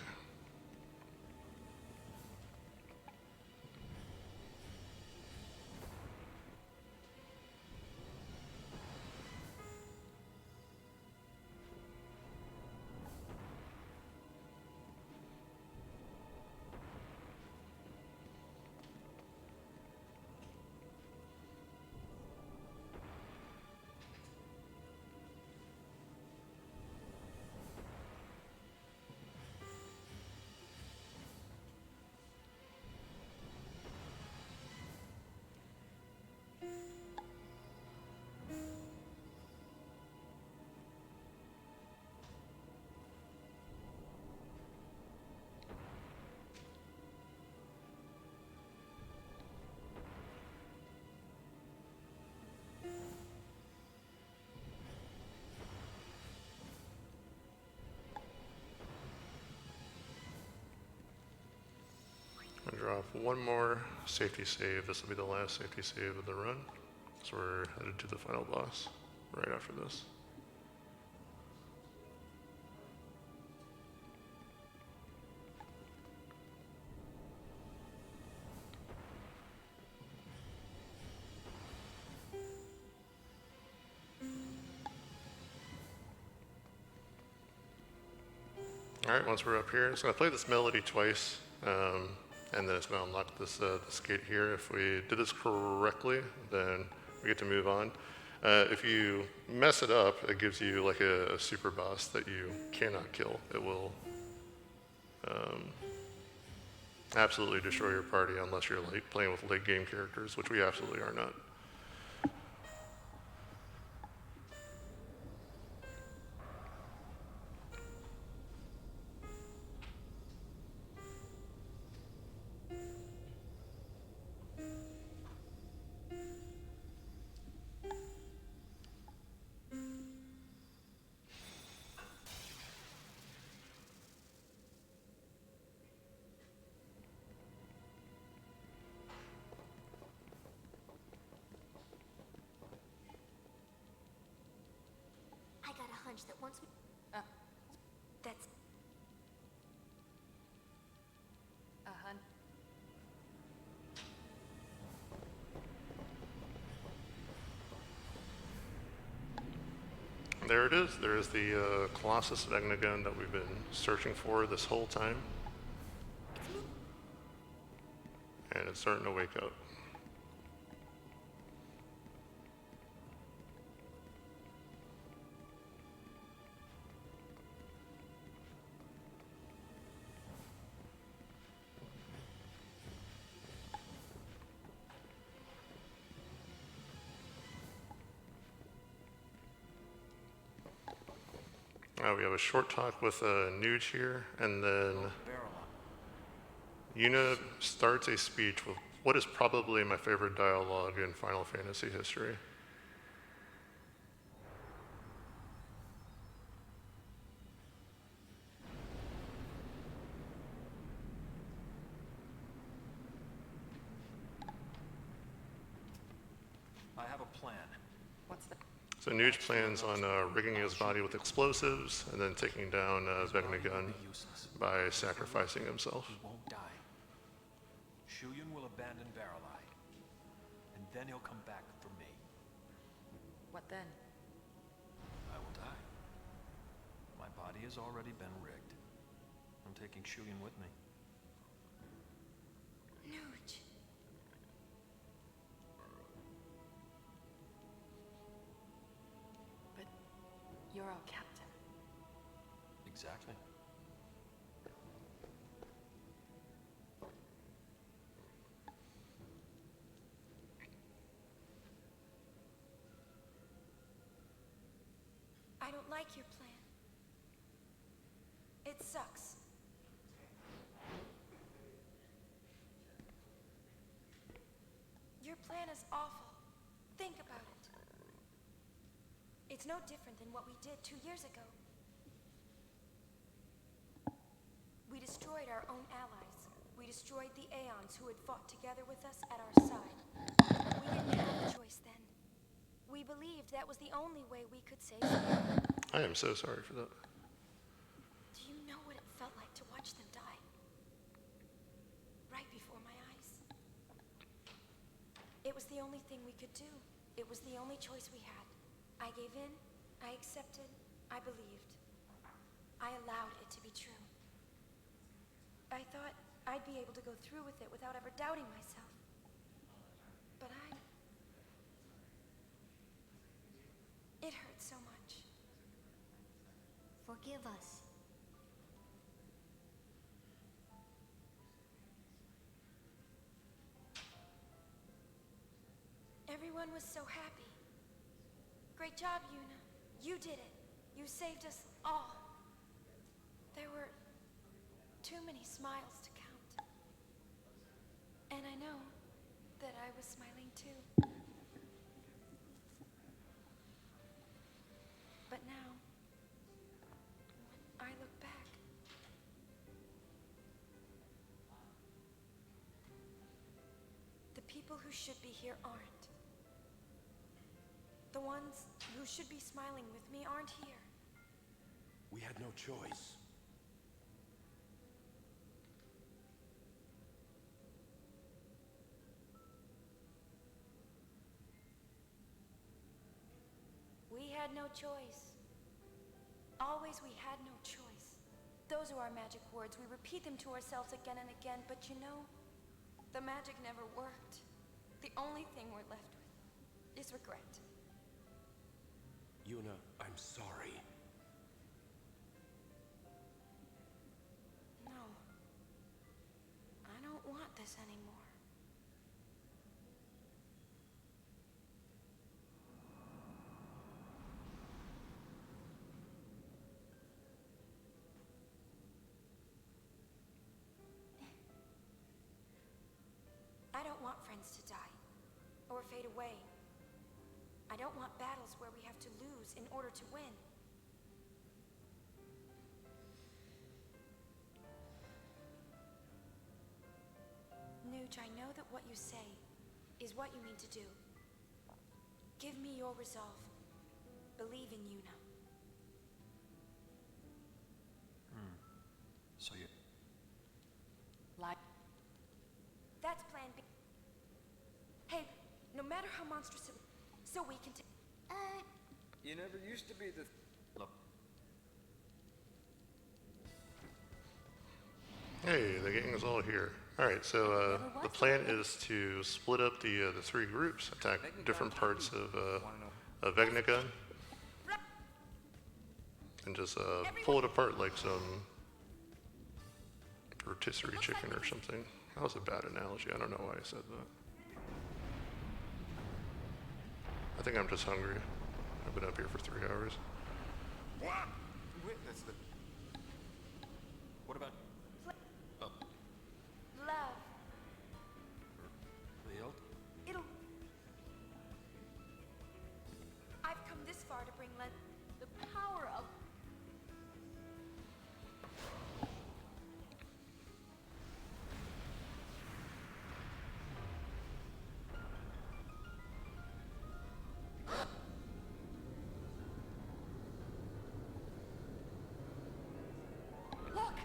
I'm gonna draw off one more safety save. This will be the last safety save of the run. So we're headed to the final boss right after this. All right, once we're up here, it's going to play this melody twice, and then it's going to unlock this, this gate here. If we did this correctly, then we get to move on. If you mess it up, it gives you like a super boss that you cannot kill. It will absolutely destroy your party unless you're like playing with late game characters, which we absolutely are not. I got a hunch that once we... That's... Hun. There it is. There is the Colossus Vegna gun that we've been searching for this whole time. And it's starting to wake up. We have a short talk with Nuge here, and then Yuna starts a speech with what is probably my favorite dialogue in Final Fantasy history. I have a plan. What's the... So Nuge plans on rigging his body with explosives and then taking down Vegna gun by sacrificing himself. He won't die. Shuyan will abandon Barrelai, and then he'll come back for me. What then? I will die. My body has already been rigged. I'm taking Shuyan with me. Nuge. But you're our captain. Exactly. I don't like your plan. It sucks. Your plan is awful. Think about it. It's no different than what we did 2 years ago. We destroyed our own allies. We destroyed the Aeons who had fought together with us at our side. We didn't have a choice then. We believed that was the only way we could save them. I am so sorry for that. Do you know what it felt like to watch them die? Right before my eyes. It was the only thing we could do. It was the only choice we had. I gave in, I accepted, I believed. I allowed it to be true. I thought I'd be able to go through with it without ever doubting myself. But it hurts so much. Forgive us. Everyone was so happy. Great job, Yuna. You did it. You saved us all. There were too many smiles to count. And I know that I was smiling too. But now, when I look back, the people who should be here aren't. The ones who should be smiling with me aren't here. We had no choice. We had no choice. Always we had no choice. those are our magic words. We repeat them to ourselves again and again, but you know, the magic never worked. The only thing we're left with is regret. Yuna, I'm sorry. No. I don't want this anymore. I don't want friends to die, or fade away. I don't want battles where we have to lose in order to win. Nuge, I know that what you say is what you mean to do. Give me your resolve. Believe in Yuna. So you... Like... That's plan B. Hey, no matter how monstrous it... So we can take... You never used to be the... Look. Hey, the gang is all here. All right, so the plan is to split up the three groups, attack different parts of Vegnagun, and just pull it apart like some rotisserie chicken or something. That was a bad analogy. I don't know why I said that. I think I'm just hungry. I've been up here for 3 hours. What? Witness the... What about... Oh, Love. Leo? It'll... I've come this far to bring the power of... Look!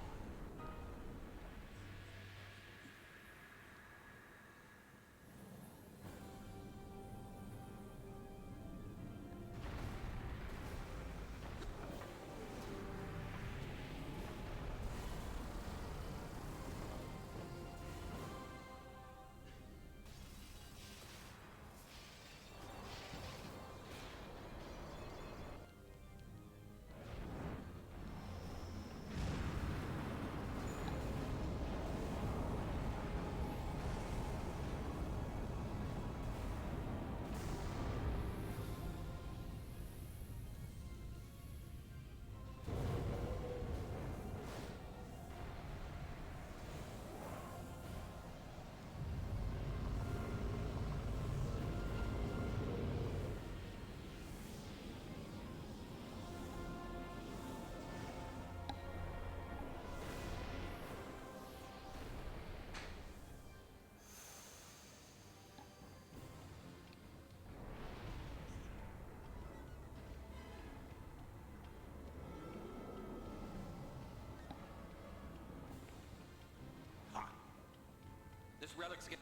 This relic's get...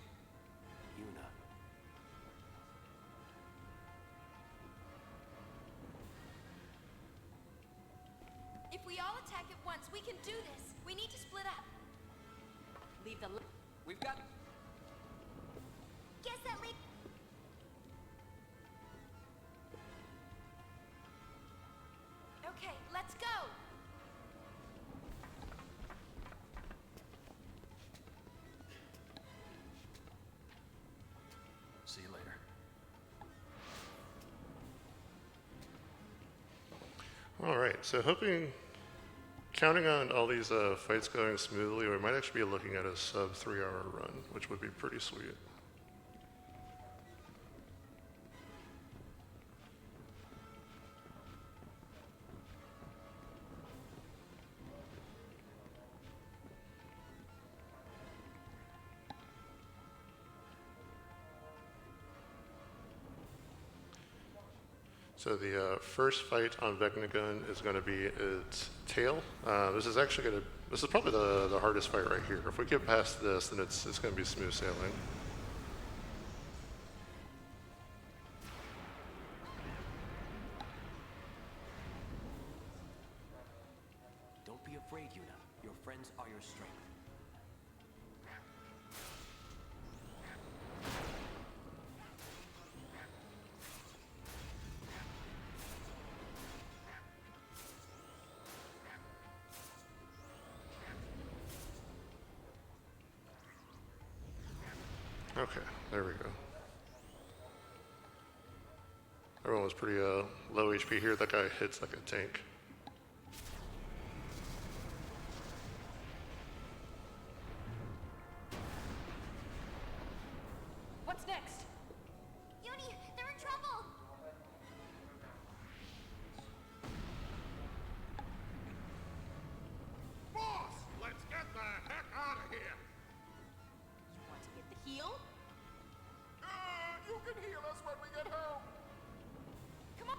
Yuna. If we all attack at once, we can do this. We need to split up. Leave the... We've got... Guess that leaves... Okay, let's go! See you later. All right, so counting on all these fights going smoothly, we might actually be looking at a sub 3 hour run, which would be pretty sweet. So the first fight on Vegnagun is going to be its tail. This is probably the hardest fight right here. If we get past this, then it's going to be smooth sailing. Don't be afraid, Yuna. Your friends are your strength. Okay, there we go. Everyone was pretty low HP here. That guy hits like a tank. What's next? Uni, they're in trouble! Boss, let's get the heck out of here. You want to get the heal? You can heal us when we get home. Come on!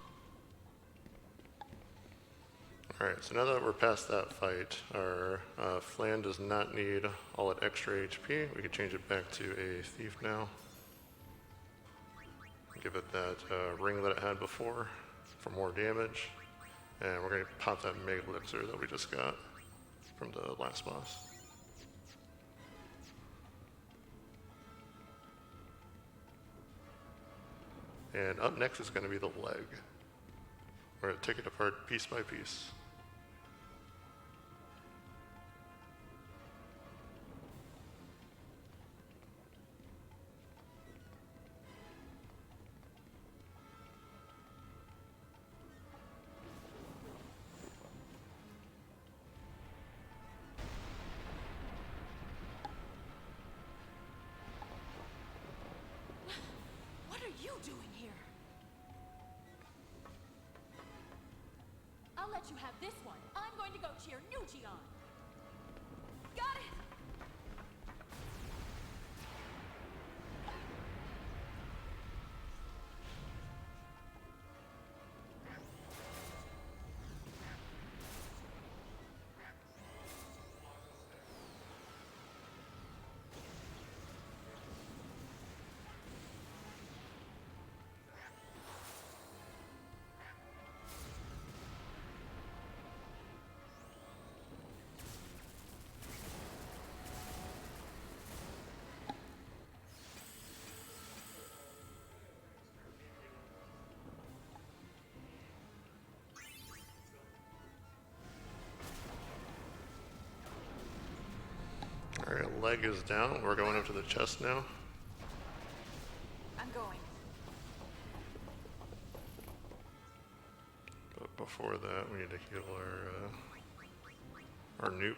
Alright, so now that we're past that fight, our Flan does not need all that extra HP. We can change it back to a thief now. Give it that ring that it had before for more damage. And we're going to pop that Mega Elixir that we just got from the last boss. And up next is going to be the leg. We're going to take it apart piece by piece. What are you doing here? I'll let you have this one. I'm going to go cheer Nuji on. Got it! Alright, leg is down. We're going up to the chest now. I'm going. But before that, we need to heal our nuke.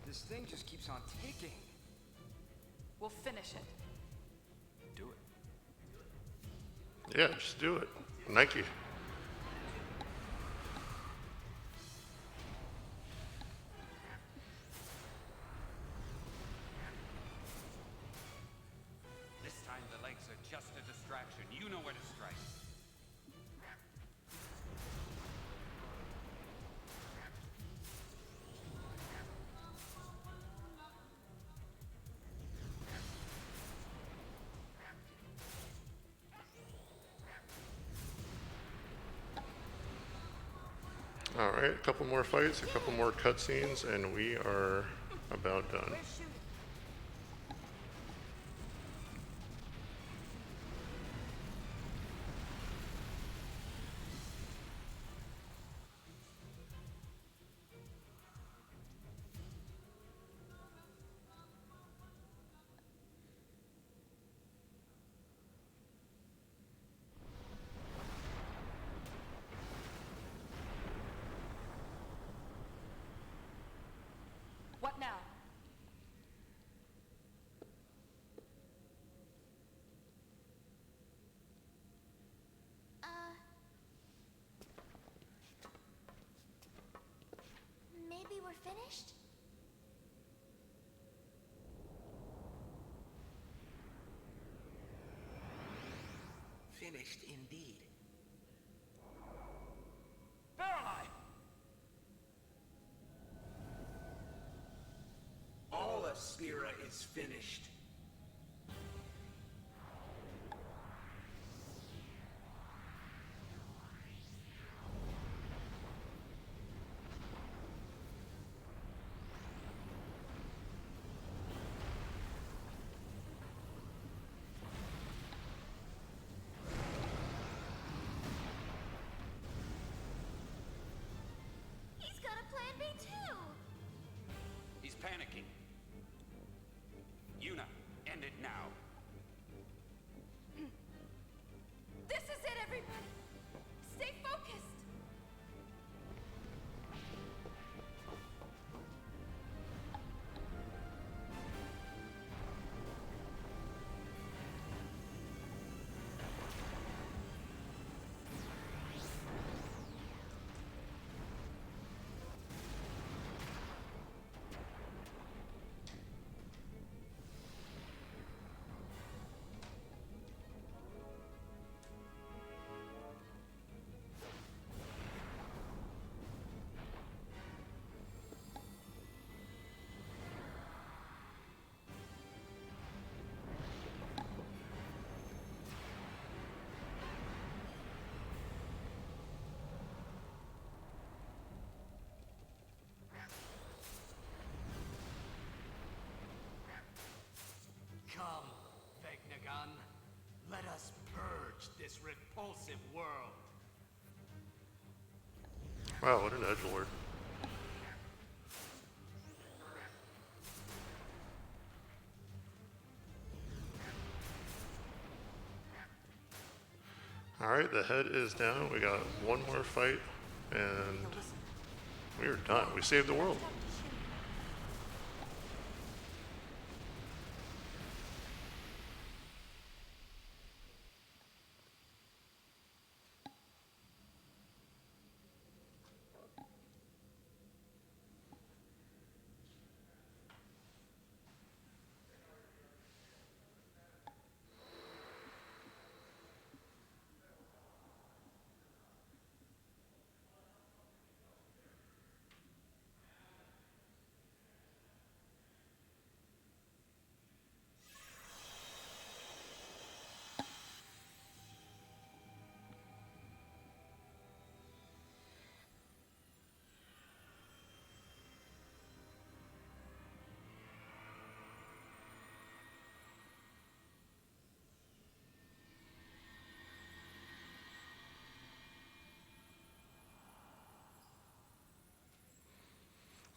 This thing just keeps on ticking. We'll finish it. Do it. Yeah, just do it. Nike. This time the legs are just a distraction. You know where to strike. Alright, a couple more fights, a couple more cutscenes, and we are about done. What now? Maybe we're finished? Finished indeed. Verify! All of Spira is finished. He's got a plan B too! He's panicking. Yuna, end it now. This is it, everybody! Stay focused! Come, Vegnagun. Let us purge this repulsive world. Wow, what an edgelord. Alright, the head is down. We got one more fight, and we are done. We saved the world.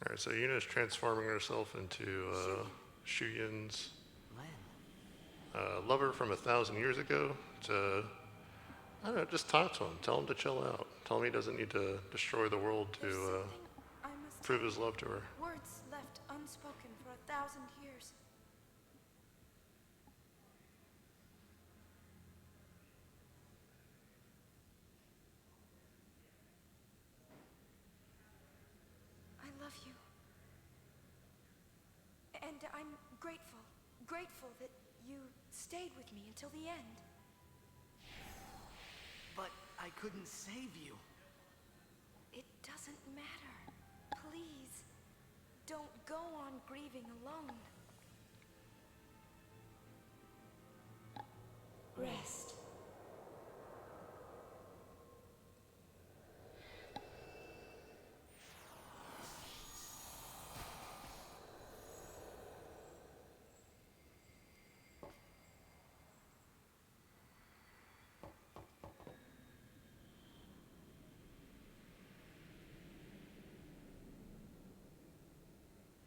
Alright, so Yuna's transforming herself into Shuyin's lover from 1,000 years ago. To, I don't know, just talk to him. Tell him to chill out. Tell him he doesn't need to destroy the world to prove his love to her. Words left unspoken for 1,000 years. I love you. And I'm grateful that you stayed with me until the end. But I couldn't save you. It doesn't matter. Please, don't go on grieving alone. Rest.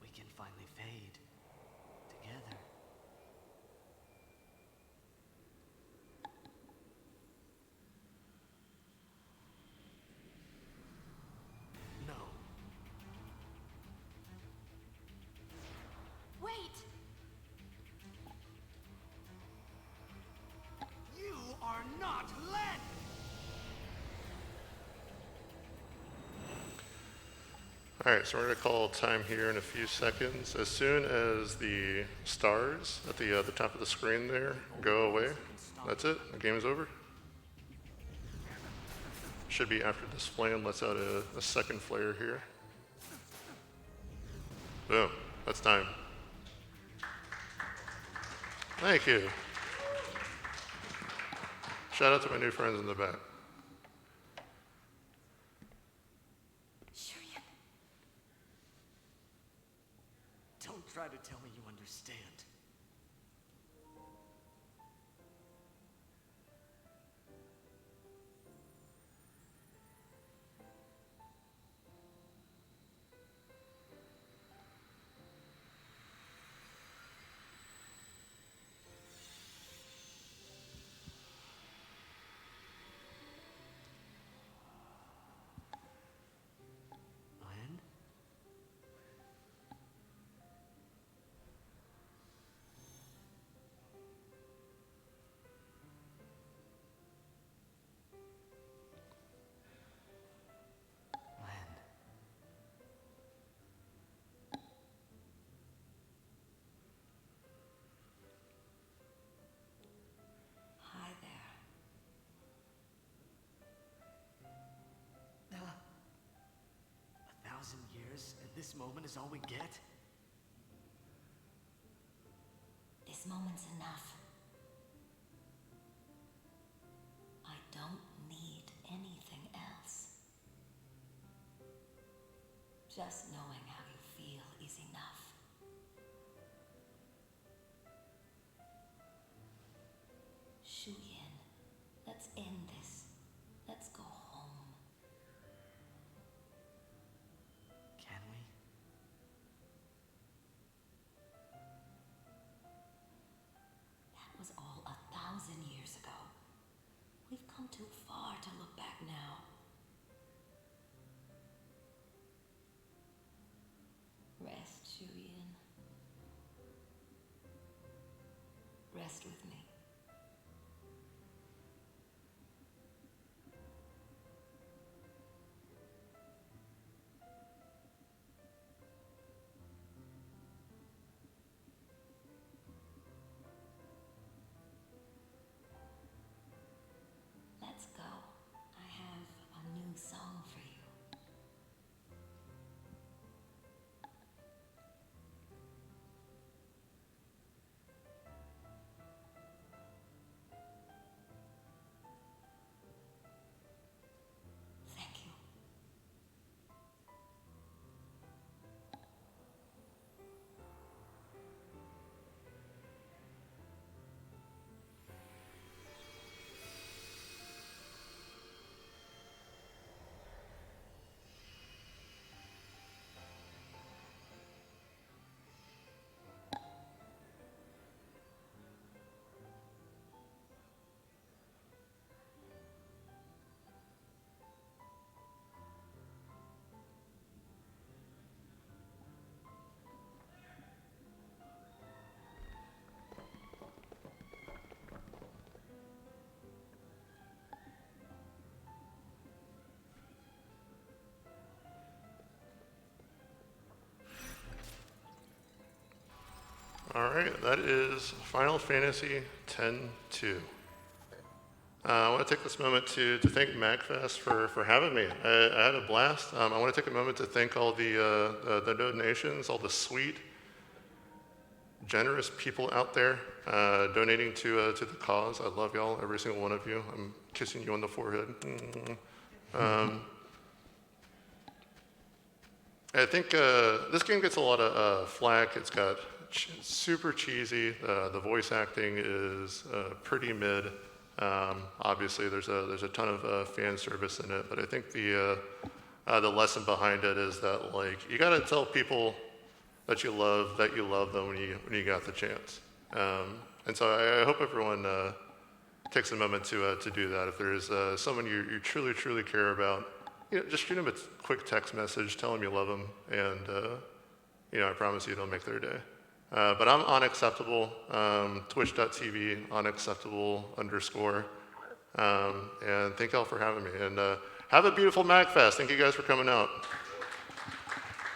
We can finally fade. All right, so we're going to call time here in a few seconds. As soon as the stars at the top of the screen there go away, that's it. The game is over. Should be after this flame lets out a second flare here. Boom, that's time. Thank you. Shout out to my new friends in the back. Don't try to tell me you understand. Len? Hi there. 1,000 years, and this moment is all we get? This moment's enough. I don't need anything else. Just knowing how you feel is enough. Shu Yin, let's end this. Let's go home. Can we? That was all 1,000 years ago. We've come too far to look back now. Rest, Shu Yin. Rest with me. Let's go. I have a new song for you. Thank you. All right, that is Final Fantasy X-2. I want to take this moment to thank MAGFest for having me. I had a blast. I want to take a moment to thank all the donations, all the sweet, generous people out there donating to the cause. I love y'all, every single one of you. I'm kissing you on the forehead. I think this game gets a lot of flack. It's got super cheesy. The voice acting is pretty mid. Obviously, there's a ton of fan service in it, but I think the lesson behind it is that like you got to tell people that you love them when you got the chance. And so I hope everyone takes a moment to do that. If there's someone you truly care about, just shoot them a quick text message, tell them you love them, and I promise you it'll make their day. But I'm unacceptable, twitch.tv, unacceptable_. And thank y'all for having me. And have a beautiful MAGFest. Thank you guys for coming out.